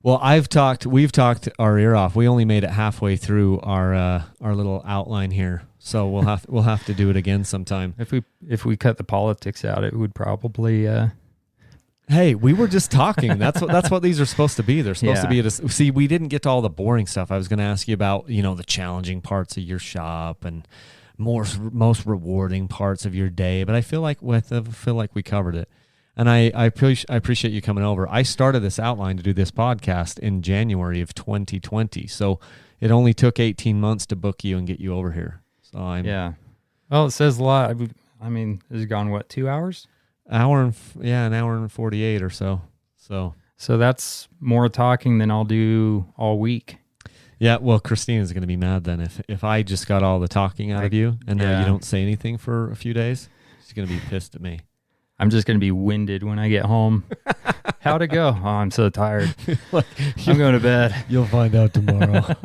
[SPEAKER 1] Well, we've talked our ear off. We only made it halfway through our little outline here. So we'll have to do it again sometime.
[SPEAKER 2] If we cut the politics out, it would probably
[SPEAKER 1] Hey, we were just talking. That's what these are supposed to be. They're supposed to be see, we didn't get to all the boring stuff. I was going to ask you about, the challenging parts of your shop and most rewarding parts of your day, but I feel like we covered it. And I appreciate you coming over. I started this outline to do this podcast in January of 2020. So it only took 18 months to book you and get you over here. So
[SPEAKER 2] Well, it says a lot. I mean, has it gone, 2 hours?
[SPEAKER 1] an hour and 48 or so.
[SPEAKER 2] So that's more talking than I'll do all week.
[SPEAKER 1] Yeah, well, Christina's going to be mad then if I just got all the talking out of you and now you don't say anything for a few days. She's going to be pissed at me.
[SPEAKER 2] I'm just going to be winded when I get home. How'd it go? Oh, I'm so tired. I'm going to bed.
[SPEAKER 1] You'll find out tomorrow.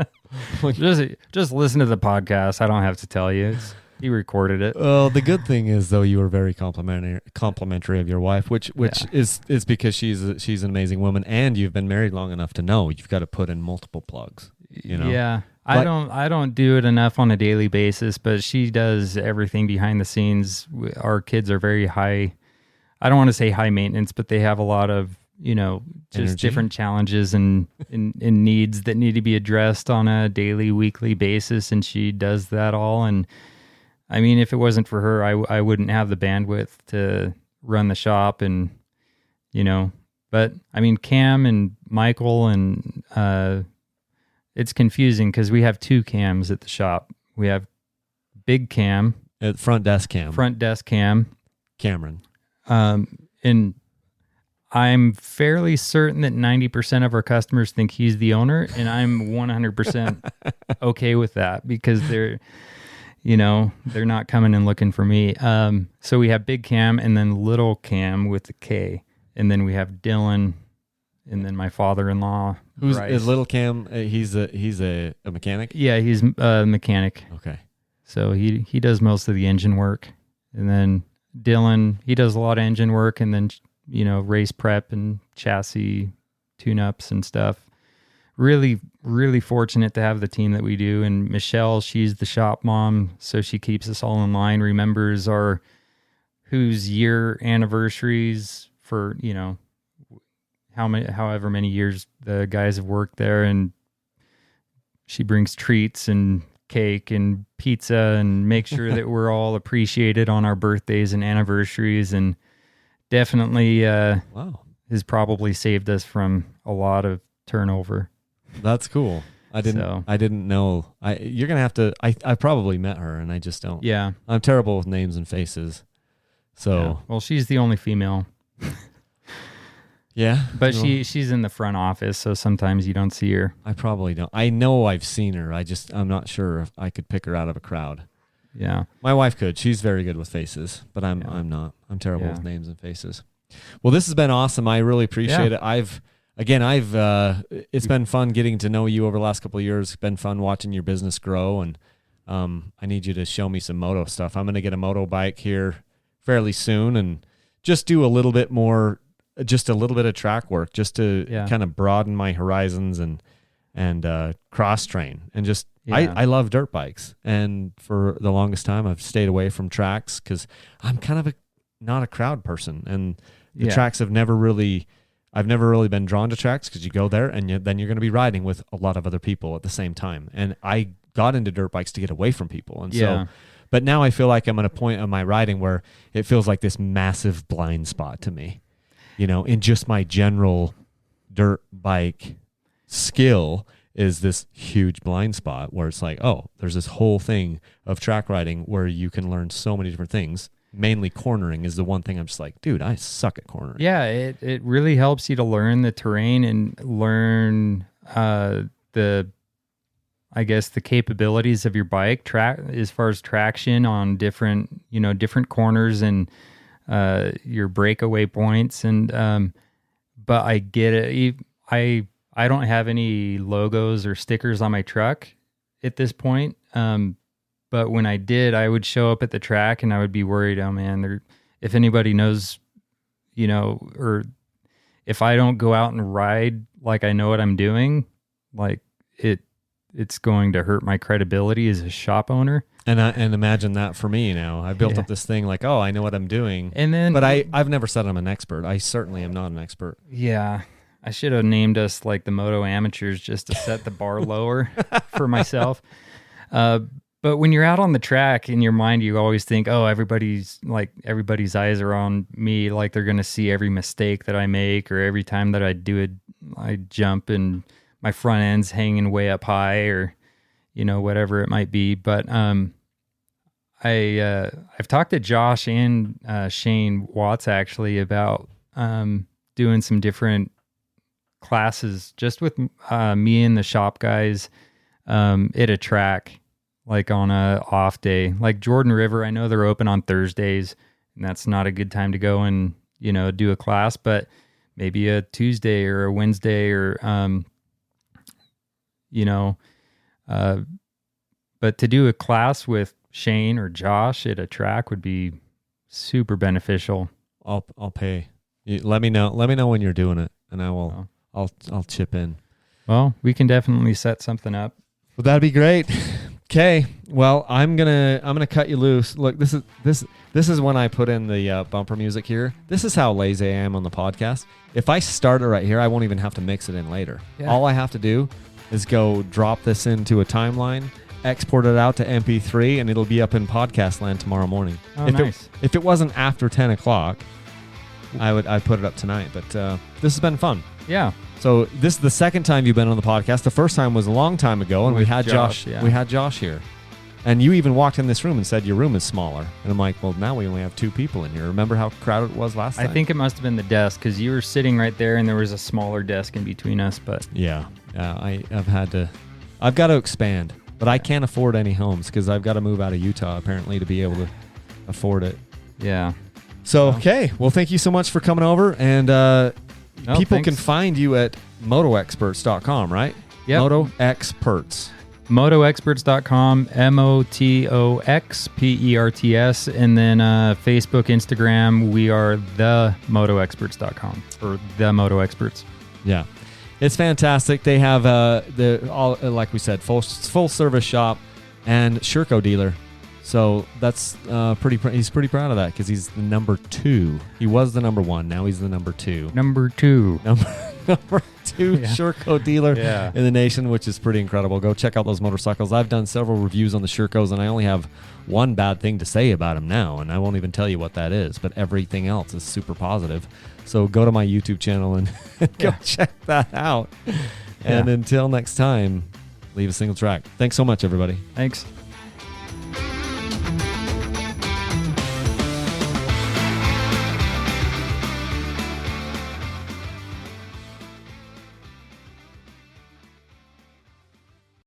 [SPEAKER 2] Just listen to the podcast. I don't have to tell you. He recorded it.
[SPEAKER 1] Well, the good thing is, though, you were very complimentary of your wife, which is because she's an amazing woman, and you've been married long enough to know you've got to put in multiple plugs.
[SPEAKER 2] Yeah. I don't do it enough on a daily basis, but she does everything behind the scenes. Our kids are very high. I don't want to say high maintenance, but they have a lot of, just
[SPEAKER 1] energy,
[SPEAKER 2] different challenges and needs that need to be addressed on a daily, weekly basis. And she does that all. And I mean, if it wasn't for her, I wouldn't have the bandwidth to run the shop and, but I mean, Cam and Michael and, it's confusing because we have two Cams at the shop. We have Big Cam.
[SPEAKER 1] Front desk Cam. Cameron.
[SPEAKER 2] And I'm fairly certain that 90% of our customers think he's the owner, and I'm 100% okay with that because they're not coming and looking for me. So we have Big Cam and then Little Cam with the K, and then we have Dylan, and then my father-in-law.
[SPEAKER 1] Who's
[SPEAKER 2] Bryce.
[SPEAKER 1] is Little Cam? He's a mechanic.
[SPEAKER 2] Yeah, he's a mechanic.
[SPEAKER 1] Okay.
[SPEAKER 2] So he does most of the engine work, and then Dylan, he does a lot of engine work, and then race prep and chassis tune-ups and stuff. Really, really fortunate to have the team that we do. And Michelle, she's the shop mom, so she keeps us all in line, remembers whose year anniversaries for however many years the guys have worked there, and she brings treats and cake and pizza and make sure that we're all appreciated on our birthdays and anniversaries, and definitely has probably saved us from a lot of turnover.
[SPEAKER 1] That's cool. I didn't know. You're gonna have to. I probably met her, and I just don't.
[SPEAKER 2] Yeah,
[SPEAKER 1] I'm terrible with names and faces. So
[SPEAKER 2] well, she's the only female.
[SPEAKER 1] Yeah,
[SPEAKER 2] but she's in the front office, so sometimes you don't see her.
[SPEAKER 1] I probably don't. I know I've seen her. I'm not sure if I could pick her out of a crowd.
[SPEAKER 2] Yeah,
[SPEAKER 1] my wife could. She's very good with faces, but I'm not. I'm terrible with names and faces. Well, this has been awesome. I really appreciate it. It's been fun getting to know you over the last couple of years. It's been fun watching your business grow, and I need you to show me some moto stuff. I'm going to get a moto bike here fairly soon and just do a little bit of track work just to kind of broaden my horizons and cross train and just I love dirt bikes, and for the longest time I've stayed away from tracks because I'm kind of not a crowd person, and the tracks have never really been drawn to tracks because you go there and then you're going to be riding with a lot of other people at the same time, and I got into dirt bikes to get away from people, and so but now I feel like I'm at a point of my riding where it feels like this massive blind spot to me. In just my general dirt bike skill is this huge blind spot where it's like, oh, there's this whole thing of track riding where you can learn so many different things. Mainly cornering is the one thing I'm just like, dude, I suck at cornering. Yeah,
[SPEAKER 2] it really helps you to learn the terrain and learn the capabilities of your bike as far as traction on different corners and your breakaway points, and but I get it. I don't have any logos or stickers on my truck at this point, but when I did, I would show up at the track and I would be worried, oh man, if anybody knows, or if I don't go out and ride like I know what I'm doing, like it's going to hurt my credibility as a shop owner.
[SPEAKER 1] And imagine that for me now. I built up this thing like, oh, I know what I'm doing.
[SPEAKER 2] And then,
[SPEAKER 1] but I've never said I'm an expert. I certainly am not an expert.
[SPEAKER 2] Yeah. I should have named us like the Moto amateurs just to set the bar lower for myself. But when you're out on the track, in your mind, you always think, oh, everybody's eyes are on me. Like they're going to see every mistake that I make, or every time that I jump and my front end's hanging way up high, or, whatever it might be. But, I've talked to Josh and, Shane Watts actually about, doing some different classes just with, me and the shop guys, at a track. Like on a off day, like Jordan River, I know they're open on Thursdays, and that's not a good time to go and, do a class, but maybe a Tuesday or a Wednesday or, but to do a class with Shane or Josh at a track would be super beneficial.
[SPEAKER 1] I'll pay. Let me know when you're doing it, and I'll chip in.
[SPEAKER 2] Well, we can definitely set something up.
[SPEAKER 1] Well, that'd be great. Okay, well, I'm gonna cut you loose. Look, this is when I put in the bumper music here. This is how lazy I am on the podcast. If I start it right here, I won't even have to mix it in later. Yeah. All I have to do is go drop this into a timeline, export it out to MP3, and it'll be up in podcast land tomorrow morning.
[SPEAKER 2] Oh, nice.
[SPEAKER 1] If it wasn't after 10 o'clock, I'd put it up tonight. But this has been fun.
[SPEAKER 2] Yeah.
[SPEAKER 1] So this is the second time you've been on the podcast. The first time was a long time ago, and we had Josh.
[SPEAKER 2] Yeah.
[SPEAKER 1] We had Josh here, and you even walked in this room and said your room is smaller. And I'm like, well, now we only have 2 people in here. Remember how crowded it was last time?
[SPEAKER 2] I think it must have been the desk, because you were sitting right there, and there was a smaller desk in between us. But
[SPEAKER 1] yeah, I've got to expand, but I can't afford any homes because I've got to move out of Utah apparently to be able to afford it.
[SPEAKER 2] Yeah.
[SPEAKER 1] So okay, well, thank you so much for coming over, and. People can find you at MotoXperts.com, right?
[SPEAKER 2] Yeah.
[SPEAKER 1] MotoXperts.
[SPEAKER 2] MotoXperts.com, MotoXperts, and then Facebook, Instagram, we are the MotoXperts.com, or the MotoXperts.
[SPEAKER 1] Yeah. It's fantastic. They have like we said, full service shop and Sherco dealer. So that's he's pretty proud of that, because he's the number 2. He was the number 1. Now he's the number 2.
[SPEAKER 2] Number 2
[SPEAKER 1] Sherco dealer in the nation, which is pretty incredible. Go check out those motorcycles. I've done several reviews on the Shercos, and I only have one bad thing to say about them now, and I won't even tell you what that is, but everything else is super positive. So go to my YouTube channel and go check that out. And until next time, leave a single track. Thanks so much, everybody.
[SPEAKER 2] Thanks.